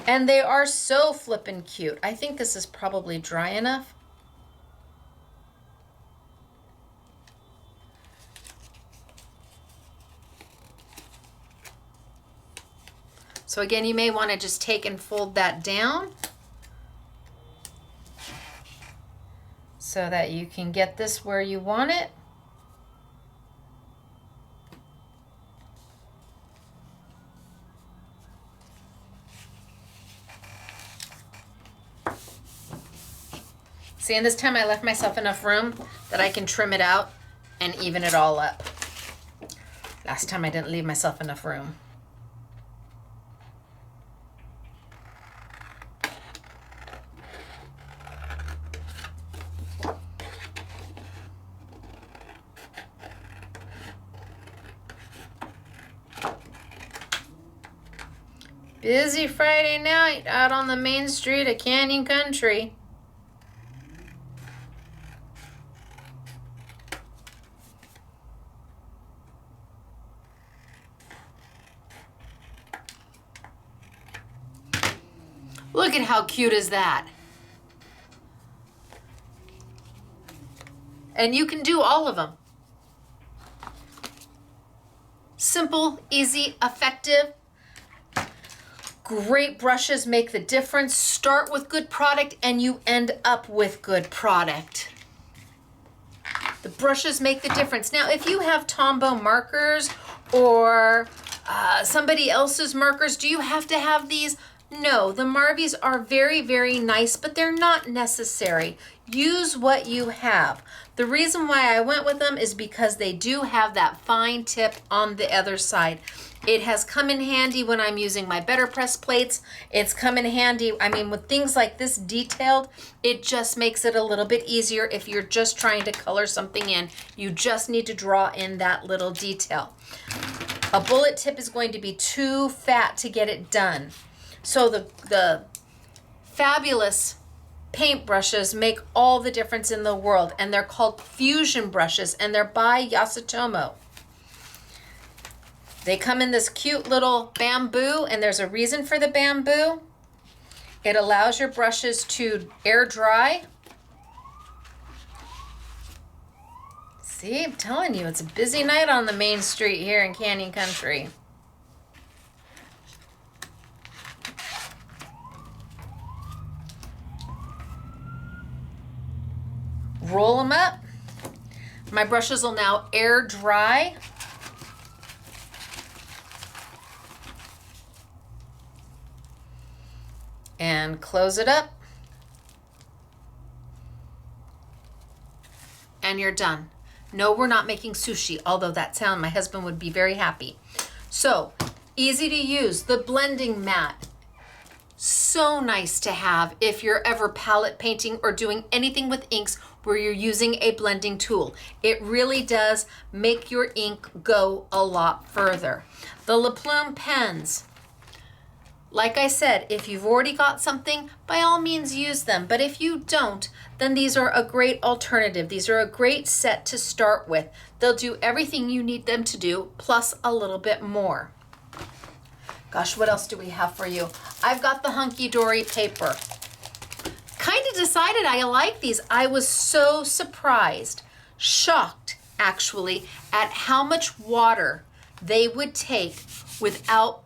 Speaker 2: And they are so flippin' cute. I think this is probably dry enough. So again, you may want to just take and fold that down so that you can get this where you want it. See, and this time I left myself enough room that I can trim it out and even it all up. Last time I didn't leave myself enough room. Busy Friday night out on the main street of Canyon Country. Look at how cute is that. And you can do all of them. Simple, easy, effective. Great brushes make the difference. Start with good product and you end up with good product. The brushes make the difference. Now, if you have Tombow markers or somebody else's markers, do you have to have these? No, the Marvies are very, very nice, but they're not necessary. Use what you have. The reason why I went with them is because they do have that fine tip on the other side. It has come in handy when I'm using my Better Press plates. It's come in handy, I mean, with things like this detailed, it just makes it a little bit easier if you're just trying to color something in. You just need to draw in that little detail. A bullet tip is going to be too fat to get it done. So the fabulous paint brushes make all the difference in the world, and they're called fusion brushes, and they're by Yasutomo. They come in this cute little bamboo, and there's a reason for the bamboo. It allows your brushes to air dry. See, I'm telling you, it's a busy night on the main street here in Canyon Country. Roll them up. My brushes will now air dry. And close it up. And you're done. No, we're not making sushi, although that sound, my husband would be very happy. So, easy to use. The blending mat. So nice to have if you're ever palette painting or doing anything with inks where you're using a blending tool. It really does make your ink go a lot further. The Plume pens. Like I said, if you've already got something, by all means use them. But if you don't, then these are a great alternative. These are a great set to start with. They'll do everything you need them to do, plus a little bit more. Gosh, what else do we have for you? I've got the Hunky Dory paper. Kind of decided I like these. I was so surprised, shocked actually, at how much water they would take without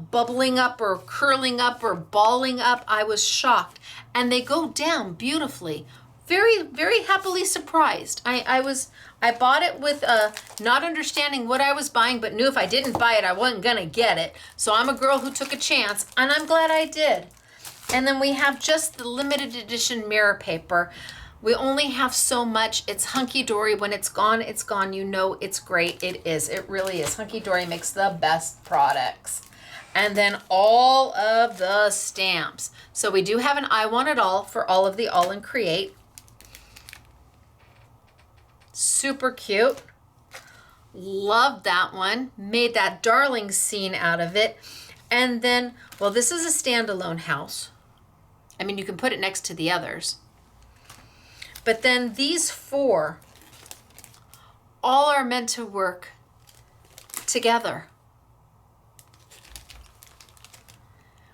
Speaker 2: bubbling up or curling up or balling up. I was shocked. And they go down beautifully. Very, very happily surprised. I bought it with not understanding what I was buying, but knew if I didn't buy it, I wasn't gonna get it. So I'm a girl who took a chance, and I'm glad I did. And then we have just the limited edition mirror paper. We only have so much. It's Hunky Dory. When it's gone, it's gone. You know it's great. It is. It really is. Hunky Dory makes the best products. And then all of the stamps. So we do have an I Want It All for all of the All in Create. Super cute. Love that one. Made that darling scene out of it. And then, well, this is a standalone house. I mean, you can put it next to the others. But then these four all are meant to work together.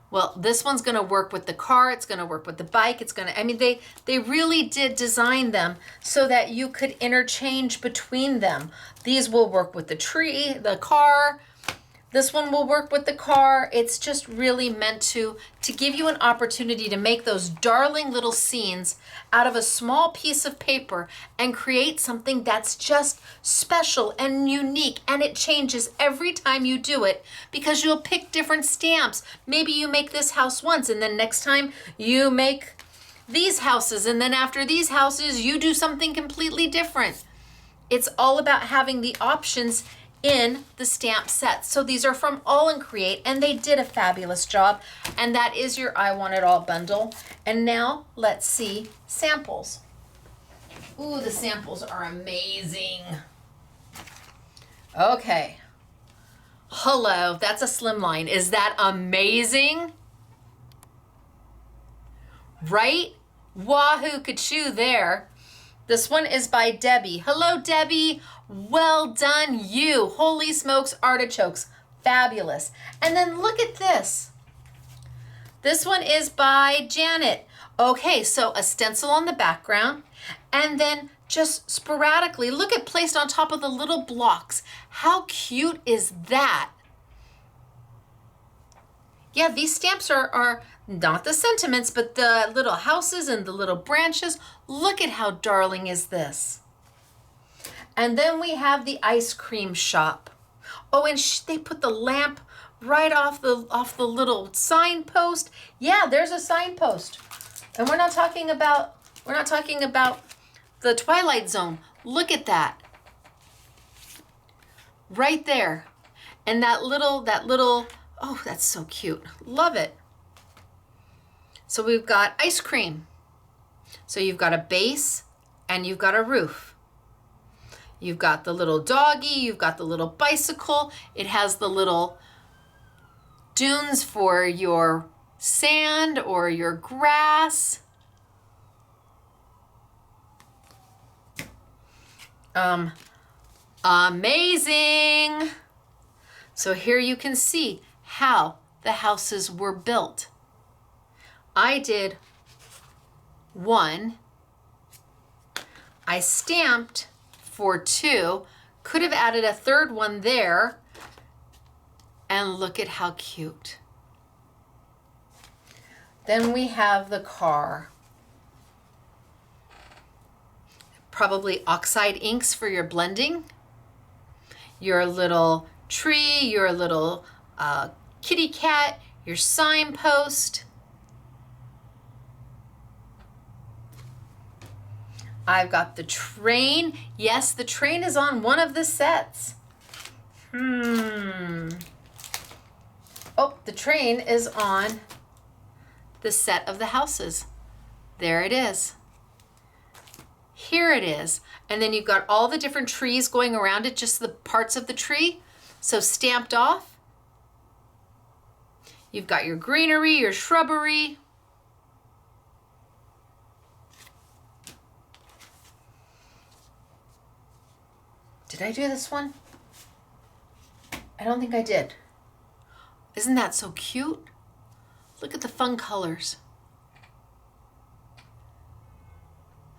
Speaker 2: Well, this one's going to work with the car. It's going to work with the bike. It's going to, I mean, they really did design them so that you could interchange between them. These will work with the tree, the car. This one will work with the car. It's just really meant to give you an opportunity to make those darling little scenes out of a small piece of paper and create something that's just special and unique. And it changes every time you do it because you'll pick different stamps. Maybe you make this house once and then next time you make these houses. And then after these houses, you do something completely different. It's all about having the options in the stamp set. So these are from All in Create, and they did a fabulous job. And that is your I Want It All bundle. And now let's see samples. Ooh, the samples are amazing. Okay. Hello, that's a slimline. Is that amazing? Right? Wahoo Kachoo there. This one is by Debbie. Hello, Debbie. Well done, you. Holy smokes, artichokes. Fabulous. And then look at this. This one is by Janet. Okay, so a stencil on the background, and then just sporadically, look at placed on top of the little blocks. How cute is that? Yeah, these stamps are not the sentiments, but the little houses and the little branches. Look at how darling is this. And then we have the ice cream shop. Oh, and they put the lamp right off the little signpost. Yeah, there's a signpost. And we're not talking about the Twilight Zone. Look at that. Right there. And that little, oh, that's so cute. Love it. So we've got ice cream. So you've got a base and you've got a roof. You've got the little doggy, you've got the little bicycle. It has the little dunes for your sand or your grass. Amazing. So here you can see how the houses were built. I did one. I stamped for two. Could have added a third one there. And look at how cute. Then we have the car. Probably oxide inks for your blending. Your little tree, your little kitty cat, your signpost. I've got the train. Yes, the train is on one of the sets. Oh, the train is on
Speaker 1: the set of the houses. There it is. Here it is. And then you've got all the different trees going around it, just the parts of the tree. So stamped off. You've got your greenery, your shrubbery. Did I do this one? I don't think I did. Isn't that so cute? Look at the fun colors.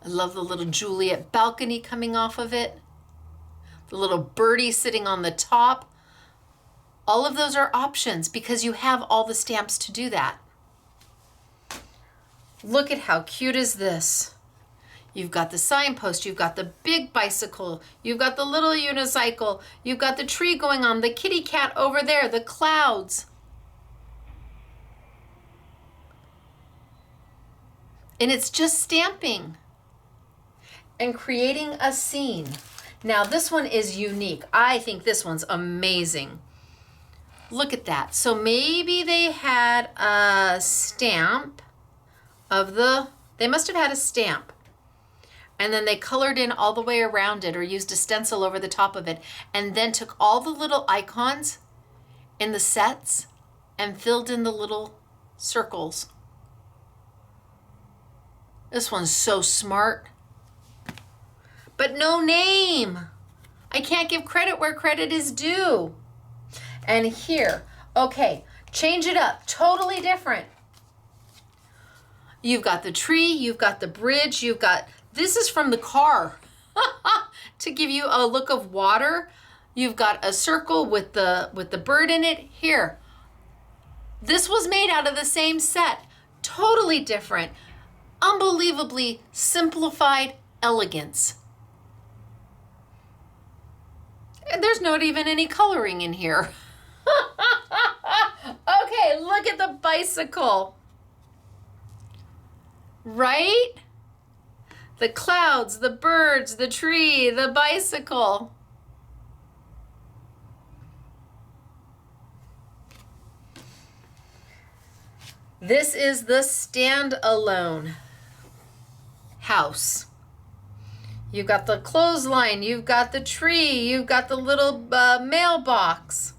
Speaker 1: I love the little Juliet balcony coming off of it. The little birdie sitting on the top. All of those are options because you have all the stamps to do that. Look at how cute is this. You've got the signpost, you've got the big bicycle, you've got the little unicycle, you've got the tree going on, the kitty cat over there, the clouds. And it's just stamping and creating a scene. Now this one is unique. I think this one's amazing. Look at that. So maybe they had a stamp of they must have had a stamp. And then they colored in all the way around it or used a stencil over the top of it and then took all the little icons in the sets and filled in the little circles. This one's so smart. But no name. I can't give credit where credit is due. And here, okay, change it up, totally different. You've got the tree, you've got the bridge, this is from the car to give you a look of water. You've got a circle with the bird in it. Here, this was made out of the same set, totally different, unbelievably simplified elegance. And there's not even any coloring in here. Okay, look at the bicycle. Right? The clouds, the birds, the tree, the bicycle. This is the stand-alone house. You've got the clothesline, you've got the tree, you've got the little mailbox.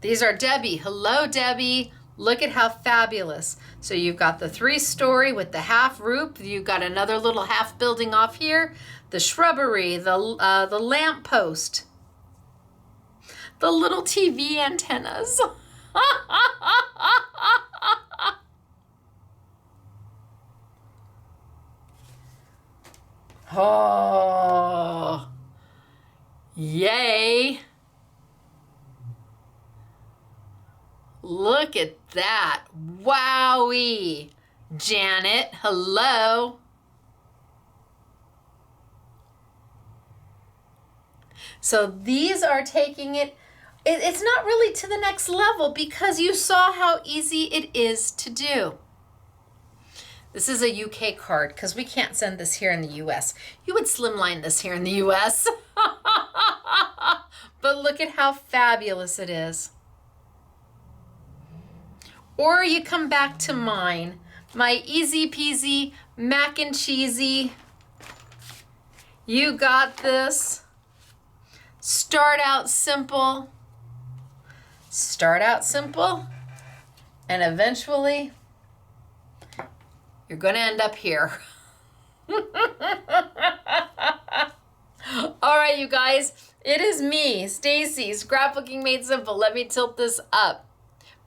Speaker 1: These are Debbie. Hello, Debbie. Look at how fabulous. So you've got the 3-story with the half roof. You've got another little half building off here. The shrubbery, the lamp post. The little TV antennas. Oh, yay. Look at that. Wowee. Janet, hello. So these are taking it's not really to the next level because you saw how easy it is to do. This is a UK card because we can't send this here in the US. You would slimline this here in the US. But look at how fabulous it is. Or you come back to mine, my easy peasy mac and cheesy. You got this. Start out simple, and eventually you're going to end up here. All right, you guys, it is me, Stacy, Scrapbooking Made Simple. Let me tilt this up.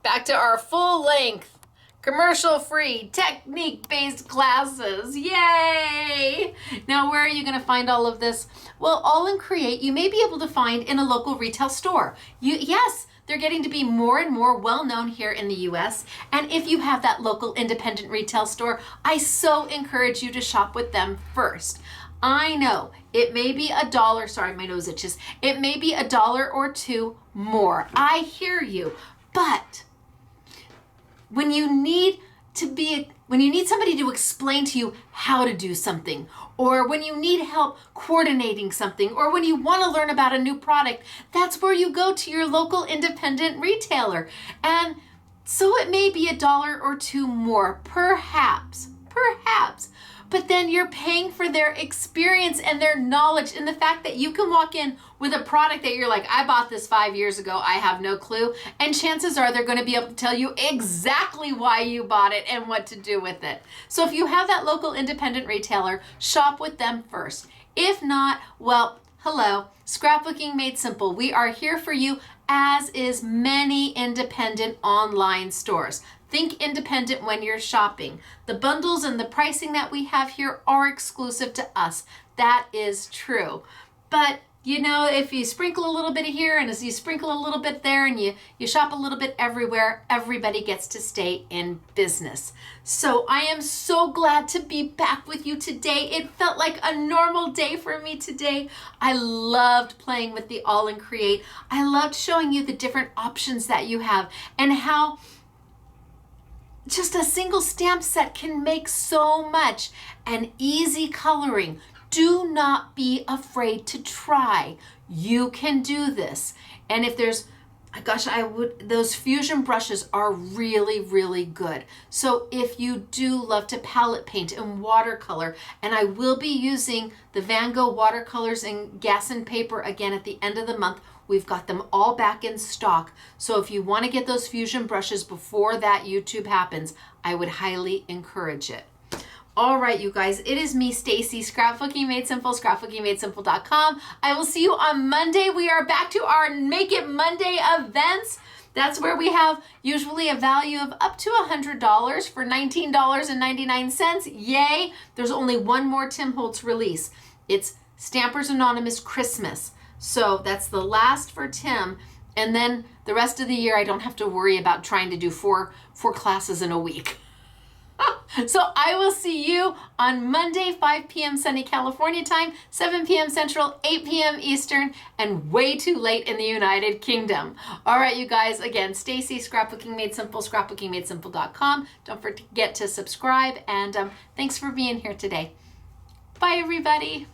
Speaker 1: Back to our full-length, commercial-free, technique-based classes. Yay! Now, where are you going to find all of this? Well, all in Create, you may be able to find in a local retail store. Yes, they're getting to be more and more well-known here in the US. And if you have that local independent retail store, I so encourage you to shop with them first. I know it may be $1, sorry, my nose itches. It may be $1 or $2 more. I hear you, but when you need to be when you need somebody to explain to you how to do something, or when you need help coordinating something, or when you want to learn about a new product, that's where you go to your local independent retailer. And so it may be $1 or $2 more, perhaps, but then you're paying for their experience and their knowledge, and the fact that you can walk in with a product that you're like, I bought this 5 years ago, I have no clue, and chances are they're going to be able to tell you exactly why you bought it and what to do with it. So if you have that local independent retailer, shop with them first. If not, well, hello, Scrapbooking Made Simple. We are here for you, as is many independent online stores. Think independent when you're shopping. The bundles and the pricing that we have here are exclusive to us. That is true. But you know, if you sprinkle a little bit here and as you sprinkle a little bit there and you shop a little bit everywhere, everybody gets to stay in business. So I am so glad to be back with you today. It felt like a normal day for me today. I loved playing with the All and Create. I loved showing you the different options that you have and how just a single stamp set can make so much, and easy coloring. Do not be afraid to try. You can do this. And if there's, gosh, those fusion brushes are really, really good. So if you do love to palette paint and watercolor, and I will be using the Van Gogh watercolors and gas and paper again at the end of the month. We've got them all back in stock. So if you want to get those fusion brushes before that YouTube happens, I would highly encourage it. All right, you guys, it is me, Stacy, Scrapbooking Made Simple, scrapbookingmadesimple.com. I will see you on Monday. We are back to our Make It Monday events. That's where we have usually a value of up to $100 for $19.99. Yay! There's only one more Tim Holtz release. It's Stampers Anonymous Christmas. So that's the last for Tim. And then the rest of the year, I don't have to worry about trying to do four classes in a week. So I will see you on Monday, 5 p.m. sunny California time, 7 p.m. Central, 8 p.m. Eastern, and way too late in the United Kingdom. All right, you guys, again, Stacy, Scrapbooking Made Simple, scrapbookingmadesimple.com. Don't forget to subscribe, and thanks for being here today. Bye, everybody.